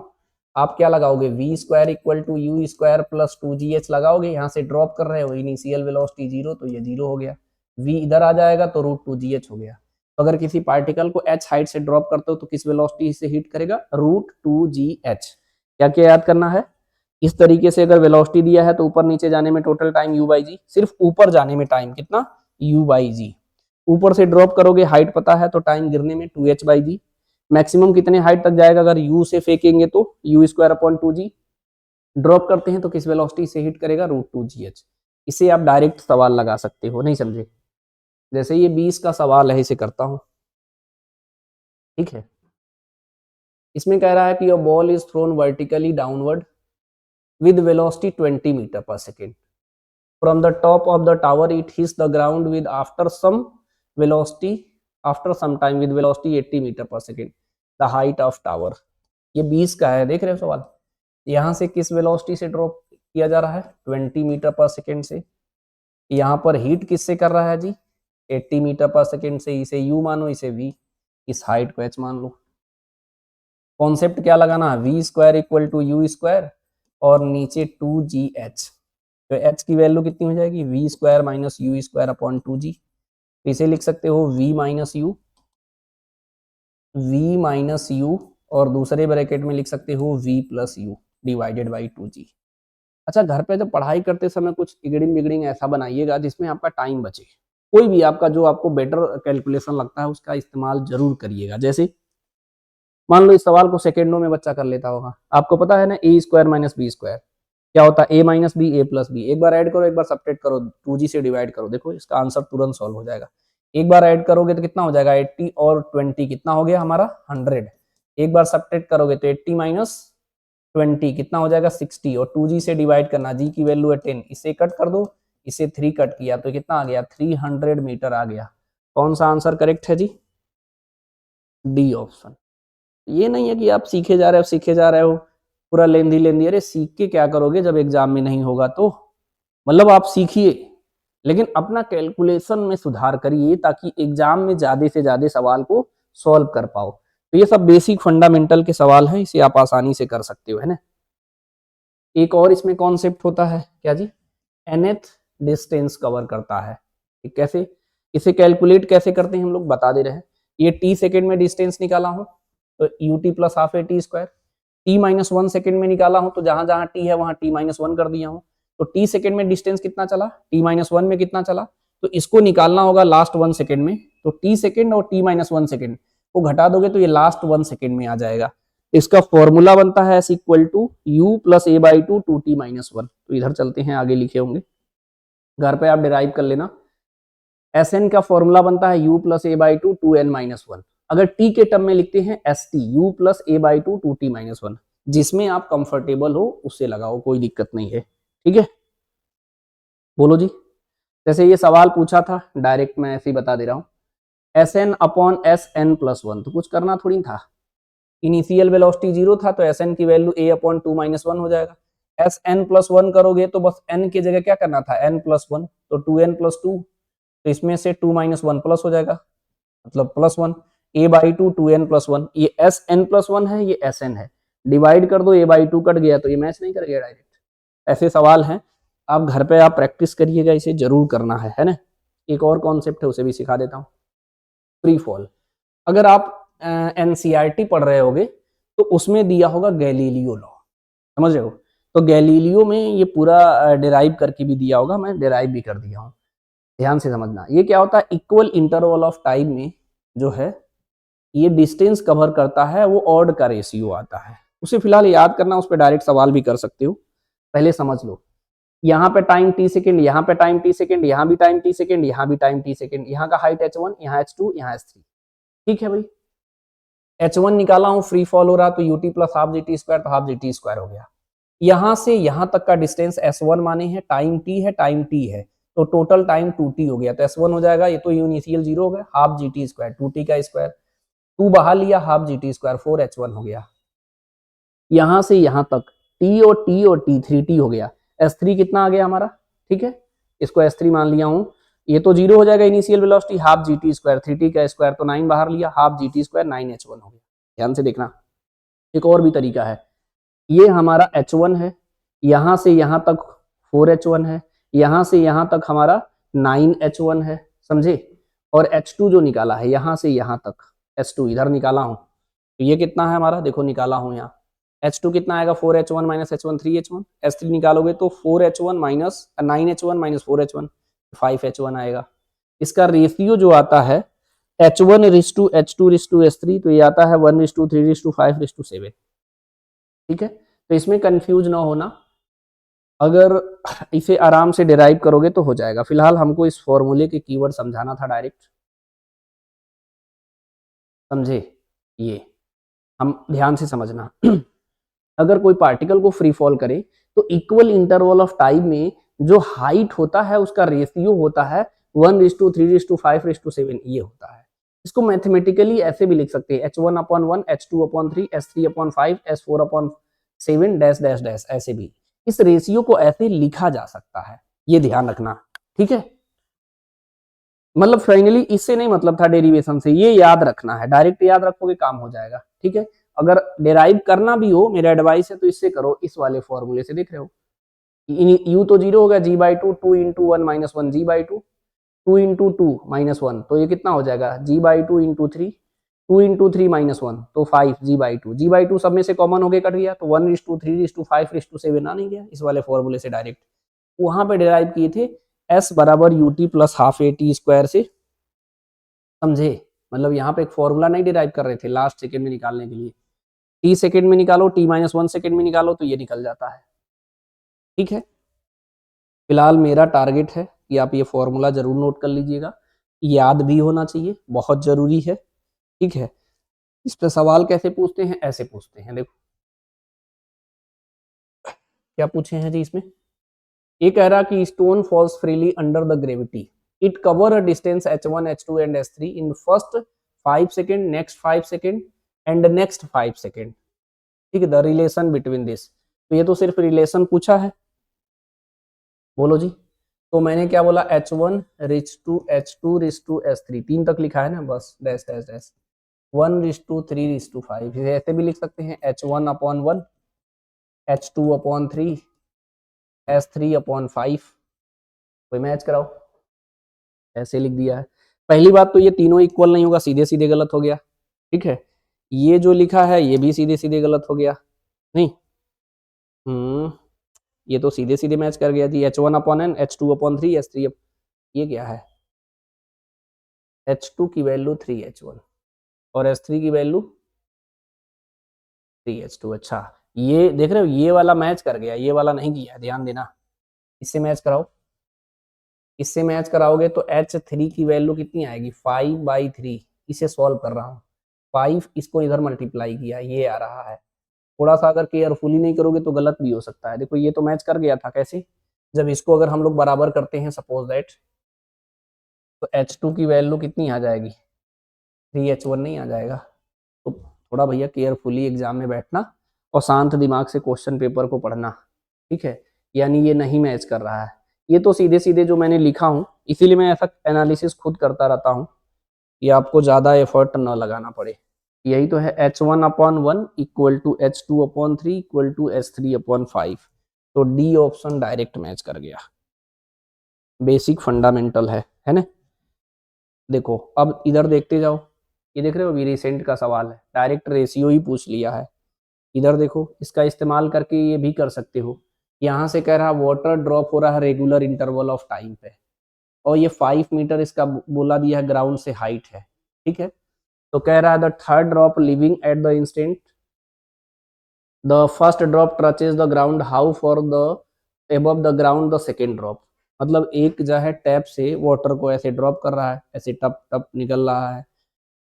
आप क्या लगाओगे, v square equal to u square plus 2gh लगाओगे, यहाँ से ड्रॉप कर रहे हो, इनिशियल वेलोसिटी 0, तो ये 0 हो गया, v इधर आ जाएगा तो √2gh हो गया। तो अगर किसी पार्टिकल को h हाइट से ड्रॉप करते हो तो किस वेलोसिटी से हीट करेगा, √2gh। क्या क्या याद करना है, इस तरीके से अगर वेलोसिटी दिया है तो ऊपर नीचे जाने में टोटल टाइम u बाई जी, सिर्फ ऊपर जाने में टाइम कितना, u बाई जी। ऊपर से ड्रॉप करोगे, हाइट पता है तो टाइम गिरने में 2h बाई जी। मैक्सिमम कितने हाइट तक जाएगा, अगर u से फेंकेंगे तो u square upon 2g। Drop करते हैं तो किस वेलोसिटी से हिट करेगा, √2gh। इसे आप डायरेक्ट सवाल लगा सकते हो, नहीं समझे, जैसे ये 20 का सवाल है, इसे करता हूं, ठीक है। इसमें कह रहा है कि your ball is thrown vertically downward with velocity 20 meter per second. From the top of the tower, it hits the ground with after some time with velocity 80 meter per second. The height of tower. ये 20 का है, देख रहे हो सवाल, यहाँ से किस वेलोसिटी से ड्रॉप किया जा रहा है, 20 मीटर पर सेकेंड से। यहाँ पर हीट किससे कर रहा है जी, 80 मीटर पर सेकेंड से। इसे u मानो, इसे v, इस हाइट को h मान लो। कॉन्सेप्ट क्या लगाना है, v square equal to u square और नीचे 2gh, तो h की वैल्यू कितनी हो जाएगी, v square minus u square upon 2g। इसे लिख सकते हो v माइनस u, और दूसरे ब्रैकेट में लिख सकते हो v plus u divided by 2g। अच्छा, घर पे जब पढ़ाई करते समय कुछ इगड़िंग बिगड़िंग ऐसा बनाइएगा जिसमें आपका टाइम बचे, कोई भी आपका जो आपको बेटर कैलकुलेशन लगता है उसका इस्तेमाल जरूर करिएगा। जैसे मान लो इस सवाल को सेकेंडों में बच्चा कर लेता होगा, आपको पता है ना ए स्क्वायर माइनस बी स्क्वायर क्या होता है, ए माइनस बी, ए प्लस बी। एक बार ऐड करो, एक बार सब्ट्रैक्ट करो, 2g से डिवाइड करो, देखो इसका आंसर तुरंत सॉल्व हो जाएगा। एक बार ऐड करोगे तो कितना हो जाएगा, 80 और 20 कितना हो गया हमारा, 100। एक बार सब्ट्रैक्ट करोगे तो 80 माइनस 20 कितना हो जाएगा, 60, और 2g से डिवाइड करना, जी की वैल्यू है 10, इसे कट कर दो, इसे 3 कट किया तो कितना आ गया, 300 मीटर आ गया। कौन सा आंसर करेक्ट है जी, डी ऑप्शन। ये नहीं है कि आप सीखे जा रहे हो पूरा लेंदी, अरे सीख के क्या करोगे जब एग्जाम में नहीं होगा, तो मतलब आप सीखिए लेकिन अपना कैलकुलेशन में सुधार करिए ताकि एग्जाम में ज्यादा से ज्यादा सवाल को सॉल्व कर पाओ। तो ये सब बेसिक फंडामेंटल के सवाल हैं, इसे आप आसानी से कर सकते हो, है ना। एक और इसमें कॉन्सेप्ट होता है क्या जी, nth डिस्टेंस कवर करता है। कैसे, इसे कैलकुलेट कैसे करते हैं हम लोग बता दे रहे हैं। ये t सेकेंड में डिस्टेंस निकाला हूं तो ut plus half A T square, t minus 1 second में निकाला हूं तो जहां जहां t है वहां t माइनस 1 कर दिया हूं, तो t सेकेंड में डिस्टेंस कितना चला, t माइनस 1 में कितना चला, तो इसको निकालना होगा लास्ट 1 सेकेंड में। तो t सेकेंड और t माइनस 1 सेकेंड को घटा दोगे तो ये लास्ट 1 सेकेंड में आ जाएगा। इसका फॉर्मूला बनता है s equal to u plus A by two 2t minus 1। तो इधर चलते हैं, आगे लिखे होंगे, घर पे आप डिराइव कर लेना। Sn का फॉर्मूला बनता है u plus A by to 2n minus 1। अगर t के टर्म में लिखते हैं st, u plus A by two 2t minus 1, जिसमें आप कंफर्टेबल हो उससे लगाओ, कोई दिक्कत नहीं है, ठीक है। बोलो जी, जैसे ये सवाल पूछा था डायरेक्ट मैं ऐसे ही बता दे रहा हूँ, Sn अपॉन Sn प्लस 1, तो कुछ करना थोड़ी था, इनिशियल वेलोसिटी 0 था तो Sn की वैल्यू a अपॉन 2 माइनस 1 हो जाएगा। एस एन प्लस वन करोगे तो बस एन की जगह क्या करना था, एन प्लस वन, तो 2n+2, तो इसमें से 2 - 1 प्लस हो जाएगा, मतलब +1, a/2 2n+1, ये Sn+1 है, ये Sn है, डिवाइड कर दो, a/2 कट गया तो ये मैच नहीं कर गया डायरेक्ट। ऐसे सवाल हैं, आप घर पे आप प्रैक्टिस करिएगा, इसे जरूर करना है ना। एक और कॉन्सेप्ट है उसे भी सिखा देता हूँ, फ्री फॉल। अगर आप एनसीईआरटी पढ़ रहे होगे तो उसमें दिया होगा गैलीलियो लॉ, समझ रहे हो, तो गैलीलियो में ये पूरा डिराइव करके भी दिया होगा, मैं डिराइव भी कर दिया हूँ, ध्यान से समझना। ये क्या होता है, इक्वल इंटरवल ऑफ टाइम में जो है ये डिस्टेंस कवर करता है, वो ऑड का रेशियो आता है, उसे फिलहाल याद करना, उस पर डायरेक्ट सवाल भी कर सकते हो, पहले समझ लो। यहाँ पे टाइम टी सेकेंड, यहाँ पे टाइम टी सेकेंड, यहाँ भी टाइम टी सेकेंड, यहाँ भी टाइम टी सेकेंड, यहाँ का हाइट h1, यहाँ h2, यहाँ h3, ठीक है भाई। h1 निकाला हूँ, फ्री फॉल हो रहा, तो ut plus half G T square, तो हाफ जी टी स्क्वायर हो गया। यहाँ से यहाँ तक का डिस्टेंस s1 माने है, टाइम t है, टाइम t है, तो टोटल टाइम 2t हो गया, तो s1 हो जाएगा, ये तो इनिशियल 0 हो गया, half G T square, 2t का स्क्वायर, 2 बाहर लिया, half G T square, 4h1 हो गया। यहां से यहां तक t और t 3t हो गया, s3 कितना आ गया हमारा, ठीक है, इसको s3 मान लिया हूं, ये तो 0 हो जाएगा initial velocity, half G T square, 3t का स्क्वायर, तो 9 बाहर लिया, half G T square, 9h1 हो गया। ध्यान से देखना, एक और भी तरीका है, ये हमारा h1 है, यहां से यहां तक 4h1 है, यहां से यहां तक हमारा 9h1 है, समझे, और h2 जो निकाला है यहां से यहां तक, h2 इधर निकाला हूं, तो ये कितना है हमारा, देखो निकाला हूं यहाँ, h2 कितना आएगा, 4h1 - h1 3h1, h3 निकालोगे तो 4h1 minus 9h1 minus 4h1 5h1 आएगा। इसका रेशियो जो आता है h1:h2:h3, तो ये आता है 1:3:5:7, ठीक है। तो इसमें कंफ्यूज ना होना, अगर इसे आराम से डिराइव करोगे तो हो जाएगा। फिलहाल हमको इस फॉर्मूले के कीवर्ड समझाना था डायरेक्ट, समझे, ये हम ध्यान से समझना। अगर कोई पार्टिकल को फ्री फॉल करे तो इक्वल इंटरवल ऑफ टाइम में जो हाइट होता है उसका रेशियो होता है 1:3:5:7, ये होता है। इसको मैथमेटिकली ऐसे भी लिख सकते हैं, h1/1, h2/3, s3/5, s4/7 dash dash dash, ऐसे भी इस रेशियो को ऐसे लिखा जा सकता है, ये ध्यान रखना, ठीक है। मतलब फाइनली इससे नहीं मतलब था डेरिवेशन से, ये याद रखना है, डायरेक्ट याद रखोगे काम हो जाएगा, ठीक है। अगर डेराइव करना भी हो, मेरा एडवाइस है तो इससे करो, इस वाले फॉर्मूले से, देख रहे हो u तो 0 हो गया, g/2, 2 × 1 - 1 g/2, 2 × 2 - 1, तो ये कितना हो जाएगा, g/2 × 3, 2 × 3 - 1, तो 5 g/2, g/2 सब में से कॉमन होके कट गया, तो 1:3:5:7 आ नहीं गया, इस वाले फॉर्मूले से डायरेक्ट वहां पे डिराइव किए थे, s बराबर ut plus half A T square से, समझे। मतलब यहाँ पे एक फॉर्मूला नहीं डिराइव कर रहे थे लास्ट सेकंड में निकालने के लिए, टी सेकंड में निकालो, t-1 सेकंड में निकालो, तो ये निकल जाता है, ठीक है। फिलहाल मेरा टारगेट है कि आप ये फॉर्मूला जरूर नोट कर लीजिएगा, याद भी होना चाहिए, बहुत जरूरी है, ठीक है। इस पे सवाल कैसे पूछते हैं, ऐसे पूछते हैं, देखो क्या पूछे हैं जी इसमें। ये कह रहा कि stone falls freely under the gravity, it cover a distance h1 h2 and h3 in first 5 second, next 5 second and next 5 second, ठीक है, द रिलेशन बिटवीन दिस, तो ये तो सिर्फ रिलेशन पूछा है, बोलो जी। तो मैंने क्या बोला, h1:h2:h3, 3 तक लिखा है ना, बस डैश डैश डैश, 1:3:5, ऐसे भी लिख सकते हैं, h1/1, h2/3, s3/5, कोई मैच कराओ, ऐसे लिख दिया है। पहली बात तो ये तीनों इक्वल नहीं होगा, सीधे सीधे गलत हो गया, ठीक है। ये जो लिखा है ये भी सीधे सीधे गलत हो गया, नहीं, ये तो सीधे सीधे मैच कर गया जी, h1/n, h2/3, s3, ये क्या है, h2 की वैल्यू 3h1 और s3 की वैल्यू 3h2, अच्छा ये देख रहे हो, ये वाला मैच कर गया, ये वाला नहीं किया, ध्यान देना, इससे मैच कराओ, इससे मैच कराओगे तो h3 की वैल्यू कितनी आएगी, 5/3, इसे सॉल्व कर रहा हूँ, 5 इसको इधर मल्टीप्लाई किया, ये आ रहा है। थोड़ा सा अगर केयरफुली नहीं करोगे तो गलत भी हो सकता है, देखो ये तो मैच कर गया था, कैसे, जब इसको अगर हम लोग बराबर करते हैं सपोज दैट, तो h2 की वैल्यू कितनी आ जाएगी, 3h1 नहीं आ जाएगा। तो थोड़ा भैया केयरफुली एग्जाम में बैठना और शांत दिमाग से क्वेश्चन पेपर को पढ़ना, ठीक है, यानी ये नहीं मैच कर रहा है। ये तो सीधे सीधे जो मैंने लिखा हूँ, इसीलिए मैं ऐसा एनालिसिस खुद करता रहता हूँ, ये आपको ज़्यादा एफर्ट न लगाना पड़े। यही तो है, H1/1 equal to H2/3 equal to H3/5। तो डी ऑप्शन डायरेक्ट मैच कर गया, बेसिक फंडामेंटल है ना। देखो अब इधर देखते जाओ, ये देख रहे हो, अभी रिसेंट का सवाल है, डायरेक्ट रेशियो ही पूछ लिया है। इधर देखो, इसका इस्तेमाल करके ये भी कर सकते हो। यहाँ से कह रहा वाटर ड्रॉप हो रहा है रेगुलर इंटरवल ऑफ टाइम पे, और ये 5 मीटर इसका बोला दिया है, ग्राउंड से हाइट है, ठीक है। तो कह रहा है the third drop living at the instant the first drop touches the ground, how for the above the ground the second drop. मतलब एक जो है टैप से वाटर को ऐसे ड्रॉप कर रहा है, ऐसे टप टप निकल रहा है,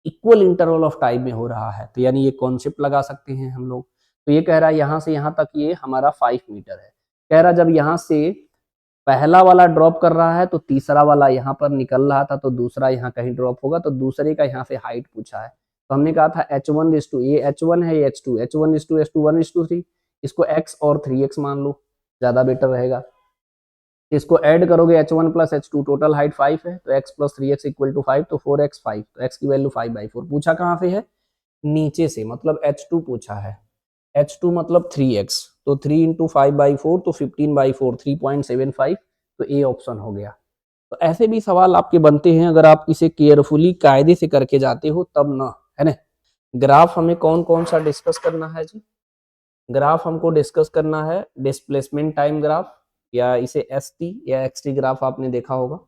इक्वल इंटरवल ऑफ टाइम में हो रहा है। तो यानी ये कॉन्सेप्ट लगा सकते हैं हम लोग। तो ये कह रहा है यहाँ से यहाँ तक ये हमारा 5 मीटर है। कह रहा जब यहाँ से पहला वाला ड्रॉप कर रहा है तो तीसरा वाला यहाँ पर निकल रहा था, तो दूसरा यहाँ कहीं ड्रॉप होगा, तो दूसरे का यहाँ से हाइट पूछा है। तो हमने कहा था H1 ये H1 है, ये H2, H1 1:3, इसको x और 3x मान लो, ज्यादा बेटर रहेगा। इसको ऐड करोगे H1 + H2, टोटल हाइट 5 है, तो x + 3x = 5, तो 4x 5, तो x की वैल्यू 5/4। पूछा कहाँ से है, नीचे से, मतलब H2 पूछा है, H2 मतलब 3x, तो 3 × 5/4 तो 15/4, 3.75, तो ए ऑप्शन हो गया। तो ऐसे भी सवाल आपके बनते हैं अगर आप इसे केयरफुली कायदे से करके जाते हो तब ना, है ना। ग्राफ हमें कौन कौन सा डिस्कस करना है जी, ग्राफ हमको डिस्कस करना है डिस्प्लेसमेंट टाइम ग्राफ, या इसे एसटी या एक्सटी ग्राफ आपने देखा होगा।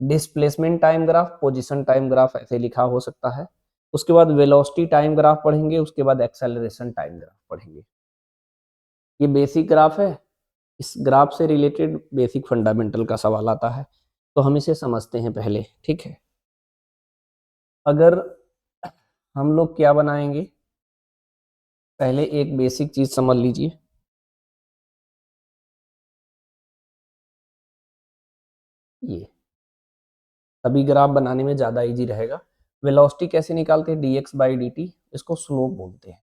Displacement time graph, position time graph ऐसे लिखा हो सकता है। उसके बाद वेलोसिटी टाइम ग्राफ पढ़ेंगे, उसके बाद एक्सेलरेशन टाइम ग्राफ पढ़ेंगे। ये बेसिक ग्राफ है, इस ग्राफ से रिलेटेड बेसिक फंडामेंटल का सवाल आता है, तो हम इसे समझते हैं पहले, ठीक है। अगर हम लोग क्या बनाएंगे, पहले एक बेसिक चीज समझ लीजिए। ये सभी ग्राफ बनाने में ज़्यादा इजी रहेगा। वेलोसिटी कैसे निकालते हैं, dx/dt, इसको स्लोप बोलते हैं।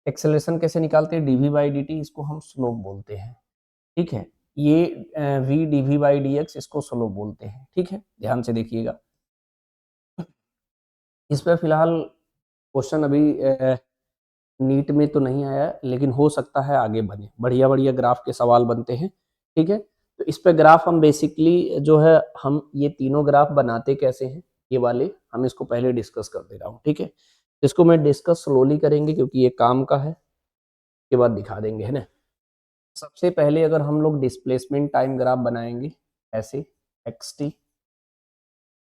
एक्सेलरेशन कैसे निकालते हैं, dv/dt, इसको हम स्लोप बोलते हैं, ठीक है। ये v dv/dx, इसको स्लोप बोलते हैं, ठीक है। ध्यान से देखिएगा, इस पर फिलहाल क्वेश्चन अभी नीट में तो नहीं आया, लेकिन हो सकता है आगे बने, बढ़िया बढ़िया ग्राफ के सवाल बनते हैं, ठीक है। तो इस पे ग्राफ हम बेसिकली जो है, हम ये तीनों ग्राफ बनाते कैसे हैं, ये वाले हम इसको पहले डिस्कस कर दे रहा हूँ, ठीक है। इसको मैं डिस्कस स्लोली करेंगे क्योंकि ये काम का है, के बाद दिखा देंगे, है ना। सबसे पहले अगर हम लोग डिस्प्लेसमेंट टाइम ग्राफ बनाएंगे ऐसे xt,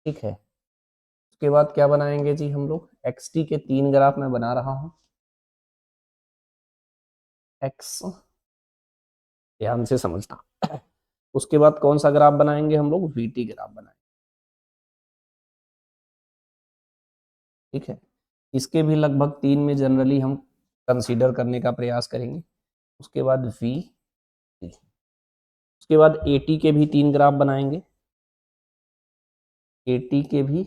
ठीक है। उसके बाद क्या बनाएंगे जी हम लोग, xt के 3 ग्राफ मैं बना रहा हूँ, x, ध्यान से समझना। उसके बाद कौन सा ग्राफ बनाएंगे हम लोग, वीटी ग्राफ बनाएंगे, ठीक है। इसके भी लगभग 3 में जनरली हम कंसीडर करने का प्रयास करेंगे। उसके बाद वी, उसके बाद एटी के भी 3 ग्राफ बनाएंगे, एटी के भी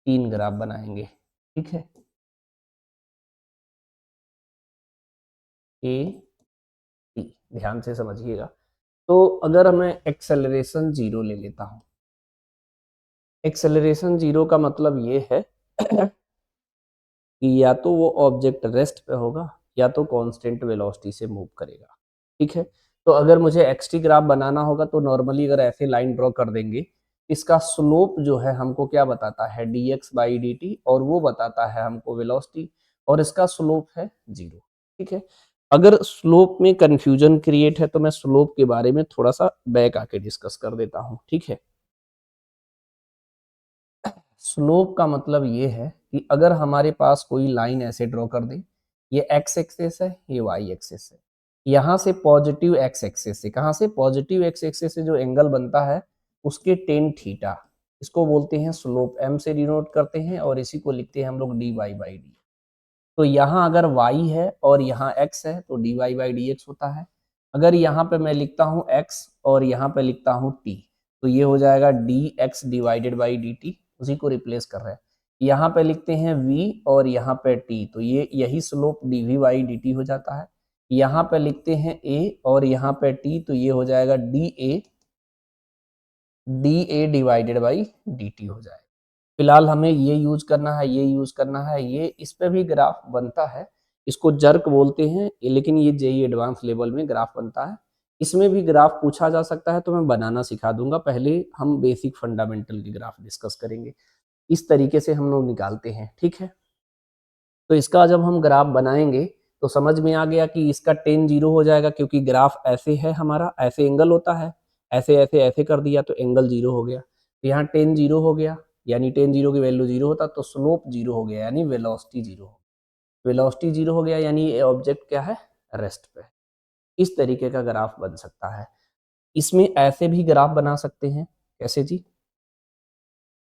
3 ग्राफ बनाएंगे, ठीक है। ए टी, ध्यान से समझिएगा। तो अगर मैं एक्सेलरेशन 0 ले लेता हूं, एक्सेलरेशन 0 का मतलब ये है कि या तो वो ऑब्जेक्ट रेस्ट पे होगा या तो कांस्टेंट वेलोसिटी से मूव करेगा, ठीक है। तो अगर मुझे एक्सटी ग्राफ बनाना होगा तो नॉर्मली अगर ऐसे लाइन ड्रॉ कर देंगे, इसका स्लोप जो है हमको क्या बताता है, dx/dt, और वो बताता है हमको वेलोसिटी, और इसका स्लोप है 0, ठीक है। अगर स्लोप में कंफ्यूजन क्रिएट है तो मैं स्लोप के बारे में थोड़ा सा बैक आके डिस्कस कर देता हूँ, ठीक है। स्लोप का मतलब ये है कि अगर हमारे पास कोई लाइन ऐसे ड्रॉ कर दे, ये एक्स एक्सेस है, ये वाई एक्सेस है, यहाँ से पॉजिटिव एक्स एक्सेस से, कहाँ से, पॉजिटिव एक्स एक्सेस से जो एंगल बनता है उसके टेन थीटा, इसको बोलते हैं स्लोप, एम से डिनोट करते हैं, और इसी को लिखते हैं हम लोग dy/d। तो यहाँ अगर y है और यहाँ x है तो dy/dx होता है। अगर यहाँ पे मैं लिखता हूँ x और यहाँ पे लिखता हूँ t, तो ये हो जाएगा dx/dt, उसी को रिप्लेस कर रहे हैं। यहाँ पे लिखते हैं v और यहाँ पे t, तो ये यही स्लोप dv/dt हो जाता है। यहाँ पे लिखते हैं a और यहाँ पे t, तो ये हो जाएगा D A divided by D T हो जाएगा। फिलहाल हमें ये यूज करना है, ये यूज करना है, ये इस पे भी ग्राफ बनता है, इसको जर्क बोलते हैं, लेकिन ये जेई एडवांस लेवल में ग्राफ बनता है। इसमें भी ग्राफ पूछा जा सकता है, तो मैं बनाना सिखा दूंगा। पहले हम बेसिक फंडामेंटल की ग्राफ डिस्कस करेंगे। इस तरीके से हम लोग निकालते हैं, ठीक है। तो इसका जब हम ग्राफ बनाएंगे तो समझ में आ गया कि इसका टेन जीरो हो जाएगा, क्योंकि ग्राफ ऐसे है हमारा, ऐसे एंगल होता है, ऐसे ऐसे ऐसे कर दिया तो एंगल जीरो हो गया। तो यहाँ टेन जीरो हो गया, यानी टेन जीरो की वैल्यू जीरो होता तो स्लोप जीरो हो गया, यानी वेलोसिटी जीरो हो, वेलोसिटी जीरो हो गया, यानी ये ऑब्जेक्ट क्या है, रेस्ट पे। इस तरीके का ग्राफ बन सकता है। इसमें ऐसे भी ग्राफ बना सकते हैं, कैसे जी?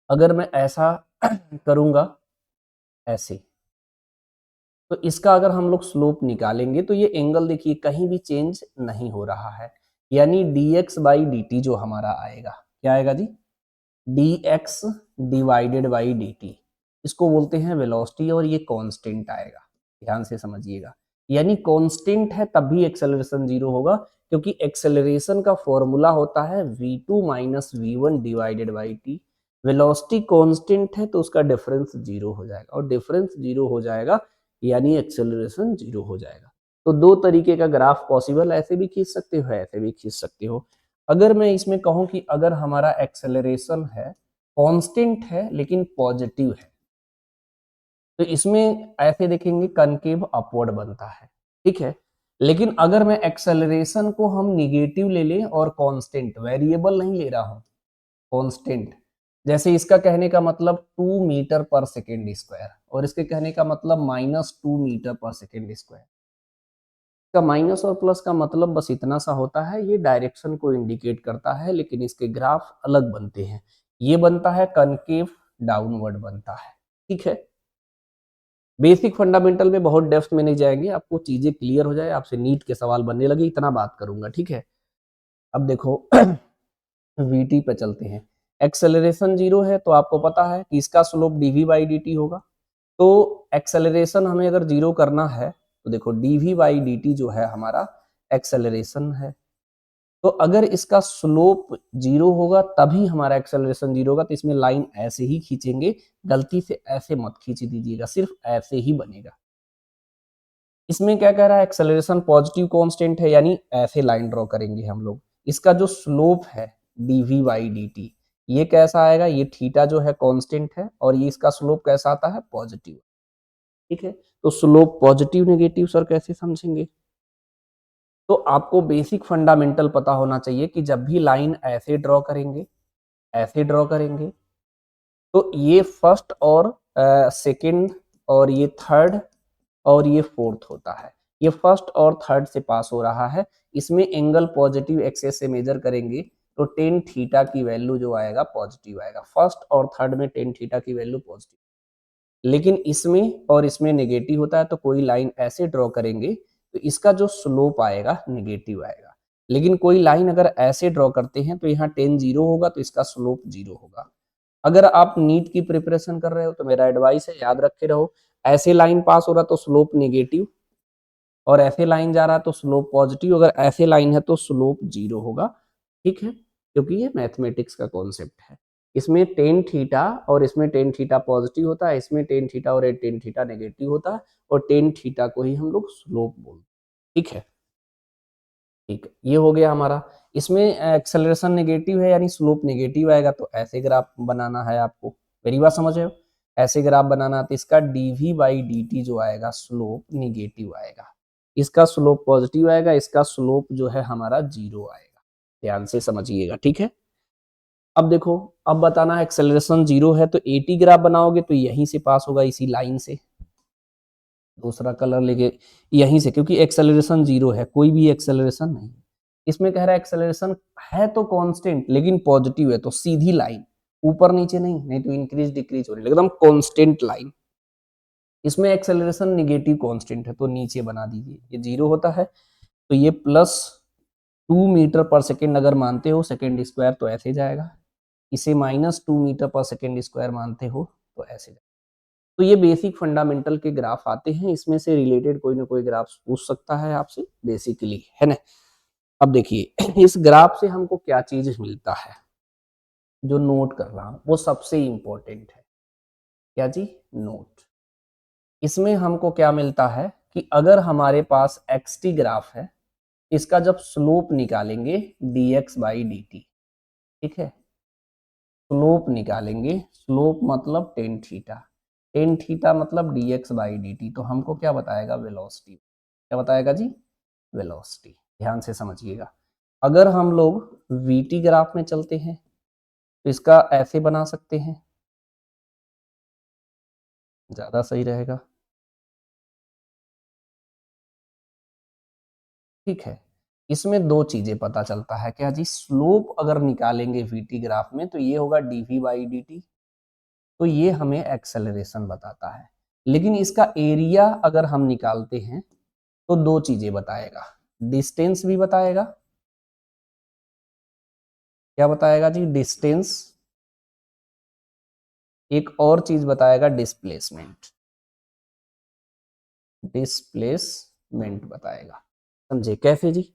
अगर मैं ऐसा करूंगा, ऐसे, तो इसका अगर हम लोग स्लोप निकालेंगे तो ये एंगल देखिए कहीं भी चेंज नहीं हो रहा है, यानी dx बाई डी टी जो हमारा आएगा, क्या आएगा जी, dx divided by D T, इसको बोलते हैं वेलोसिटी, और ये कांस्टेंट आएगा। ध्यान से समझिएगा, यानी कांस्टेंट है तब भी एक्सेलरेशन जीरो होगा, क्योंकि एक्सेलरेशन का फॉर्मूला होता है v2 minus V one divided by T. Velocity constant है तो उसका डिफरेंस जीरो हो जाएगा, और डिफरेंस जीरो हो जाएगा यानी एक्सेलरेशन जीरो हो जाएगा। तो दो तरीके का ग्राफ पॉसिबल, ऐसे भी खींच सकते हो, ऐसे भी खींच सकते हो। अगर मैं इसमें कहूं कि अगर हमारा एक्सेलरेशन है, कांस्टेंट है लेकिन पॉजिटिव है, तो इसमें ऐसे देखेंगे कनकेव अपवर्ड बनता है, ठीक है। लेकिन अगर मैं एक्सेलरेशन को हम निगेटिव ले लें और कांस्टेंट, वेरिएबल नहीं ले रहा हूं, कांस्टेंट, जैसे इसका कहने का मतलब 2 मीटर पर सेकेंड स्क्वायर, और इसके कहने का मतलब -2 मीटर पर सेकेंड स्क्वायर। का माइनस और प्लस का मतलब बस इतना सा होता है, ये डायरेक्शन को इंडिकेट करता है, लेकिन इसके ग्राफ अलग बनते हैं। ये बनता है कनकेव डाउनवर्ड बनता है, ठीक है। बेसिक फंडामेंटल में बहुत डेप्थ में नहीं जाएंगे, आपको चीजें क्लियर हो जाए, आपसे नीट के सवाल बनने लगे, इतना बात करूंगा, ठीक है। अब देखो वीटी पे चलते हैं। एक्सेलरेशन जीरो है तो आपको पता है कि इसका slope DV by D T होगा। तो एक्सेलरेशन हमें अगर जीरो करना है तो देखो डीवी बाई डी टी जो है हमारा एक्सेलरेशन है, तो अगर इसका स्लोप जीरो होगा तभी हमारा एक्सेलरेशन जीरो होगा। तो इसमें लाइन ऐसे ही खींचेंगे, गलती से ऐसे मत खींच दीजिएगा, सिर्फ ऐसे ही बनेगा। इसमें क्या कह रहा है, एक्सेलरेशन पॉजिटिव कांस्टेंट है, यानी ऐसे लाइन ड्रॉ करेंगे हम लोग। इसका जो स्लोप है dv बाई डी टी, ये कैसा आएगा, ये थीटा जो है कांस्टेंट है, और ये इसका स्लोप कैसा आता है, पॉजिटिव, ठीक है। तो स्लोप पॉजिटिव नेगेटिव सर कैसे समझेंगे? तो आपको बेसिक फंडामेंटल पता होना चाहिए कि जब भी लाइन ऐसे ड्रॉ करेंगे, ऐसे ड्रॉ करेंगे, तो ये फर्स्ट और सेकंड और ये थर्ड और ये फोर्थ होता है, ये फर्स्ट और थर्ड से पास हो रहा है। इसमें एंगल पॉजिटिव एक्सेस से मेजर करेंगे तो टेन थीटा की वैल्यू जो आएगा पॉजिटिव आएगा, फर्स्ट और थर्ड में टेन थीटा की वैल्यू पॉजिटिव। लेकिन इसमें और इसमें नेगेटिव होता है, तो कोई लाइन ऐसे ड्रॉ करेंगे तो इसका जो स्लोप आएगा नेगेटिव आएगा। लेकिन कोई लाइन अगर ऐसे ड्रॉ करते हैं तो यहाँ टेन जीरो होगा, तो इसका स्लोप जीरो होगा। अगर आप नीट की प्रिपरेशन कर रहे हो तो मेरा एडवाइस है, याद रखे रहो, ऐसे लाइन पास हो रहा तो स्लोप नेगेटिव, और ऐसे लाइन जा रहा है तो स्लोप पॉजिटिव, अगर ऐसे लाइन है तो स्लोप जीरो होगा, ठीक है, क्योंकि ये मैथमेटिक्स का कॉन्सेप्ट है। इसमें टेन थीटा और इसमें टेन थीटा पॉजिटिव होता है, इसमें टेन थीटा और टेन थीटा नेगेटिव होता है, और टेन थीटा को ही हम लोग स्लोप बोलते हैं, ठीक है। ठीक है, ये हो गया हमारा। इसमें एक्सेलरेशन नेगेटिव है यानी स्लोप नेगेटिव आएगा, तो ऐसे ग्राफ बनाना है आपको, मेरी बात समझ रहे हो, ऐसे ग्राफ बनाना, तो इसका डीवी बाई डी टी जो आएगा स्लोप निगेटिव आएगा, इसका स्लोप पॉजिटिव आएगा, इसका स्लोप जो है हमारा जीरो आएगा। ध्यान से समझिएगा, ठीक है। अब देखो, अब बताना है एक्सेलरेशन जीरो है तो एटी ग्राफ बनाओगे तो यहीं से पास होगा, इसी लाइन से, दूसरा कलर लेके यहीं से, क्योंकि एक्सेलरेशन जीरो है, कोई भी एक्सेलरेशन नहीं। इसमें कह रहा है एक्सेलरेशन है तो कांस्टेंट लेकिन पॉजिटिव है, तो सीधी लाइन, ऊपर नीचे नहीं, नहीं तो इंक्रीज डिक्रीज हो रही है, एकदम कांस्टेंट लाइन। इसमें एक्सेलरेशन निगेटिव कांस्टेंट है तो नीचे बना दीजिए, ये जीरो होता है तो ये +2 मीटर पर सेकेंड अगर मानते हो सेकेंड स्क्वायर तो ऐसे जाएगा, इसे -2 मीटर पर सेकेंड स्क्वायर मानते हो तो ऐसे जाएगा। तो ये बेसिक फंडामेंटल के ग्राफ आते हैं, इसमें से रिलेटेड कोई ना कोई ग्राफ पूछ सकता है आपसे बेसिकली, है ना। अब देखिए इस ग्राफ से हमको क्या चीज मिलता है, जो नोट कर रहा हूं वो सबसे इंपॉर्टेंट है। क्या जी? नोट। इसमें हमको क्या मिलता है कि अगर हमारे पास एक्स ग्राफ है, इसका जब स्लोप निकालेंगे dx बाई dt, ठीक है, स्लोप निकालेंगे, स्लोप मतलब टेन थीटा, टेन थीटा मतलब dx बाई dt, तो हमको क्या बताएगा? वेलोसिटी। क्या बताएगा जी? वेलोसिटी। ध्यान से समझिएगा। अगर हम लोग vt ग्राफ में चलते हैं तो इसका ऐसे बना सकते हैं, ज्यादा सही रहेगा, ठीक है। इसमें दो चीजें पता चलता है, क्या जी? स्लोप अगर निकालेंगे vt ग्राफ में तो ये होगा dv बाई dt, तो ये हमें एक्सेलरेशन बताता है। लेकिन इसका एरिया अगर हम निकालते हैं तो दो चीजें बताएगा, डिस्टेंस भी बताएगा। क्या बताएगा जी? डिस्टेंस। एक और चीज बताएगा, डिस्प्लेसमेंट, डिस्प्लेसमेंट बताएगा। समझे कैसे जी?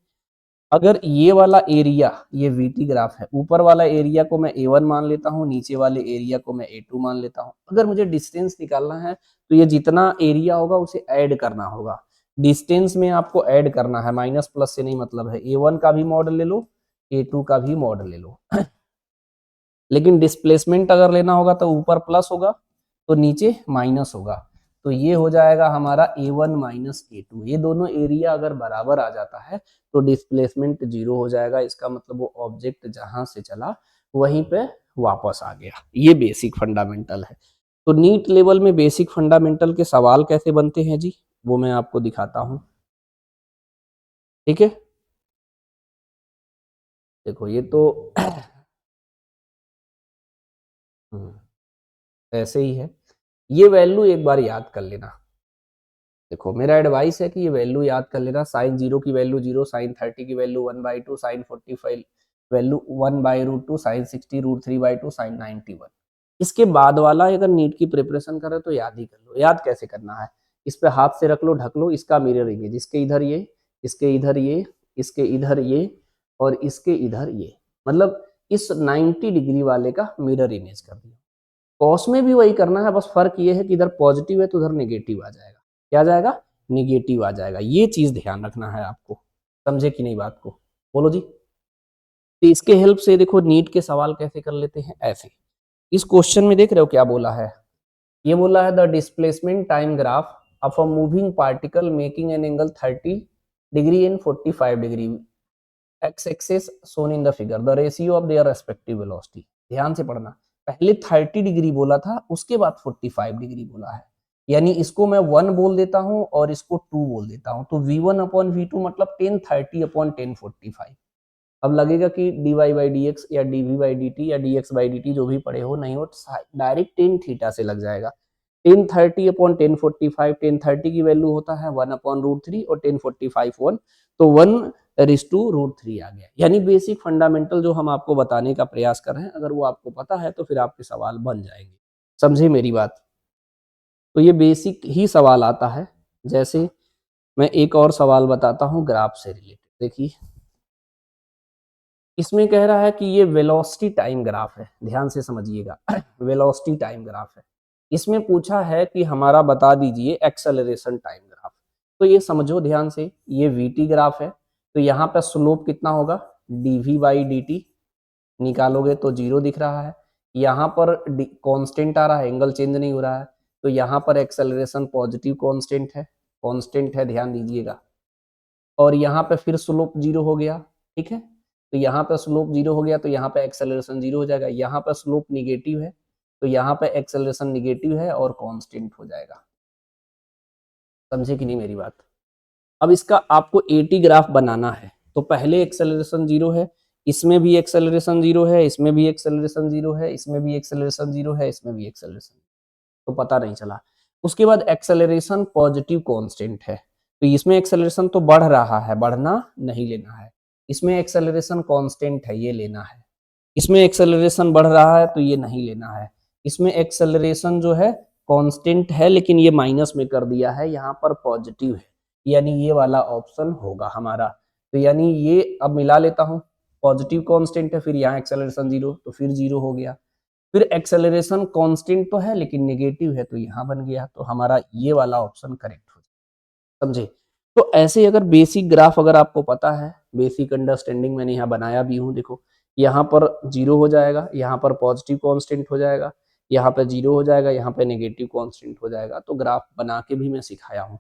अगर ये वाला एरिया, ये वीटी ग्राफ है, ऊपर वाला एरिया को मैं A1 मान लेता हूँ, नीचे वाले एरिया को मैं A2 मान लेता हूँ। अगर मुझे डिस्टेंस निकालना है तो ये जितना एरिया होगा उसे ऐड करना होगा। डिस्टेंस में आपको ऐड करना है, माइनस प्लस से नहीं मतलब है। A1 का भी मॉडल ले लो, A2 का भी मॉडल ले लो लेकिन डिस्प्लेसमेंट अगर लेना होगा तो ऊपर प्लस होगा तो नीचे माइनस होगा। तो ये हो जाएगा हमारा A1 माइनस A2। ये दोनों एरिया अगर बराबर आ जाता है तो डिस्प्लेसमेंट जीरो हो जाएगा। इसका मतलब वो ऑब्जेक्ट जहां से चला वहीं पे वापस आ गया। ये बेसिक फंडामेंटल है। तो नीट लेवल में बेसिक फंडामेंटल के सवाल कैसे बनते हैं जी, वो मैं आपको दिखाता हूं, ठीक है। देखो ये तो ऐसे ही है। ये वैल्यू एक बार याद कर लेना। देखो मेरा एडवाइस है कि ये वैल्यू याद कर लेना। साइन 0 की वैल्यू 0, साइन 30 की वैल्यू 1/2, साइन 45 वैल्यू 1/√2, साइन 60 √3/2, साइन 91। इसके बाद वाला अगर नीट की प्रिपरेशन कर रहे हो तो याद ही कर लो। याद कैसे करना है? इस पे हाथ से रख लो, ढक लो, इसका मिरर इमेज, इसके इधर ये, इसके इधर ये, इसके इधर ये और इसके इधर ये, मतलब इस 90 डिग्री वाले का मिरर इमेज कर दिया। कॉस में भी वही करना है, बस फर्क ये है कि इधर पॉजिटिव है तो उधर नेगेटिव आ जाएगा। क्या आ जाएगा? निगेटिव आ जाएगा। ये चीज ध्यान रखना है आपको। समझे कि नहीं बात को? बोलो जी। तो इसके हेल्प से देखो नीट के सवाल कैसे कर लेते हैं, ऐसे। इस क्वेश्चन में देख रहे हो क्या बोला है? ये बोला है the displacement time graph of a moving particle making an angle 30 degree and 45 degree, x axis shown in the figure, the ratio of their respective velocity. ध्यान से पढ़ना। पहले 30 डिग्री बोला था, उसके बाद 45 डिग्री बोला है। यानी इसको मैं 1 बोल देता हूं और इसको 2 बोल देता हूं, तो v1 अपॉन v2 मतलब 1030 अपॉन 1045। अब लगेगा कि dy बाई डी एक्स या dv बाई dt या dx बाई dt जो भी पढ़े हो नहीं हो, डायरेक्ट टेन थीटा से लग जाएगा। 1030 अपॉन 1045, 1030 की वैल्यू होता है 1 अपॉन √3 और 1045 1, तो 1:√3 आ गया। यानी बेसिक फंडामेंटल जो हम आपको बताने का प्रयास कर रहे हैं, अगर वो आपको पता है तो फिर आपके सवाल बन जाएंगे। समझे मेरी बात? तो ये बेसिक ही सवाल आता है। जैसे मैं एक और सवाल बताता हूँ ग्राफ से रिलेटेड। देखिए इसमें कह रहा है कि ये वेलोसिटी टाइम ग्राफ है, ध्यान से समझिएगा वेलोसिटी टाइम ग्राफ है। इसमें पूछा है कि हमारा बता दीजिए एक्सेलरेशन टाइम ग्राफ। तो ये समझो ध्यान से, ये वीटी ग्राफ है, तो यहाँ पे स्लोप कितना होगा? dv by dt। निकालोगे तो 0 दिख रहा है। यहाँ पर कांस्टेंट आ रहा है, एंगल चेंज नहीं हो रहा है, तो यहाँ पर एक्सेलरेशन पॉजिटिव कांस्टेंट है, कांस्टेंट है, ध्यान दीजिएगा। और यहाँ पे फिर स्लोप 0 हो गया, ठीक है। तो यहाँ पे स्लोप 0 हो गया तो यहाँ पे एक्सेलरेशन 0 हो जाएगा। यहाँ पे स्लोप निगेटिव है तो यहाँ पे एक्सेलरेशन निगेटिव है और कांस्टेंट हो जाएगा। समझे कि नहीं मेरी बात? अब इसका आपको 80 ग्राफ बनाना है, तो पहले एक्सेलरेशन 0 है, इसमें भी एक्सेलरेशन 0 है, इसमें भी एक्सेलरेशन 0 है, इसमें भी एक्सेलरेशन 0 है, इसमें भी एक्सेलरेशन, तो पता नहीं चला। उसके बाद एक्सेलरेशन पॉजिटिव कांस्टेंट है, तो इसमें एक्सेलरेशन तो बढ़ रहा है, बढ़ना नहीं लेना है। इसमें एक्सेलरेशन कांस्टेंट है, ये लेना है। इसमें एक्सेलरेशन बढ़ रहा है तो ये नहीं लेना है। इसमें एक्सेलरेशन जो है कांस्टेंट है लेकिन ये माइनस में कर दिया है, यहाँ पर पॉजिटिव है, यानी ये वाला ऑप्शन होगा हमारा। तो यानी ये अब मिला लेता हूँ, पॉजिटिव कांस्टेंट है, फिर यहाँ एक्सेलरेशन 0 तो फिर 0 हो गया, फिर एक्सेलरेशन कांस्टेंट तो है लेकिन नेगेटिव है तो यहाँ बन गया, तो हमारा ये वाला ऑप्शन करेक्ट हो जाए, समझे। तो ऐसे अगर बेसिक ग्राफ अगर आपको पता है, बेसिक अंडरस्टैंडिंग मैंने यहाँ बनाया भी हूँ, देखो यहाँ पर 0 हो जाएगा, यहाँ पर पॉजिटिव कांस्टेंट हो जाएगा, यहाँ पे 0 हो जाएगा, यहाँ पे नेगेटिव कांस्टेंट हो जाएगा, तो ग्राफ बना के भी मैं सिखाया हूँ।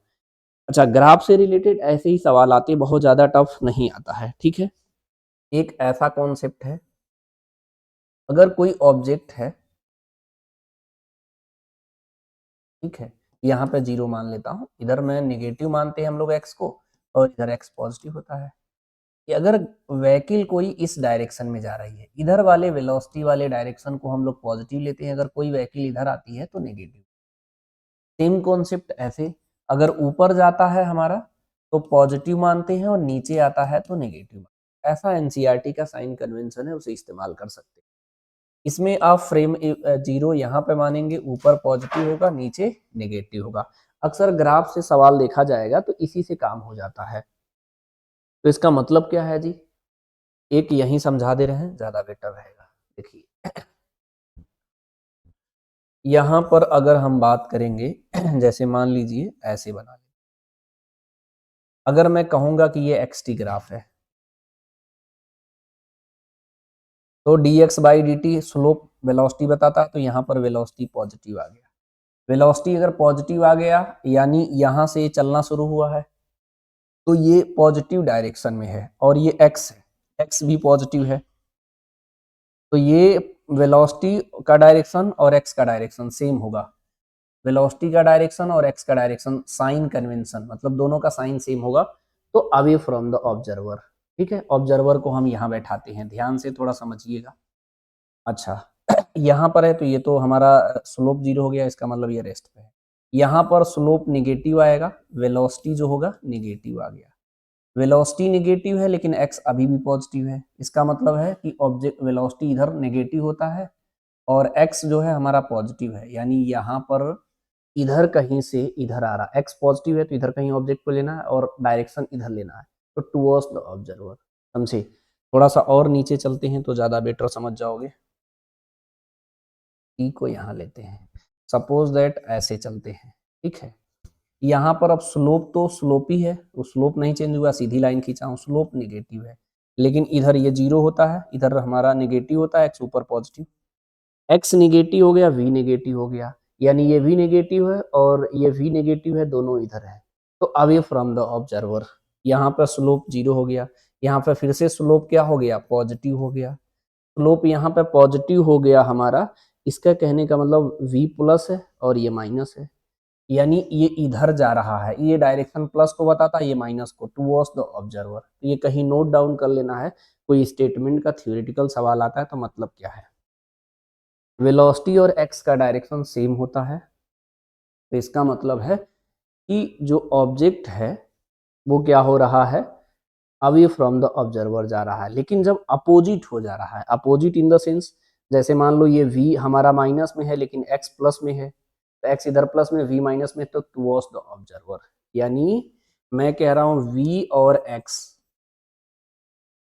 अच्छा, ग्राफ से रिलेटेड ऐसे ही सवाल आते, बहुत ज्यादा टफ नहीं आता है, ठीक है। एक ऐसा कॉन्सेप्ट है, अगर कोई ऑब्जेक्ट है, ठीक है, यहाँ पे 0 मान लेता हूँ, इधर मैं नेगेटिव मानते हैं हम लोग x को, और इधर x पॉजिटिव होता है, कि अगर व्हीकल कोई इस डायरेक्शन में जा रही है, इधर वाले वेलोसिटी वाले डायरेक्शन को हम लोग पॉजिटिव लेते हैं, अगर कोई व्हीकल इधर आती है तो नेगेटिव। सेम कॉन्सेप्ट ऐसे, अगर ऊपर जाता है हमारा तो पॉजिटिव मानते हैं और नीचे आता है तो नेगेटिव। ऐसा एनसीईआरटी का साइन कन्वेंशन है, उसे इस्तेमाल कर सकते हैं। इसमें आप फ्रेम 0 यहाँ पे मानेंगे, ऊपर पॉजिटिव होगा, नीचे नेगेटिव होगा। अक्सर ग्राफ से सवाल देखा जाएगा तो इसी से काम हो जाता है। तो इसका मतलब क्या है जी, एक यहीं समझा दे रहे हैं, ज्यादा बेटर रहेगा। देखिए यहां पर अगर हम बात करेंगे जैसे मान लीजिए ऐसे बना लें, अगर मैं कहूंगा कि ये एक्स-टी ग्राफ है, तो dx by dt slope velocity बताता है, तो यहाँ पर वेलोसिटी पॉजिटिव आ गया। वेलोसिटी अगर पॉजिटिव आ गया यानी यहां से चलना शुरू हुआ है, तो ये पॉजिटिव डायरेक्शन में है, और ये x है, x भी पॉजिटिव है, तो ये वेलोसिटी का डायरेक्शन और x का डायरेक्शन सेम होगा। वेलोसिटी का डायरेक्शन और x का डायरेक्शन साइन कन्वेंशन, मतलब दोनों का साइन सेम होगा, तो अवे फ्रॉम द ऑब्जर्वर। ठीक है, ऑब्जर्वर को हम यहाँ बैठाते हैं, ध्यान से थोड़ा समझिएगा। अच्छा यहाँ पर है तो ये तो हमारा स्लोप 0 हो गया, इसका मतलब ये रेस्ट पे है। यहाँ पर स्लोप निगेटिव आएगा, वेलोसिटी जो होगा निगेटिव आ गया। वेलोसिटी नेगेटिव है लेकिन x अभी भी पॉजिटिव है, इसका मतलब है कि ऑब्जेक्ट वेलोसिटी इधर नेगेटिव होता है और x जो है हमारा पॉजिटिव है, यानी यहाँ पर इधर कहीं से इधर आ रहा है, x पॉजिटिव है तो इधर कहीं ऑब्जेक्ट को लेना है और डायरेक्शन इधर लेना है, तो टुवर्ड्स द ऑब्जर्वर, समझे। थोड़ा सा और नीचे चलते हैं तो ज्यादा बेटर समझ जाओगे। ई को यहाँ लेते हैं, सपोज दैट ऐसे चलते हैं, ठीक है। यहाँ पर अब स्लोप तो स्लोप ही है, वो स्लोप नहीं चेंज हुआ, सीधी लाइन खींचा हूँ, स्लोप निगेटिव है, लेकिन इधर ये 0 होता है, इधर हमारा नेगेटिव होता है, एक्स ऊपर पॉजिटिव, एक्स नेगेटिव हो गया, वी नेगेटिव हो गया, यानी ये वी नेगेटिव है और ये वी नेगेटिव है, दोनों इधर है, तो अवे फ्रॉम द ऑब्जर्वर। यहाँ पर स्लोप 0 हो गया, यहाँ पर फिर से स्लोप क्या हो गया, पॉजिटिव हो गया। स्लोप यहाँ पे पॉजिटिव हो गया हमारा, इसका कहने का मतलब v प्लस है और ये माइनस है, यानी ये इधर जा रहा है, ये डायरेक्शन प्लस को बताता है, ये माइनस को, टुवर्ड्स द ऑब्जर्वर। ये कहीं नोट डाउन कर लेना है, कोई स्टेटमेंट का थ्योरेटिकल सवाल आता है तो मतलब क्या है। वेलोसिटी और x का डायरेक्शन सेम होता है, तो इसका मतलब है कि जो ऑब्जेक्ट है वो क्या हो रहा है, अवे फ्रॉम द ऑब्जर्वर जा रहा है। लेकिन जब अपोजिट हो जा रहा है, अपोजिट इन द सेंस, जैसे मान लो ये v हमारा माइनस में है लेकिन x प्लस में है, तो x इधर प्लस में, v माइनस में, तो टुवर्ड्स द ऑब्जर्वर। यानी मैं कह रहा हूं v और x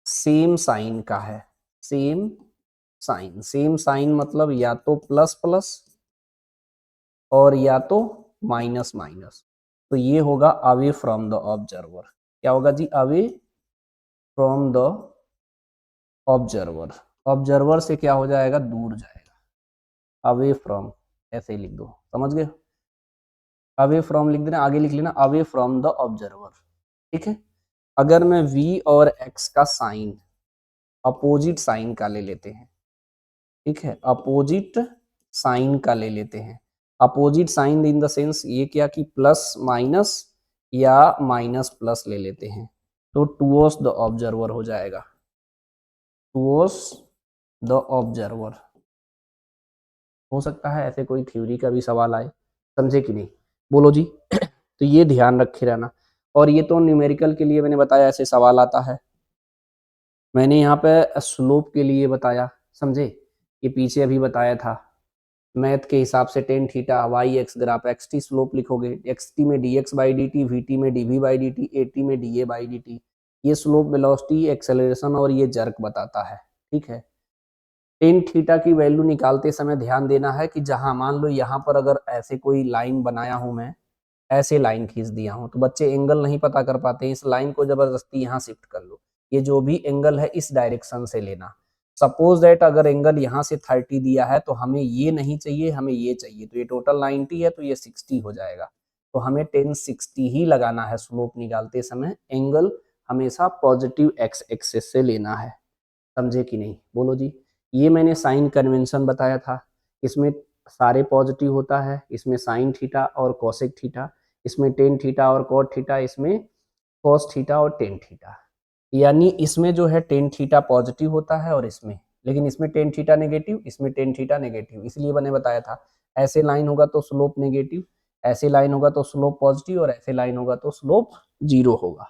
सेम साइन का है, सेम साइन, सेम साइन मतलब या तो प्लस प्लस और या तो माइनस माइनस, तो ये होगा अवे फ्रॉम द ऑब्जर्वर। क्या होगा जी, away from the observer. Observer से क्या हो जाएगा, दूर जाएगा, अवे फ्रॉम, ऐसे ही लिख दो, समझ गए। अवे फ्रॉम लिख देना, आगे लिख लेना अवे फ्रॉम द ऑब्जर्वर, ठीक है। अगर मैं v और x का साइन अपोजिट साइन का ले लेते हैं, ठीक है, अपोजिट साइन का ले लेते हैं, opposite sign in the sense ये क्या कि प्लस माइनस या माइनस प्लस ले लेते हैं, तो टुवर्ड्स द ऑब्जर्वर हो जाएगा, टुवर्ड्स द ऑब्जर्वर। हो सकता है ऐसे कोई थ्योरी का भी सवाल आए, समझे कि नहीं, बोलो जी। तो ये ध्यान रखे रहना। और ये तो न्यूमेरिकल के लिए मैंने बताया ऐसे सवाल आता है, मैंने यहाँ पे स्लोप के लिए बताया, समझे, ये पीछे अभी बताया था, मैथ के हिसाब से tan theta Y X graph X T slope लिखोगे, एक्स टी में D X by D T, V T में D V by D T, A T में D A by D T. ये स्लोप, वेलोसिटी, एक्सेलरेशन और ये jerk बताता है। ठीक है, टेन थीटा की वैल्यू निकालते समय ध्यान देना है कि जहां मान लो यहाँ पर अगर ऐसे कोई लाइन बनाया हूं मैं, ऐसे लाइन खींच दिया हूं, तो बच्चे एंगल नहीं पता कर पाते, इस लाइन को जबरदस्ती यहाँ शिफ्ट कर लो। ये जो भी एंगल है इस डायरेक्शन से लेना। सपोज दैट अगर एंगल यहाँ से 30 दिया है तो हमें ये नहीं चाहिए, हमें ये चाहिए, तो ये टोटल 90 है तो ये 60 हो जाएगा। तो हमें 1060 ही लगाना है स्लोप निकालते समय। एंगल हमेशा पॉजिटिव एक्स एक्सिस से लेना है, समझे कि नहीं? बोलो जी। ये मैंने साइन कन्वेंशन बताया था, इसमें सारे पॉजिटिव होता है, इसमें साइन थीटा और कोसेक थीटा, इसमें टेन थीटा और कॉट थीटा, इसमें कॉस थीटा और टेन थीटा। यानी इसमें जो है टेन थीटा पॉजिटिव होता है और इसमें, लेकिन इसमें टेन थीटा नेगेटिव, इसमें टेन थीटा नेगेटिव। इसलिए मैंने बताया था ऐसे लाइन होगा तो स्लोप नेगेटिव, ऐसे लाइन होगा तो स्लोप पॉजिटिव, और ऐसे लाइन होगा तो स्लोप जीरो होगा।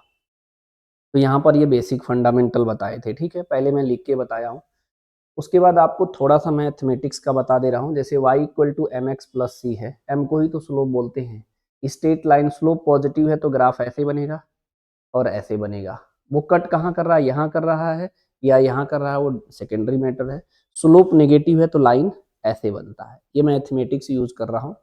तो यहाँ पर ये बेसिक फंडामेंटल बताए थे। ठीक है, पहले मैं लिख के बताया हूँ। उसके बाद आपको थोड़ा सा मैथमेटिक्स का बता दे रहा हूँ। जैसे y equal to M X plus C है, m को ही तो स्लोप बोलते हैं। स्ट्रेट लाइन स्लोप पॉजिटिव है तो ग्राफ ऐसे बनेगा और ऐसे बनेगा। वो कट कहाँ कर रहा है, यहाँ कर रहा है या यहाँ कर रहा है, वो सेकेंडरी मैटर है। स्लोप नेगेटिव है तो लाइन ऐसे बनता है। ये मैथमेटिक्स यूज कर रहा हूँ,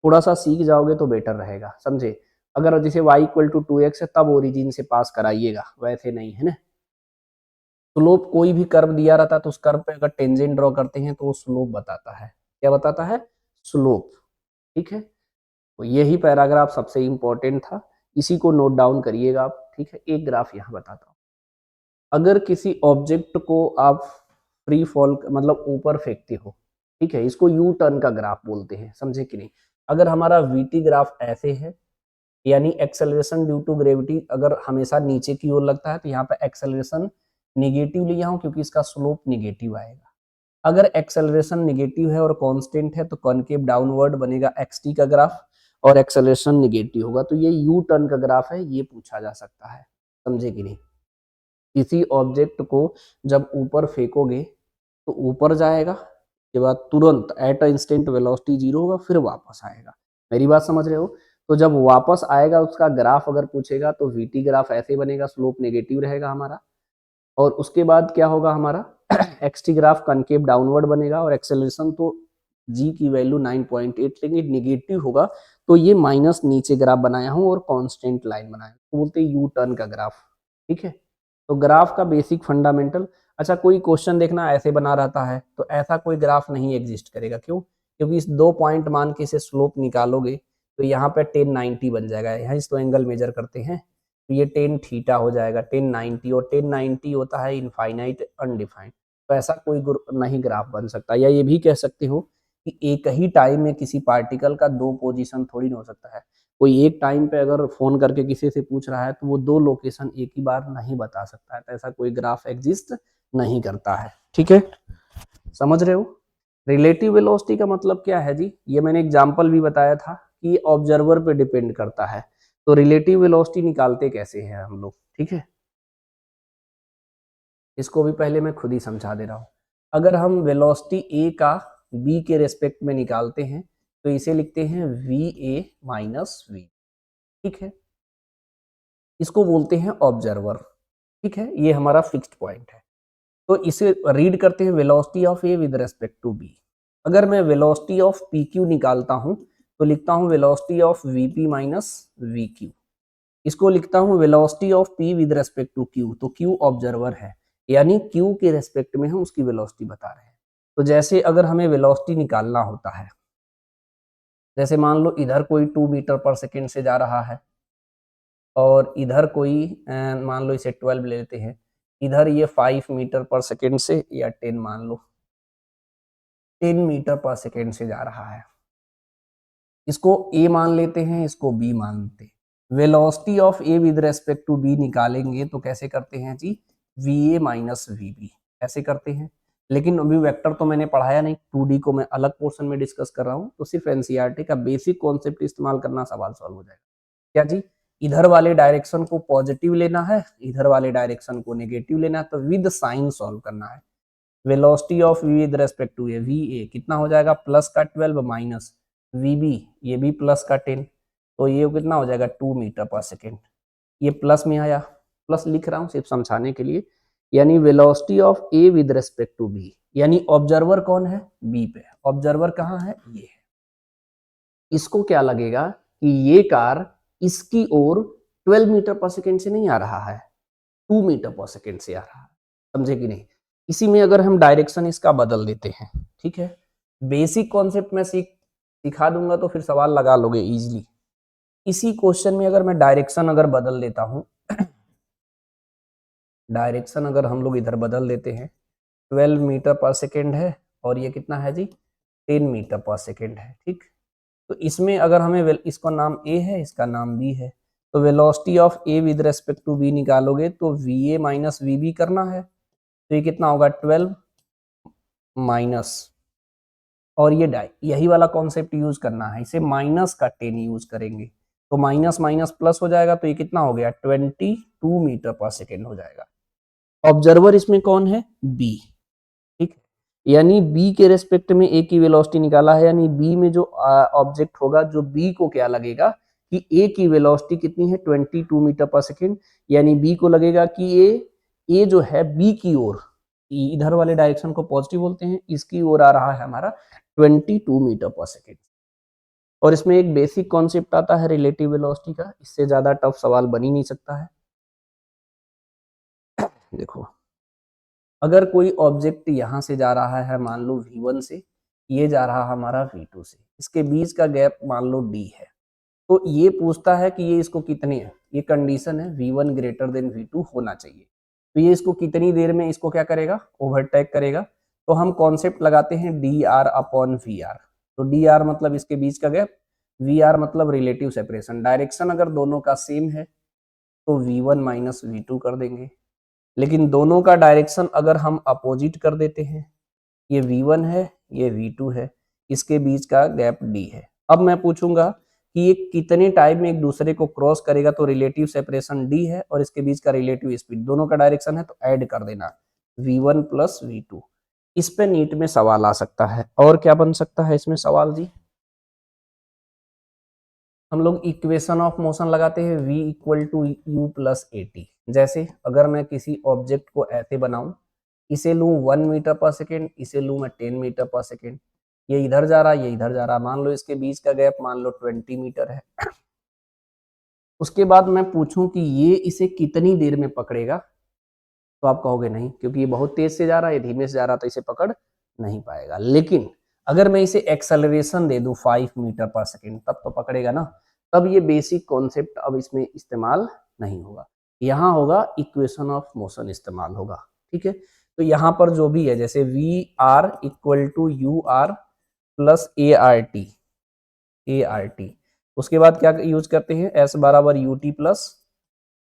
थोड़ा सा सीख जाओगे तो बेटर रहेगा, समझे? अगर जैसे y इक्वल टू 2x है तब ओरिजिन से पास कराइएगा, वैसे नहीं है ना। स्लोप कोई भी कर्व दिया रहता है तो उस कर्व पे अगर टेंजेंट ड्रॉ करते हैं तो वो स्लोप बताता है। क्या बताता है? स्लोप। ठीक है, तो यही पैराग्राफ सबसे इंपॉर्टेंट था, इसी को नोट डाउन करिएगा आप। ठीक है, एक ग्राफ यहाँ बताता हूँ। अगर किसी ऑब्जेक्ट को आप फ्री फॉल मतलब ऊपर फेंकते हो, ठीक है, इसको यू टर्न का ग्राफ बोलते हैं, समझे कि नहीं? अगर हमारा वीटी ग्राफ ऐसे है, यानी एक्सेलरेशन ड्यू टू ग्रेविटी अगर हमेशा नीचे की ओर लगता है तो यहाँ पे एक्सेलरेशन निगेटिव लिया हूं क्योंकि इसका स्लोप निगेटिव आएगा। अगर एक्सेलरेशन निगेटिव है और कांस्टेंट है तो कॉनकेव डाउनवर्ड बनेगा एक्सटी का ग्राफ, और एक्सेलरेशन निगेटिव होगा तो ये यू टर्न का ग्राफ है, ये पूछा जा सकता है, समझे कि नहीं? किसी ऑब्जेक्ट को जब ऊपर फेंकोगे तो ऊपर जाएगा, के बाद तुरंत at a instant velocity zero होगा, फिर वापस आएगा। मेरी बात समझ रहे हो? तो जब वापस आएगा उसका ग्राफ अगर पूछेगा तो वीटी ग्राफ ऐसे बनेगा, स्लोप नेगेटिव रहेगा हमारा। और उसके बाद क्या होगा हमारा एक्सटी ग्राफ कनकेव डाउनवर्ड बनेगा, और एक्सेलरेशन तो जी की वैल्यू 9.8 लेंगे, निगेटिव होगा तो ये माइनस नीचे ग्राफ बनाया हूं और कांस्टेंट लाइन बनाया तो बोलते हैं यू टर्न का ग्राफ। ठीक है, तो ग्राफ का बेसिक फंडामेंटल। अच्छा, कोई क्वेश्चन देखना ऐसे बना रहता है तो ऐसा कोई ग्राफ नहीं एग्जिस्ट करेगा। क्यों? क्योंकि इस 2 पॉइंट मान के इसे स्लोप निकालोगे तो यहाँ पे 1090 बन जाएगा। यहाँ इस तो एंगल मेजर करते हैं तो ये 10 थीटा हो जाएगा 1090, और 1090 होता है इनफाइनाइट अनडिफाइंड। तो ऐसा कोई नहीं ग्राफ बन सकता। या ये भी कह सकते हो कि एक ही टाइम में किसी पार्टिकल का 2 पोजीशन थोड़ी ना हो सकता है। कोई एक टाइम पे अगर फोन करके किसी से पूछ रहा है तो वो 2 लोकेशन एक ही बार नहीं बता सकता है, तो ऐसा कोई ग्राफ एग्जिस्ट नहीं करता है। ठीक है, समझ रहे हो? रिलेटिव वेलोसिटी का मतलब क्या है जी? ये मैंने एग्जांपल भी बताया था कि ऑब्जर्वर पे डिपेंड करता है। तो रिलेटिव वेलोसिटी निकालते कैसे हैं हम लोग? ठीक है, इसको भी पहले मैं खुद ही समझा दे रहा हूं। अगर हम वेलोसिटी ए का बी के रेस्पेक्ट में निकालते हैं तो इसे लिखते हैं वी ए माइनस वी। ठीक है, इसको बोलते हैं ऑब्जर्वर। ठीक है, ये हमारा फिक्स्ड पॉइंट है। तो इसे रीड करते हैं velocity of A with respect to B. अगर मैं वेलोसिटी ऑफ पी क्यू निकालता हूं तो लिखता हूं velocity of VP minus V Q. इसको लिखता हूं velocity of P with respect to Q, तो क्यू ऑब्जर्वर है, यानी क्यू के रेस्पेक्ट में हम उसकी वेलोसिटी बता रहे हैं। तो जैसे अगर हमें वेलोसिटी निकालना होता है, जैसे मान लो इधर कोई 2 मीटर पर सेकेंड से जा रहा है और इधर कोई मान लो इसे 12 ले लेते हैं, इधर ये 5 मीटर पर सेकेंड से या 10 मान लो 10 मीटर पर सेकेंड से जा रहा है। इसको ए मान लेते हैं, इसको बी मानते हैं। Velocity of A with respect to B निकालेंगे तो कैसे करते हैं जी? V A minus V B ऐसे करते हैं। लेकिन अभी वेक्टर तो मैंने पढ़ाया नहीं, 2D को मैं अलग पोर्शन में डिस्कस कर रहा हूँ, तो सिर्फ एनसीईआरटी का बेसिक कॉन्सेप्ट इस्तेमाल करना, सवाल सॉल्व हो जाएगा। क्या जी? इधर वाले डायरेक्शन को पॉजिटिव लेना है, इधर वाले डायरेक्शन को नेगेटिव लेना है, तो विद साइन सॉल्व करना है। Velocity of V with respect to A, V A कितना हो जाएगा प्लस का 12 माइनस वी बी, ये भी प्लस का 10, तो ये कितना हो जाएगा 2 मीटर पर सेकेंड। ये प्लस में आया, प्लस लिख रहा हूं सिर्फ समझाने के लिए, यानी velocity of A with respect to B, यानी ऑब्जर्वर कौन है बी पे, ऑब्जर्वर कहाँ है ये है, इसको क्या लगेगा कि ये कार इसकी ओर 12 मीटर पर सेकेंड से नहीं आ रहा है, 2 मीटर पर सेकेंड से आ रहा है, समझे कि नहीं। इसी में अगर हम डायरेक्शन इसका बदल देते हैं, ठीक है, बेसिक कॉन्सेप्ट में सिखा दूंगा तो फिर सवाल लगा लोगे इजीली। इसी क्वेश्चन में अगर मैं डायरेक्शन अगर बदल देता हूं, डायरेक्शन अगर हम लोग इधर बदल देते हैं, 12 मीटर पर सेकेंड है और ये कितना है जी 10 मीटर पर सेकेंड है, ठीक। तो इसमें अगर हमें इसका नाम ए है, इसका नाम बी है, तो velocity of A with respect to B निकालोगे तो V A minus V B करना है, तो ये कितना होगा 12 माइनस, और ये यही वाला कॉन्सेप्ट यूज करना है, इसे माइनस का 10 यूज करेंगे, तो माइनस माइनस प्लस हो जाएगा, तो ये कितना हो गया 22 मीटर पर सेकेंड हो जाएगा। ऑब्जर्वर इसमें कौन है बी, ठीक, यानी बी के रेस्पेक्ट में ए की वेलोसिटी निकाला है, यानी बी में जो ऑब्जेक्ट होगा, जो बी को क्या लगेगा कि ए की वेलोसिटी कितनी है 22 मीटर पर सेकेंड, यानी बी को लगेगा कि ए जो है बी की ओर, इधर वाले डायरेक्शन को पॉजिटिव बोलते हैं, इसकी ओर आ रहा है हमारा 22 मीटर पर सेकेंड। और इसमें एक बेसिक कॉन्सेप्ट आता है रिलेटिव वेलोसिटी का, इससे ज्यादा टफ सवाल बन ही नहीं सकता है। देखो अगर कोई ऑब्जेक्ट यहां से जा रहा है मान लो v1 से, ये जा रहा हमारा v2 से, इसके बीच का गैप मान लो d है, तो ये पूछता है कि ये इसको कितने है, ये कंडीशन है v1 ग्रेटर देन v2 होना चाहिए, तो ये इसको कितनी देर में इसको क्या करेगा ओवरटेक करेगा, तो हम कॉन्सेप्ट लगाते हैं dr अपॉन vr, तो dr मतलब इसके बीच का गैप, vr मतलब रिलेटिव सेपरेशन, डायरेक्शन अगर दोनों का सेम है तो v1 माइनस v2 कर देंगे, लेकिन दोनों का डायरेक्शन अगर हम अपोजिट कर देते हैं, ये v1 है ये v2 है, इसके बीच का गैप d है, अब मैं पूछूंगा कि ये कितने टाइम में एक दूसरे को क्रॉस करेगा, तो रिलेटिव सेपरेशन d है और इसके बीच का रिलेटिव स्पीड, दोनों का डायरेक्शन है तो ऐड कर देना v1 प्लस v2। इस पे नीट में सवाल आ सकता है, और क्या बन सकता है इसमें सवाल जी, हम लोग इक्वेशन ऑफ मोशन लगाते हैं v equal to U plus A T, जैसे अगर मैं किसी ऑब्जेक्ट को ऐसे बनाऊं, इसे लूं 1 मीटर पर सेकेंड, इसे लूं मैं 10 मीटर पर सेकेंड, ये इधर जा रहा है ये इधर जा रहा है, मान लो इसके बीच का गैप मान लो 20 मीटर है, उसके बाद मैं पूछूं कि ये इसे कितनी देर में पकड़ेगा, तो आप कहोगे नहीं, क्योंकि ये बहुत तेज से जा रहा है, ये धीमे से जा रहा तो इसे पकड़ नहीं पाएगा, लेकिन अगर मैं इसे एक्सेलरेशन दे दूं 5 मीटर पर सेकेंड तब तो पकड़ेगा ना, तब ये बेसिक कॉन्सेप्ट अब इसमें इस्तेमाल नहीं होगा, यहाँ होगा इक्वेशन ऑफ मोशन इस्तेमाल होगा, ठीक है। तो यहाँ पर जो भी है जैसे V R equal to U R plus A R T, उसके बाद क्या यूज करते हैं एस बराबर U T plus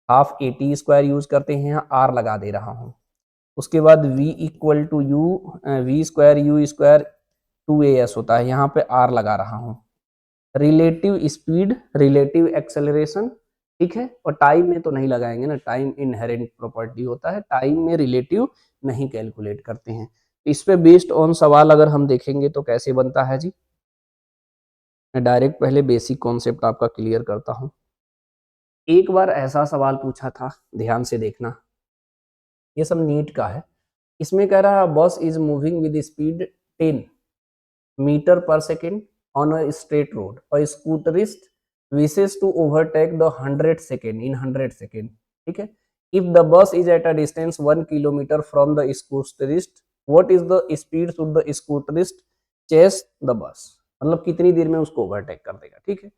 half A T square use करते हैं, यहाँ आर लगा दे रहा हूँ, उसके बाद v equal to U V square U square 2as होता है, यहाँ पे r लगा रहा हूँ, रिलेटिव स्पीड रिलेटिव एक्सेलरेशन, ठीक है, और टाइम में तो नहीं लगाएंगे ना, टाइम इनहेरेंट प्रॉपर्टी होता है, टाइम में रिलेटिव नहीं कैलकुलेट करते हैं, इस पे बेस्ड ऑन सवाल अगर हम देखेंगे तो कैसे बनता है जी, मैं डायरेक्ट पहले बेसिक कॉन्सेप्ट आपका क्लियर करता हूँ। एक बार ऐसा सवाल पूछा था, ध्यान से देखना, ये सब नीट का है, इसमें कह रहा है bus is moving with speed 10 metre पर second on a straight road, और scooterist wishes to overtake the 100 second in 100 second, ठीक है, if the bus is at a distance 1 kilometre from the scooterist, what is the speed should the scooterist chase the bus, मतलब कितनी देर में उसको overtake कर देगा, ठीक है।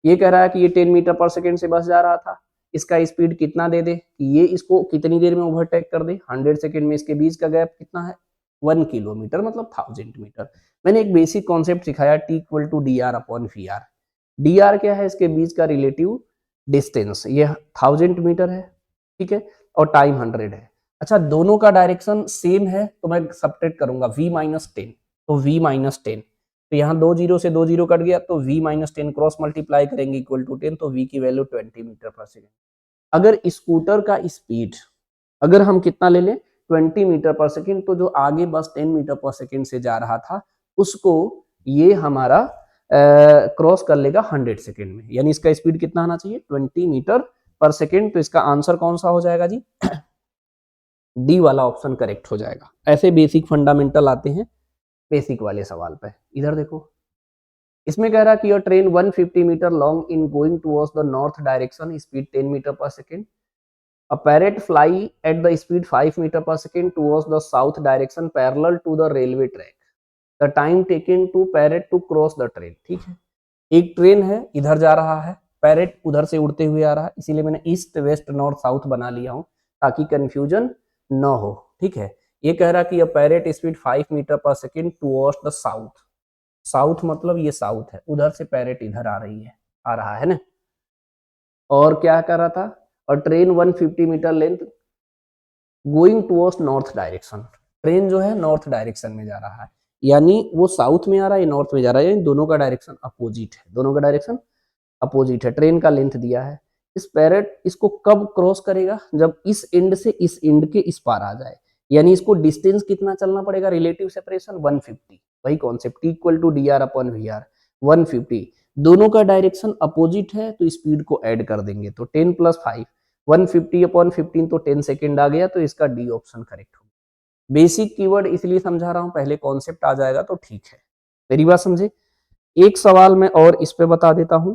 ये कह रहा है कि ये 10 मीटर पर सेकेंड से बस जा रहा था, इसका स्पीड कितना दे दे कि ये इसको कितनी देर में ओवरटेक कर दे, 100 सेकेंड में इसके बीच का गैप कितना है 1 किलोमीटर मतलब 1000 मीटर। मैंने एक बेसिक कॉन्सेप्ट सिखाया T equal to D R upon V R, D R क्या है इसके बीच का रिलेटिव डिस्टेंस, ये 1000 मीटर है, ठीक है, और टाइम 100 है। अच्छा दोनों का डायरेक्शन सेम है तो मैं सब्ट्रैक्ट करूंगा v माइनस 10, तो v माइनस 10, तो यहाँ 2 जीरो से 2 जीरो कट गया, तो v माइनस 10 क्रॉस मल्टीप्लाई करेंगे इक्वल टू 10, तो v की वैल्यू 20 मीटर पर सेकेंड। अगर स्कूटर का स्पीड अगर हम कितना ले लें 20 मीटर पर सेकेंड, तो जो आगे बस 10 मीटर पर सेकेंड से जा रहा था उसको ये हमारा क्रॉस कर लेगा 100 सेकेंड में, यानी इसका स्पीड कितना आना चाहिए 20 मीटर पर सेकेंड। तो इसका आंसर कौन सा हो जाएगा जी? डी वाला ऑप्शन करेक्ट हो जाएगा। ऐसे बेसिक फंडामेंटल आते हैं बेसिक वाले सवाल पे। इधर देखो, इसमें कह रहा है कि your train 150 metre long in going towards the north direction, speed 10 metre पर second. A parrot fly at the speed 5 meter per second towards the south direction parallel to the railway track. The time taken to parrot to cross the train. ठीक है, एक train है इधर जा रहा है, parrot उधर से उड़ते हुए आ रहा है, इसीलिए मैंने ईस्ट वेस्ट नॉर्थ साउथ बना लिया हूं ताकि कंफ्यूजन न हो। ठीक है, ये कह रहा कि ये पैरेट स्पीड 5 मीटर पर second towards the south. South मतलब ये साउथ है, उधर से पैरेट इधर आ रही है, आ रहा है ना। और क्या कर रहा था? और train 150 metre length going towards north direction, train जो है नॉर्थ डायरेक्शन में जा रहा है, यानी वो साउथ में आ रहा है, नॉर्थ में जा रहा है, यानी दोनों का डायरेक्शन अपोजिट है, दोनों का डायरेक्शन अपोजिट है। ट्रेन का लेंथ दिया है, इस पैरेट इसको कब क्रॉस करेगा? जब इस एंड से इस एंड के इस पार आ जाए, यानी इसको डिस्टेंस कितना चलना पड़ेगा? रिलेटिव सेपरेशन 150, वही concept, equal to D R upon V R 150। दोनों का डायरेक्शन अपोजिट है तो स्पीड को ऐड कर देंगे, तो 10 प्लस 5 150 अपॉन 15 तो 10 सेकेंड आ गया, तो इसका डी ऑप्शन करेक्ट होगा। बेसिक कीवर्ड इसलिए समझा रहा हूं, पहले कॉन्सेप्ट आ जाएगा तो ठीक है। मेरी बात समझे? एक सवाल मैं और इस पे बता देता हूं।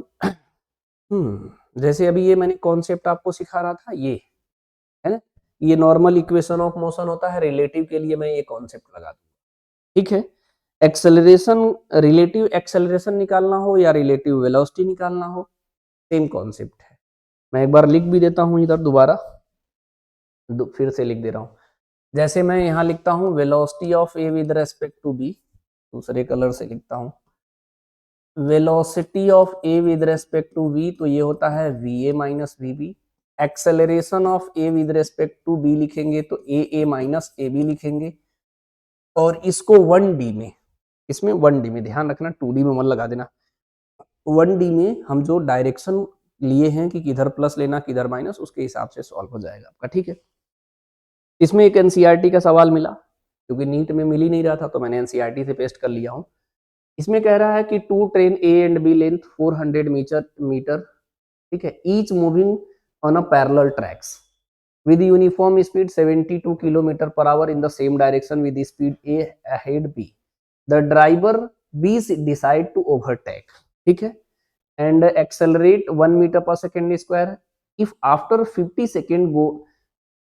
जैसे अभी ये मैंने कॉन्सेप्ट आपको सिखा रहा था, ये है ना, ये नॉर्मल इक्वेशन ऑफ मोशन होता है, रिलेटिव के लिए मैं ये कॉन्सेप्ट लगा दूंगा। ठीक है, एक्सेलरेशन, रिलेटिव एक्सेलरेशन निकालना हो या रिलेटिव वेलोसिटी निकालना हो, सेम कॉन्सेप्ट है। मैं एक बार लिख भी देता हूं इधर, दोबारा फिर से लिख दे रहा हूं। जैसे मैं यहां लिखता हूं velocity of A with respect to B, दूसरे कलर से लिखता हूं velocity of A with respect to V, तो ये होता है V A minus V B. Acceleration of A with respect to B लिखेंगे तो ए माइनस ए बी लिखेंगे। और इसको 1D में, इसमें 1D में ध्यान रखना, 2D में मत लगा देना। 1D में हम जो डायरेक्शन लिए हैं कि किधर प्लस लेना किधर माइनस, उसके हिसाब से सॉल्व हो जाएगा आपका। ठीक है, इसमें एक एनसीईआरटी का सवाल मिला, क्योंकि नीट में मिल ही नहीं रहा था तो मैंने एनसीईआरटी से पेस्ट कर लिया हूं। इसमें कह रहा है कि two train A and B length 400 metre, ठीक है, each moving on a parallel tracks with uniform speed 72 kilometre per hour in the same direction with speed A ahead B. The driver B decide to overtake, ठीक है, and accelerate 1 meter per second square. If after 50 second go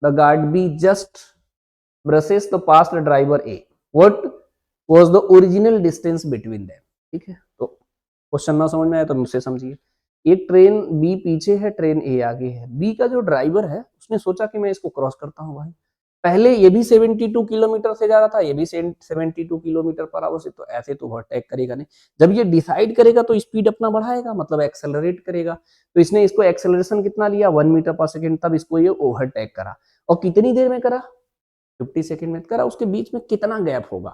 the guard B just brushes the past driver A, what was the original distance between them? ठीक है, तो question ना समझ में आया तो मुझसे समझिए। एक ट्रेन बी पीछे है, ट्रेन ए आगे है, बी का जो ड्राइवर है उसने सोचा कि मैं इसको क्रॉस करता हूँ भाई। पहले ये भी 72 किलोमीटर से जा रहा था, ये भी 72 किलोमीटर पर आवर से, तो ऐसे तो ओवरटेक करेगा नहीं। जब ये डिसाइड करेगा तो स्पीड अपना बढ़ाएगा, मतलब एक्सेलरेट करेगा। तो इसने इसको एक्सेलरेशन कितना लिया 1 मीटर पर सेकेंड, तब इसको ये ओवरटेक करा। और कितनी देर में करा? 50 सेकेंड में करा। उसके बीच में कितना गैप होगा?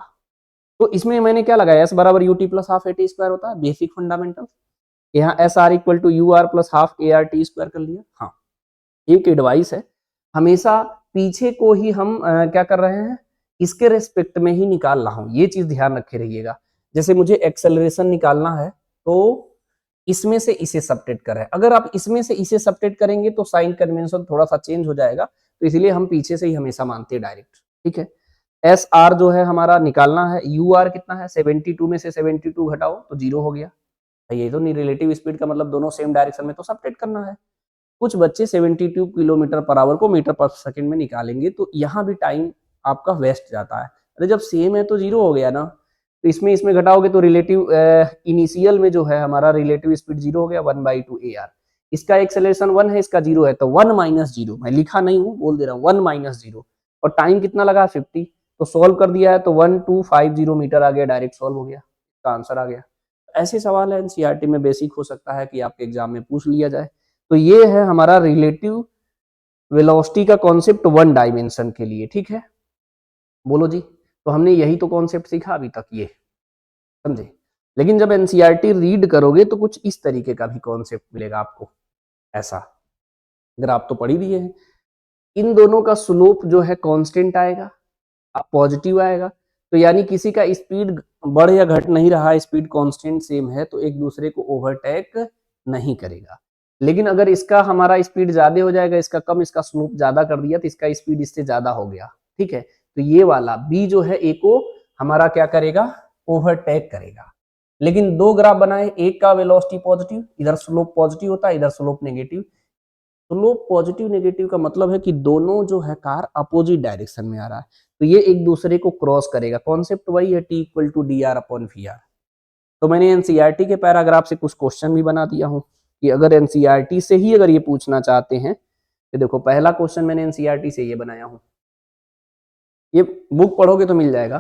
तो इसमें मैंने क्या लगाया, एस बराबर U T plus half A T square होता है, बेसिक फंडामेंटल। यहाँ S R equal to U R plus half A R T square कर लिया। हाँ, एक एडवाइस है, हमेशा पीछे को ही हम क्या कर रहे हैं, इसके रेस्पेक्ट में ही निकाल रहा हूं, ये चीज ध्यान रखे रहिएगा। जैसे मुझे एक्सेलरेशन निकालना है तो इसमें से इसे सबट्रैक्ट कर रहे हैं, अगर आप इसमें से इसे सबट्रैक्ट करेंगे तो साइन कन्वेंशन थोड़ा सा चेंज हो जाएगा, तो इसलिए हम पीछे से ही हमेशा मानते हैं डायरेक्ट। ठीक है, एस आर जो है हमारा निकालना है, यू आर कितना है 72 में से 72 घटाओ तो 0 हो गया। ये तो नहीं, रिलेटिव स्पीड का मतलब दोनों सेम डायरेक्शन में, तो सबट्रैक्ट करना है। कुछ बच्चे 72 किलोमीटर पर आवर को मीटर पर सेकंड में निकालेंगे, तो यहाँ भी टाइम आपका वेस्ट जाता है। अरे जब सेम है तो 0 हो गया ना, तो इसमें घटाओगे तो रिलेटिव इनिशियल में जो है हमारा रिलेटिव स्पीड 0 हो गया 1/2 AR। इसका एक्सेलरेशन 1 है, इसका 0 है, तो 1 माइनस 0, मैं लिखा नहीं हूँ बोल दे रहा हूँ, 1 माइनस 0। और टाइम कितना लगा 50, तो सोल्व कर दिया है तो 1250 मीटर आ गया, डायरेक्ट सोल्व हो गया, इसका आंसर आ गया। ऐसे सवाल है एनसीईआरटी में, बेसिक हो सकता है कि आपके एग्जाम में पूछ लिया जाए। तो ये है हमारा रिलेटिव वेलोसिटी का कॉन्सेप्ट 1 डायमेंशन के लिए। ठीक है, बोलो जी। तो हमने यही तो कॉन्सेप्ट सीखा अभी तक, ये समझे। लेकिन जब एनसीईआरटी रीड करोगे तो कुछ इस तरीके का भी कॉन्सेप्ट मिलेगा आपको, ऐसा। अगर आप तो पढ़ी दिए हैं, इन दोनों का स्लोप जो है कांस्टेंट आएगा, पॉजिटिव आएगा, तो यानी किसी का स्पीड बढ़ या घट नहीं रहा, स्पीड कांस्टेंट सेम है, तो एक दूसरे को ओवरटेक नहीं करेगा। लेकिन अगर इसका हमारा स्पीड ज्यादा हो जाएगा, इसका कम, इसका स्लोप ज्यादा कर दिया, तो इसका स्पीड इससे ज्यादा हो गया, ठीक है, तो ये वाला बी जो है ए को हमारा क्या करेगा, ओवरटेक करेगा। लेकिन दो ग्राफ बनाए, एक का वेलोसिटी पॉजिटिव, इधर स्लोप पॉजिटिव होता है, इधर slope negative. Slope positive negative का मतलब है कि दोनों जो है कार अपोजिट डायरेक्शन में आ रहा है, तो ये एक दूसरे को क्रॉस करेगा। कॉन्सेप्ट वही है, T equal to D R upon V R. तो मैंने एनसीईआरटी के पैराग्राफ से कुछ क्वेश्चन भी बना दिया हूं कि अगर एनसीईआरटी से ही अगर ये पूछना चाहते हैं, तो देखो पहला क्वेश्चन मैंने एनसीईआरटी से ये बनाया हूं, ये बुक पढ़ोगे तो मिल जाएगा।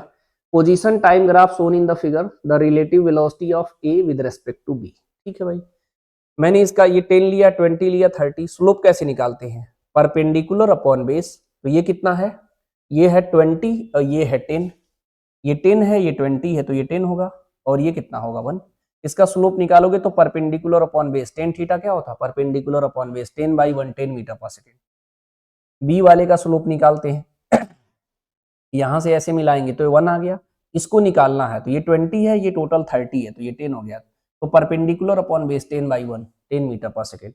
Position time graph shown in the figure, the relative velocity of A with respect to B. ठीक है भाई, मैंने इसका ये 10 लिया, 20 लिया, 30। स्लोप कैसे निकालते हैं, परपेंडिकुलर अपॉन बेस। तो ये कितना है, ये है 20 और ये है 10, ये 10 है, ये 20 है, तो ये 10 होगा, और ये कितना होगा 1। इसका स्लोप निकालोगे तो perpendicular upon base, tan theta क्या होता है, परपेंडिकुलर अपॉन बेस 10/1, 10 मीटर पर सेकेंड। बी वाले का स्लोप निकालते हैं, यहां से ऐसे मिलाएंगे तो ये 1 आ गया, इसको निकालना है तो ये 20 है, ये टोटल 30 है, तो ये 10 हो गया। तो परपेंडिकुलर अपॉन बेस 10/1, 10 मीटर पर सेकेंड।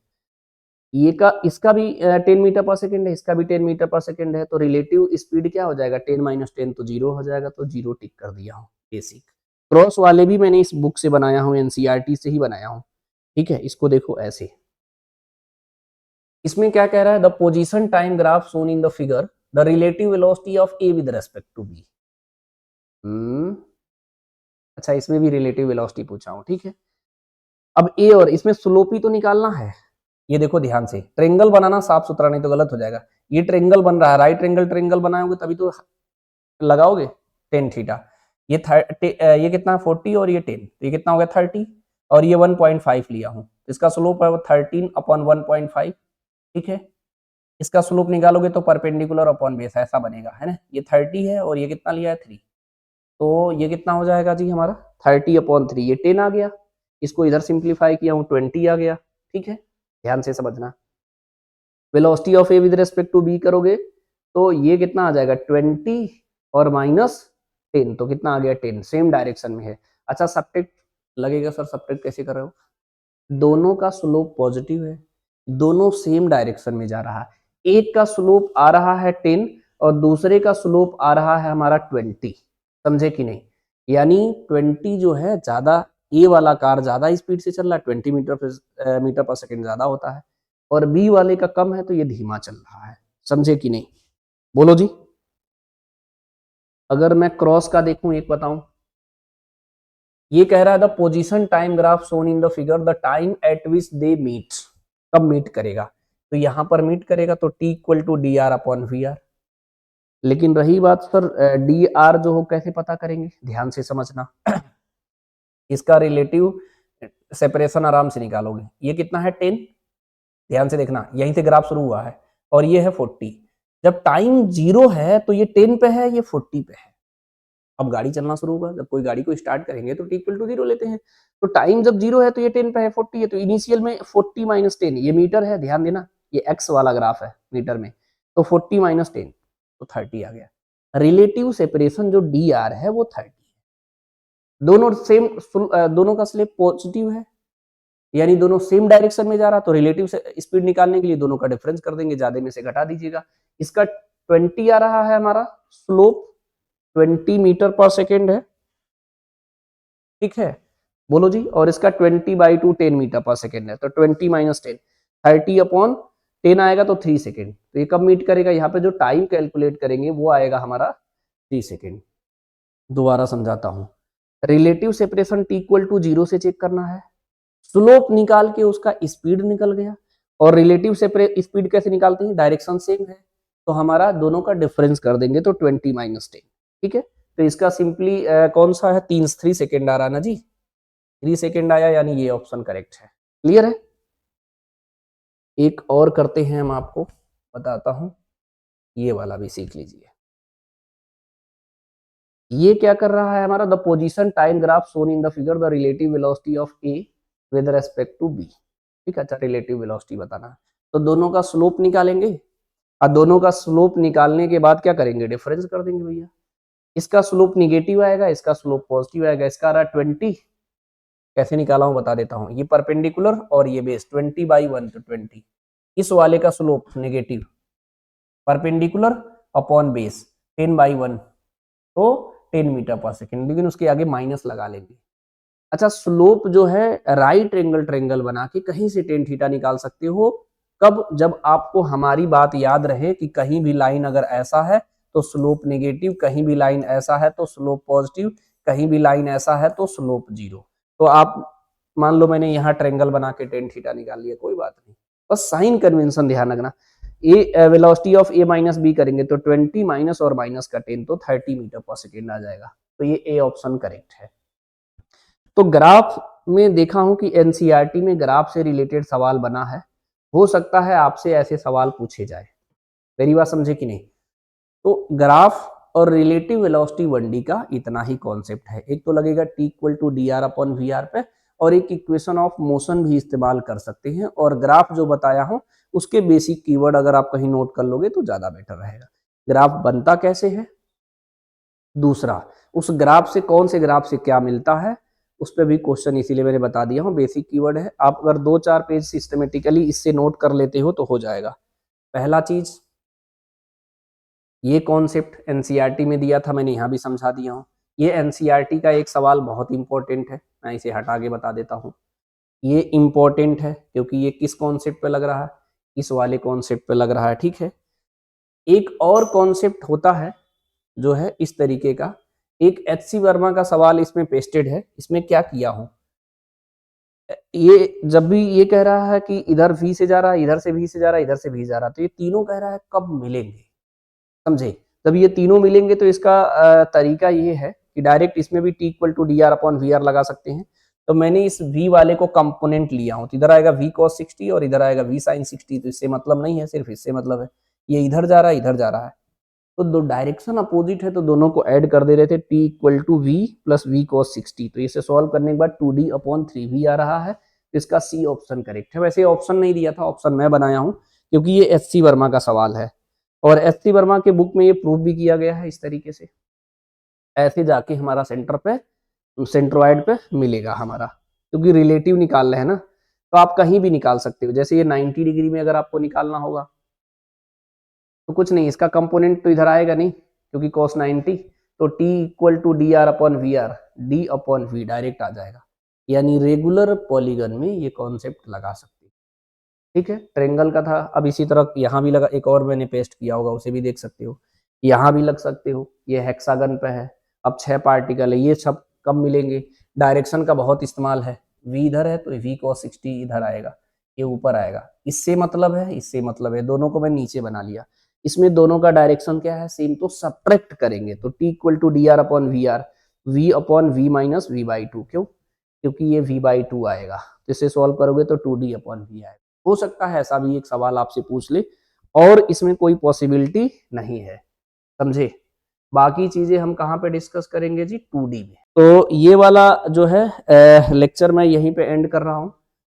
ये का इसका भी 10 मीटर पर सेकेंड है, इसका भी 10 मीटर पर सेकेंड है, तो रिलेटिव स्पीड क्या हो जाएगा, 10 - 10 तो 0 हो जाएगा, तो 0 टिक कर दिया हूँ। बेसिक क्रॉस वाले भी मैंने इस बुक से बनाया हूँ, एनसीईआरटी से ही बनाया हूँ, ठीक है। इसको देखो ऐसे, इसमें क्या कह रहा है, the position time graph shown in the figure, the relative velocity of A with respect to B. अच्छा, इसमें भी रिलेटिव वेलोसिटी पूछा हूँ, ठीक है। अब ए और इसमें स्लोप ही तो निकालना है। ये देखो ध्यान से, ट्रेंगल बनाना साफ सुथरा, नहीं तो गलत हो जाएगा। ये ट्रेंगल बन रहा है, राइट ट्रेंगल ट्रेंगल बनाओगे तभी तो लगाओगे 10 थीटा। ये कितना 40 और ये 10, तो ये कितना हो गया 30, और ये 1.5 लिया हूँ, इसका स्लोप है वो 13/1.5, ठीक है। इसका स्लोप निकालोगे तो परपेंडिकुलर अपॉन बेस ऐसा बनेगा, है ना। ये 30 है और ये कितना लिया है 3, तो ये कितना हो जाएगा जी हमारा 30/3, ये 10 आ गया। इसको इधर सिंप्लीफाई किया हूँ, 20 आ गया, ठीक है। ध्यान से समझना, velocity of A with respect to B करोगे तो ये कितना आ जाएगा 20 और -10, तो कितना आ गया 10, सेम डायरेक्शन में है। अच्छा, सब्ट्रैक्ट लगेगा सर, सब्ट्रैक्ट कैसे कर रहे हो, दोनों का स्लोप पॉजिटिव है, दोनों सेम डायरेक्शन में जा रहा है। एक का स्लोप आ रहा है 10 और दूसरे का स्लोप आ रहा है हमारा 20, समझे कि नहीं। यानी 20 जो है ज्यादा, ए वाला कार ज्यादा स्पीड से चल रहा है, 20 मीटर पर सेकेंड ज्यादा होता है, और बी वाले का कम है तो ये धीमा चल रहा है, समझे कि नहीं, बोलो जी। अगर मैं क्रॉस का देखूं, एक बताऊं, ये कह रहा है the position time graph shown in the figure, the time at which they meet, कब मीट करेगा, तो यहां पर मीट करेगा तो T equal to D R upon V R. लेकिन रही बात सर डी आर जो हो कैसे पता करेंगे, ध्यान से समझना। इसका रिलेटिव सेपरेशन आराम से निकालोगे, ये कितना है 10, ध्यान से देखना, यहीं से ग्राफ शुरू हुआ है, और ये है 40। जब टाइम 0 है तो ये 10 पे है, ये 40 पे है। अब गाड़ी चलना शुरू होगा, जब कोई गाड़ी को स्टार्ट करेंगे तो टी इक्वल टू 0 लेते हैं, तो टाइम जब 0 है तो ये 10 पे है, 40 है, तो इनिशियल में 40 - 10, ये मीटर है, ध्यान देना, ये एक्स वाला ग्राफ है मीटर में, तो 40 - 10 तो 30 आ गया। रिलेटिव सेपरेशन जो डी आर है वो 30 है। दोनों सेम, दोनों का स्लोप पॉजिटिव है, यानी दोनों सेम डायरेक्शन में जा रहा, तो रिलेटिव स्पीड निकालने के लिए दोनों का डिफरेंस कर देंगे, ज्यादा में से घटा दीजिएगा। इसका 20 आ रहा है हमारा स्लोप, 20 मीटर पर सेकेंड है, ठीक है, बोलो जी। और इसका 20/2 10 मीटर पर सेकेंड है, तो 20 - 10, 30/10 आएगा तो 3 सेकेंड। तो ये कब मीट करेगा, यहाँ पे जो टाइम कैलकुलेट करेंगे वो आएगा हमारा 3 सेकेंड। दोबारा समझाता हूँ, relative separation T equal to 0 से चेक करना है, स्लोप निकाल के उसका स्पीड निकल गया, और रिलेटिव स्पीड कैसे निकालते हैं, डायरेक्शन सेम है, तो हमारा दोनों का डिफरेंस कर देंगे, तो 20 - 10, ठीक है। तो इसका सिंपली कौन सा है, 3 सेकेंड आ रहा ना जी, 3 सेकेंड आया, यानी ये ऑप्शन करेक्ट है। क्लियर है। एक और करते हैं, हम आपको बताता हूं, ये वाला भी सीख लीजिए। ये क्या कर रहा है हमारा, the position time graph shown in the figure, the relative velocity of A with respect to B, ठीक है। अच्छा, रिलेटिव वेलोसिटी बताना, तो दोनों का स्लोप निकालेंगे, और दोनों का स्लोप निकालने के बाद क्या करेंगे, डिफरेंस कर देंगे भैया। इसका स्लोप निगेटिव आएगा, इसका स्लोप पॉजिटिव आएगा, इसका आ रहा है 20, कैसे निकाला हूं बता देता हूं, ये परपेंडिकुलर और ये बेस 20/1 तो 20, इस वाले का slope negative, perpendicular upon base 10/1 तो 10 मीटर पर सेकेंड, लेकिन उसके आगे माइनस लगा लेंगे। अच्छा, स्लोप जो है राइट एंगल ट्रायंगल बना के कहीं से टेन थीटा निकाल सकते हो, कब, जब आपको हमारी बात याद रहे कि कहीं भी लाइन अगर ऐसा है तो स्लोप नेगेटिव, कहीं भी लाइन ऐसा है तो स्लोप पॉजिटिव, कहीं भी लाइन ऐसा है तो स्लोप जीरो। तो आप मान लो मैंने यहाँ ट्रायंगल बना के टेन थीटा निकाल लिया, कोई बात नहीं, बस साइन कन्वेंशन ध्यान रखना। A velocity of A minus B करेंगे तो 20 माइनस और माइनस का 10 तो 30 मीटर पर सेकेंड आ जाएगा। तो ये ए ऑप्शन करेक्ट है। तो ग्राफ में देखा हूं कि एनसीईआरटी में ग्राफ से रिलेटेड सवाल बना है, हो सकता है आपसे ऐसे सवाल पूछे जाए, मेरी बात समझे कि नहीं। तो ग्राफ और रिलेटिव वेलोसिटी 1D का इतना ही कॉन्सेप्ट है। एक तो लगेगा T equal to D R upon V R पे, और एक इक्वेशन ऑफ मोशन भी इस्तेमाल कर सकते हैं, और ग्राफ जो बताया हूं उसके बेसिक कीवर्ड अगर आप कहीं नोट कर लोगे तो ज्यादा बेटर रहेगा। ग्राफ बनता कैसे है, दूसरा उस ग्राफ से कौन से ग्राफ से क्या मिलता है, उस पर भी क्वेश्चन इसीलिए मैंने बता दिया हूँ, बेसिक कीवर्ड है। आप अगर 2-4 पेज सिस्टमेटिकली इससे नोट कर लेते हो तो हो जाएगा। पहला चीज, ये कॉन्सेप्ट एनसीईआरटी में दिया था, मैंने यहाँ भी समझा दिया हूँ। ये एनसीईआरटी का एक सवाल बहुत इंपॉर्टेंट है, मैं इसे हटा के बता देता हूँ। ये इंपॉर्टेंट है क्योंकि ये किस कॉन्सेप्ट पे लग रहा है, इस वाले कॉन्सेप्ट पे लग रहा है, ठीक है। एक और कॉन्सेप्ट होता है जो है इस तरीके का, एक एचसी वर्मा का सवाल इसमें पेस्टेड है। इसमें क्या किया हूं, ये जब भी ये कह रहा है कि इधर v से जा रहा है, इधर से v से जा रहा है, इधर से v जा रहा है, तो ये तीनों कह रहा है कब मिलेंगे, समझे। जब ये तीनों मिलेंगे तो इसका तरीका ये है कि डायरेक्ट इसमें भी t equal to D R upon V R लगा सकते हैं। तो मैंने इस v वाले को कंपोनेंट लिया हूं, तो इधर आएगा v cos 60 और इधर आएगा v sin 60, तो इससे मतलब नहीं है, सिर्फ इससे मतलब है, ये इधर जा रहा है, इधर जा रहा है, तो दो डायरेक्शन अपोजिट है तो दोनों को ऐड कर दे रहे थे, t equal to V plus V cos 60। तो इसे सॉल्व करने के बाद 2d अपॉन 3v आ रहा है, तो इसका सी ऑप्शन करेक्ट है। वैसे ऑप्शन नहीं दिया था, ऑप्शन मैं बनाया हूं क्योंकि ये एचसी वर्मा का सवाल है, और एचसी वर्मा के बुक में ये प्रूफ भी किया गया है इस तरीके से। ऐसे जाके हमारा सेंटर पे, सेंट्रोइड पे मिलेगा हमारा, क्योंकि रिलेटिव निकाल रहे हैं ना, तो आप कहीं भी निकाल सकते हो। जैसे ये 90 डिग्री में अगर आपको निकालना होगा तो कुछ नहीं, इसका कंपोनेंट तो इधर आएगा नहीं क्योंकि cos 90, तो t equal to D R upon V R, D upon V direct आ जाएगा। यानी रेगुलर पॉलीगन में ये कॉन्सेप्ट लगा सकते हैं, ठीक है। ट्रायंगल का था, अब इसी तरह यहाँ भी लगा, एक और मैंने पेस्ट किया होगा उसे भी देख सकते हो, यहाँ भी लग सकते हो। ये हेक्सागन पे है, अब 6 पार्टिकल है, ये सब कब मिलेंगे, डायरेक्शन का बहुत इस्तेमाल है, v इधर है तो v cos 60 इधर आएगा, ये ऊपर आएगा, इससे मतलब है, इससे मतलब है, दोनों को मैं नीचे बना लिया। इसमें दोनों का डायरेक्शन क्या है, सेम, तो सब्ट्रैक्ट करेंगे तो t equal to D R upon V R, V upon V minus V by two, क्यों, क्योंकि ये v बाई टू आएगा, तो इसे सॉल्व करोगे तो 2d अपॉन वी आएगा। हो सकता है ऐसा भी एक सवाल आपसे पूछ ले, और इसमें कोई पॉसिबिलिटी नहीं है, समझे। बाकी चीजें हम कहाँ पे डिस्कस करेंगे जी, 2D में। तो ये वाला जो है लेक्चर मैं यहीं पे एंड कर रहा हूँ।